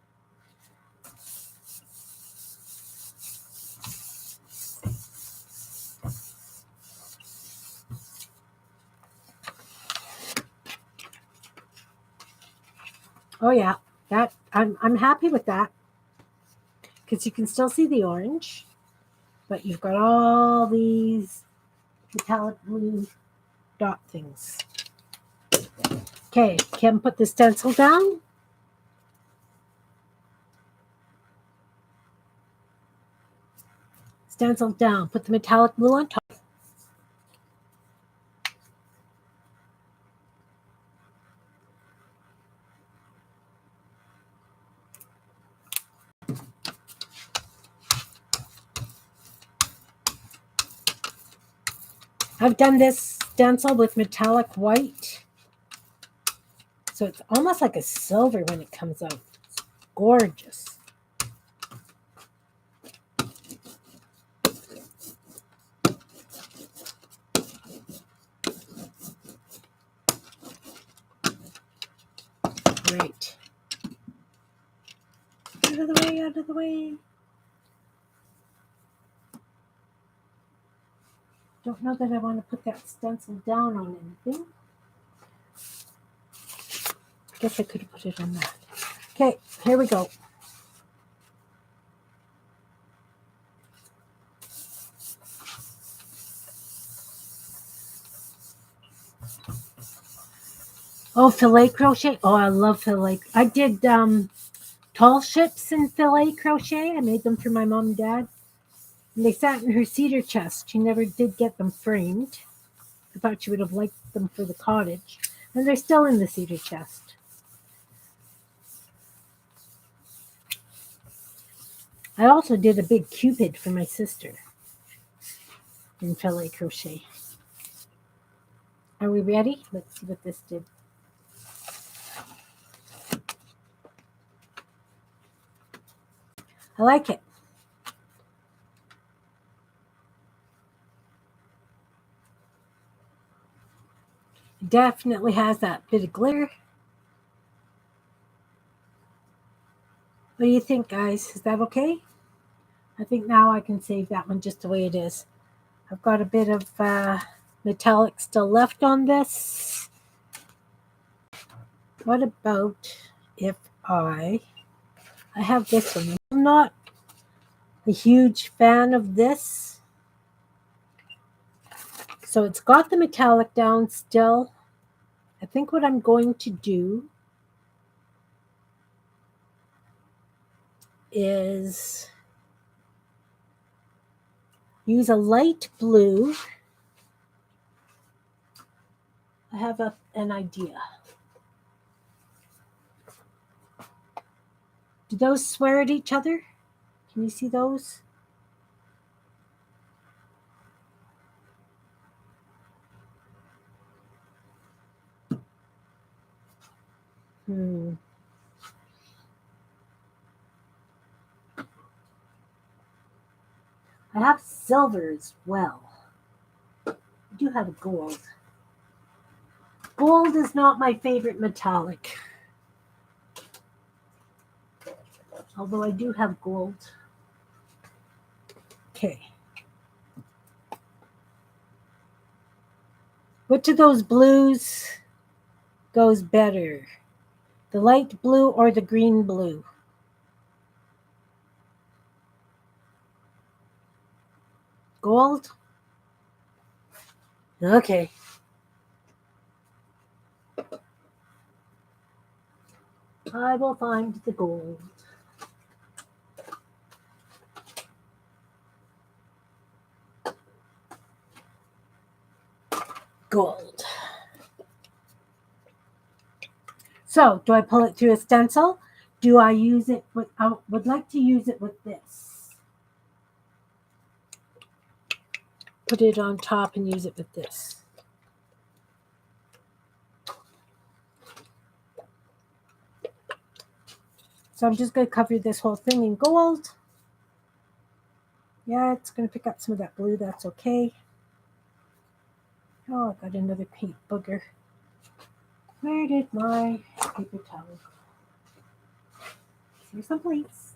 Speaker 1: Oh yeah, that I'm happy with that because you can still see the orange, but you've got all these metallic blue dot things. Okay, Kim, put the stencil down. Stencil down. Put the metallic blue on top. I've done this stencil with metallic white. So it's almost like a silver when it comes out. It's gorgeous. Great. out of the way. Don't know that I want to put that stencil down on anything. I guess I could have put it on that. Okay, here we go. Oh, filet crochet. Oh, I love filet. I did tall ships in filet crochet. I made them for my mom and dad. And they sat in her cedar chest. She never did get them framed. I thought she would have liked them for the cottage. And they're still in the cedar chest. I also did a big cupid for my sister in filet crochet. Are we ready? Let's see what this did. I like it. It definitely has that bit of glitter. What do you think, guys? Is that okay? I think now I can save that one just the way it is. I've got a bit of metallic still left on this. What about if I have this one? I'm not a huge fan of this. So it's got the metallic down still. I think what I'm going to do is use a light blue. I have an idea. Do those swear at each other? Can you see those? I have silver as well. I do have gold. Gold is not my favorite metallic. Although I do have gold. Okay. Which of those blues goes better? The light blue or the green blue? Gold? Okay. I will find the gold. Gold. So, do I pull it through a stencil? Do I use it with, I would like to use it with this. Put it on top and use it with this. So I'm just going to cover this whole thing in gold. Yeah, it's going to pick up some of that blue. That's okay. Oh, I got another paint booger. Where did my paper towel go? Here's some please.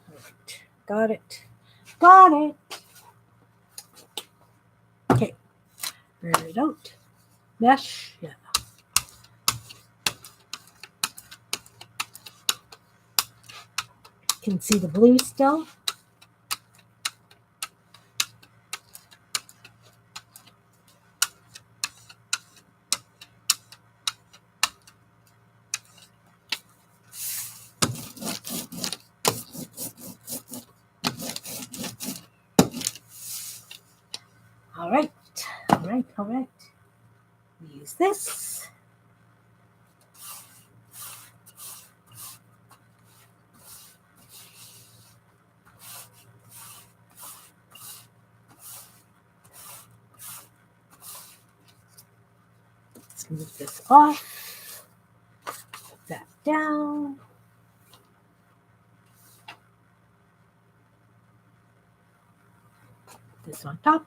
Speaker 1: All right. Got it. Got it. Okay. Rear it out. Mesh. Yeah. Can see the blue still. All right. We use this. Let's move this off. Put that down. This on top.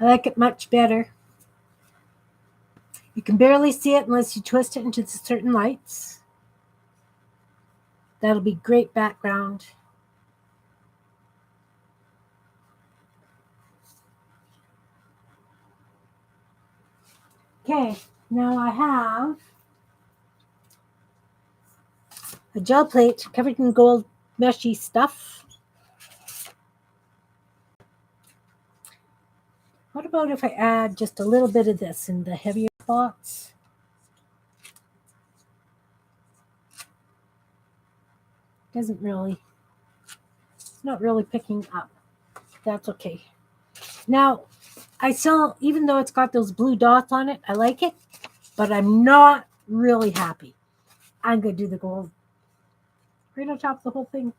Speaker 1: I like it much better. You can barely see it unless you twist it into certain lights. That'll be great background. Okay, now I have a gel plate covered in gold meshy stuff. What about if I add just a little bit of this in the heavier spots? Doesn't really, it's not really picking up. That's okay. Now, I still, even though it's got those blue dots on it, I like it, but I'm not really happy. I'm going to do the gold right on top of the whole thing.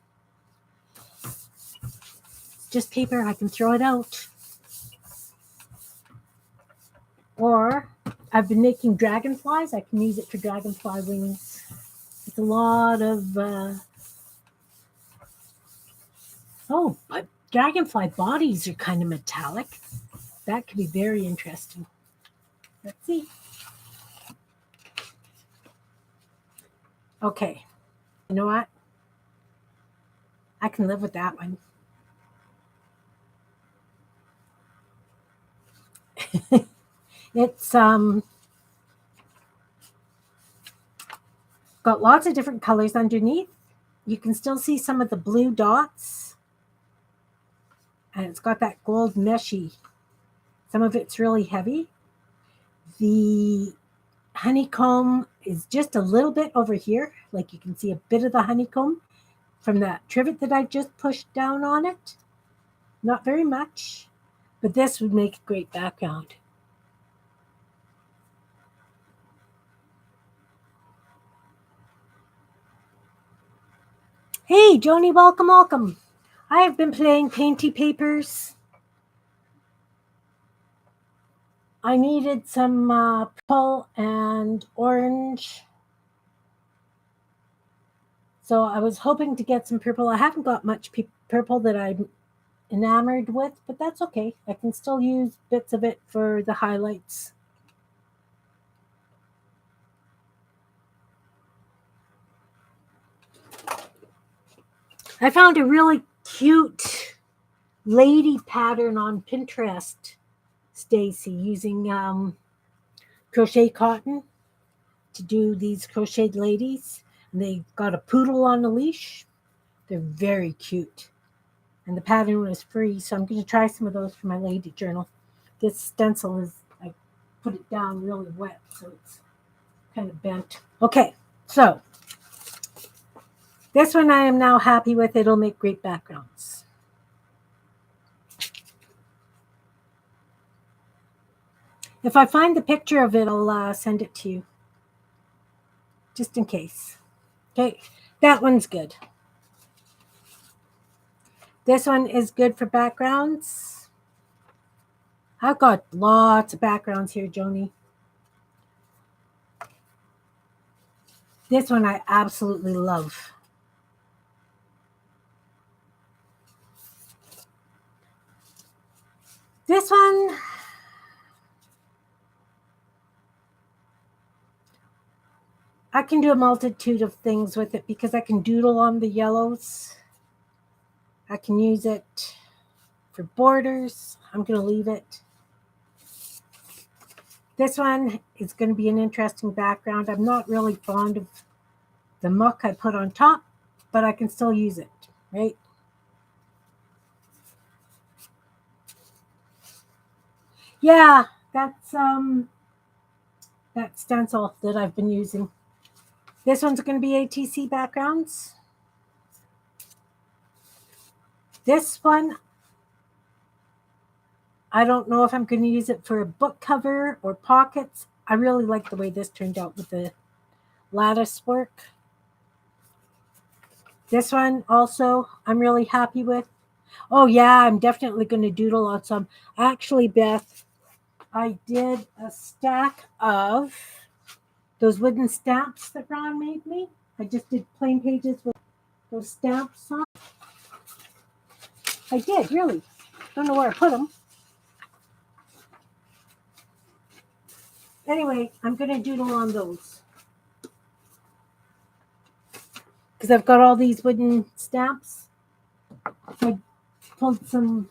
Speaker 1: Just paper, I can throw it out. Or I've been making dragonflies. I can use it for dragonfly wings. It's a lot of, but dragonfly bodies are kind of metallic. That could be very interesting. Let's see. Okay. You know what? I can live with that one. It's got lots of different colors underneath. You can still see some of the blue dots. And it's got that gold meshy. Some of it's really heavy. The honeycomb is just a little bit over here. Like you can see a bit of the honeycomb from that trivet that I just pushed down on it. Not very much, but this would make a great background. Hey, Joni, welcome, welcome. I have been playing painty papers. I needed some purple and orange. So I was hoping to get some purple. I haven't got much purple that I'm enamored with, but that's okay. I can still use bits of it for the highlights. I found a really cute lady pattern on Pinterest, Stacy, using crochet cotton to do these crocheted ladies. And they got a poodle on a leash. They're very cute. And the pattern was free, so I'm going to try some of those for my lady journal. This stencil is, I put it down really wet, so it's kind of bent. Okay, so this one I am now happy with. It'll make great backgrounds. If I find the picture of it, I'll send it to you, just in case. Okay, that one's good. This one is good for backgrounds. I've got lots of backgrounds here, Joni. This one I absolutely love. This one, I can do a multitude of things with it because I can doodle on the yellows. I can use it for borders. I'm going to leave it. This one is going to be an interesting background. I'm not really fond of the muck I put on top, but I can still use it, right? Yeah, that's that stencil that I've been using. This one's going to be ATC backgrounds. This one, I don't know if I'm going to use it for a book cover or pockets. I really like the way this turned out with the lattice work. This one also, I'm really happy with. Oh yeah, I'm definitely going to doodle on some. Actually, Beth, I did a stack of those wooden stamps that Ron made me. I just did plain pages with those stamps on. I did, really. Don't know where I put them. Anyway, I'm going to doodle on those. Because I've got all these wooden stamps. I pulled some,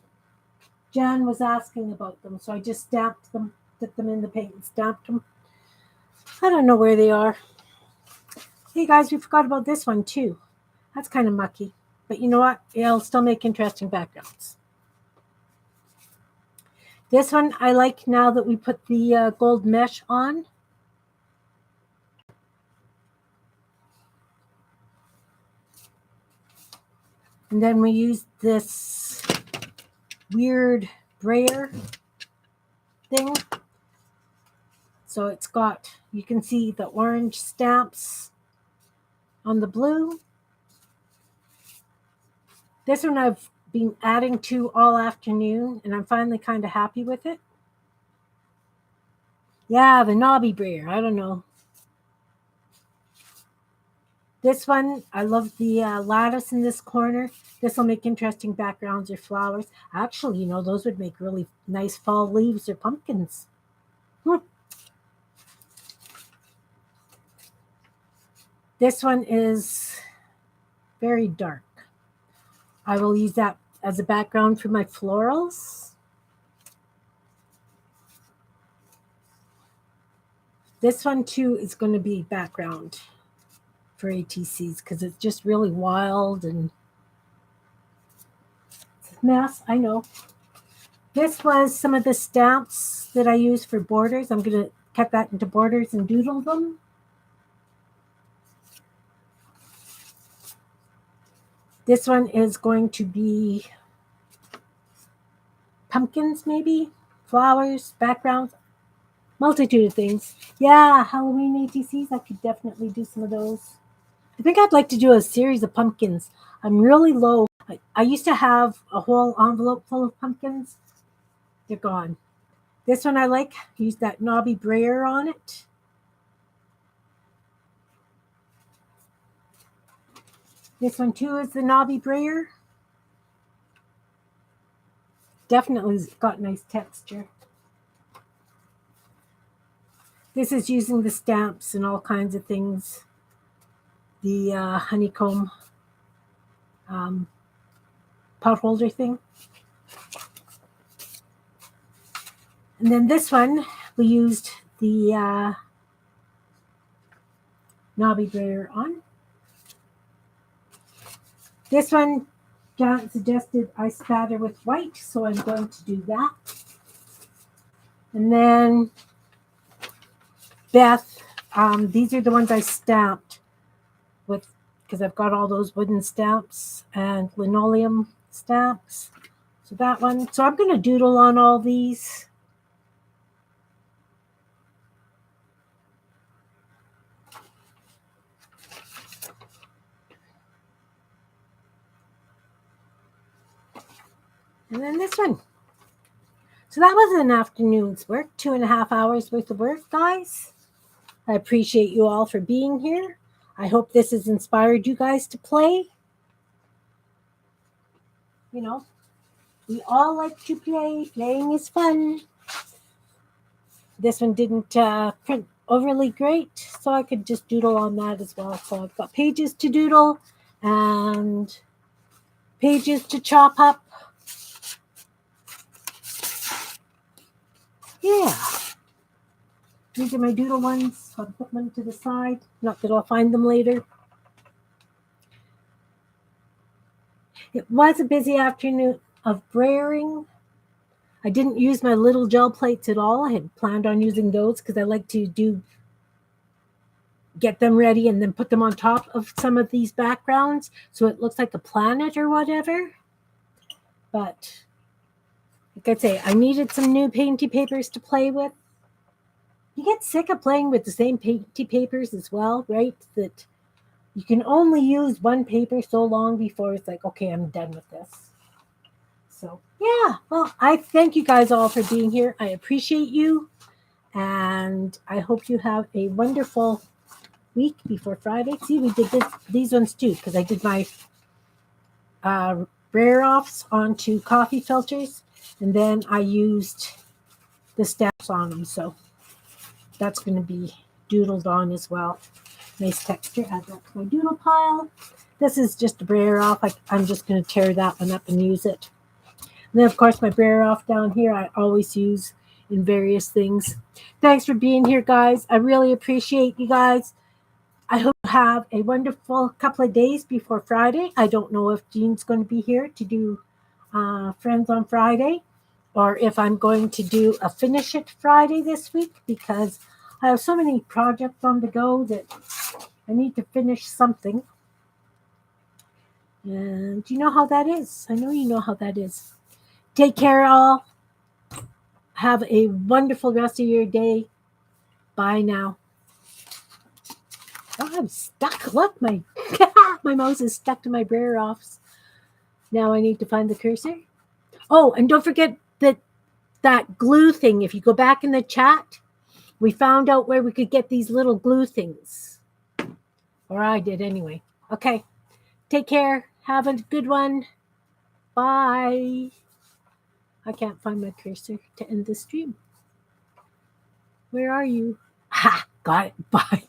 Speaker 1: Jan was asking about them, so I just stamped them, dipped them in the paint and stamped them. I don't know where they are. Hey guys, we forgot about this one too. That's kind of mucky. But you know what? It'll still make interesting backgrounds. This one I like now that we put the gold mesh on. And then we use this weird brayer thing. So it's got, you can see the orange stamps on the blue. This one I've been adding to all afternoon, and I'm finally kind of happy with it. Yeah, the knobby brayer, I don't know. This one, I love the lattice in this corner. This will make interesting backgrounds or flowers. Actually, you know, those would make really nice fall leaves or pumpkins. This one is very dark. I will use that as a background for my florals. This one too is going to be background for ATCs because it's just really wild and it's a mess, I know. This was some of the stamps that I use for borders. I'm going to cut that into borders and doodle them. This one is going to be pumpkins, maybe, flowers, backgrounds, multitude of things. Yeah, Halloween ATCs, I could definitely do some of those. I think I'd like to do a series of pumpkins. I'm really low. I used to have a whole envelope full of pumpkins. They're gone. This one I like. Use that knobby brayer on it. This one too is the knobby brayer. Definitely got nice texture. This is using the stamps and all kinds of things. The honeycomb pot holder thing. And then this one, we used the knobby brayer on. This one, John suggested I spatter with white, so I'm going to do that. And then Beth, these are the ones I stamped with, because I've got all those wooden stamps and linoleum stamps. So that one. So I'm going to doodle on all these. And then this one. So that was an afternoon's work, 2.5 hours worth of work, guys. I appreciate you all for being here. I hope this has inspired you guys to play. You know, we all like to play. Playing is fun. This one didn't print overly great, so I could just doodle on that as well. So I've got pages to doodle and pages to chop up. Yeah. These are my doodle ones. I'll put them to the side. Not that I'll find them later. It was a busy afternoon of brayering. I didn't use my little gel plates at all. I had planned on using those because I like to get them ready and then put them on top of some of these backgrounds so it looks like a planet or whatever. But like I say, I needed some new painty papers to play with. You get sick of playing with the same painty papers as well, right? That you can only use one paper so long before it's like, okay, I'm done with this. So, yeah, well, I thank you guys all for being here. I appreciate you. And I hope you have a wonderful week before Friday. See, we did these ones too, because I did my brayer offs onto coffee filters. And then I used the stamps on them. So that's going to be doodled on as well. Nice texture. Add that to my doodle pile. This is just a brayer off. I'm just going to tear that one up and use it. And then, of course, my brayer off down here I always use in various things. Thanks for being here, guys. I really appreciate you guys. I hope you have a wonderful couple of days before Friday. I don't know if Jean's going to be here to do Friends on Friday, or if I'm going to do a Finish It Friday this week, because I have so many projects on the go that I need to finish something. And you know how that is. I know you know how that is. Take care, all. Have a wonderful rest of your day. Bye now. Oh, I'm stuck. Look, my mouse is stuck to my brayer offs. Now I need to find the cursor. Oh, and don't forget that glue thing. If you go back in the chat, we found out where we could get these little glue things. Or I did anyway. Okay. Take care. Have a good one. Bye. I can't find my cursor to end the stream. Where are you? Ha! Got it. Bye.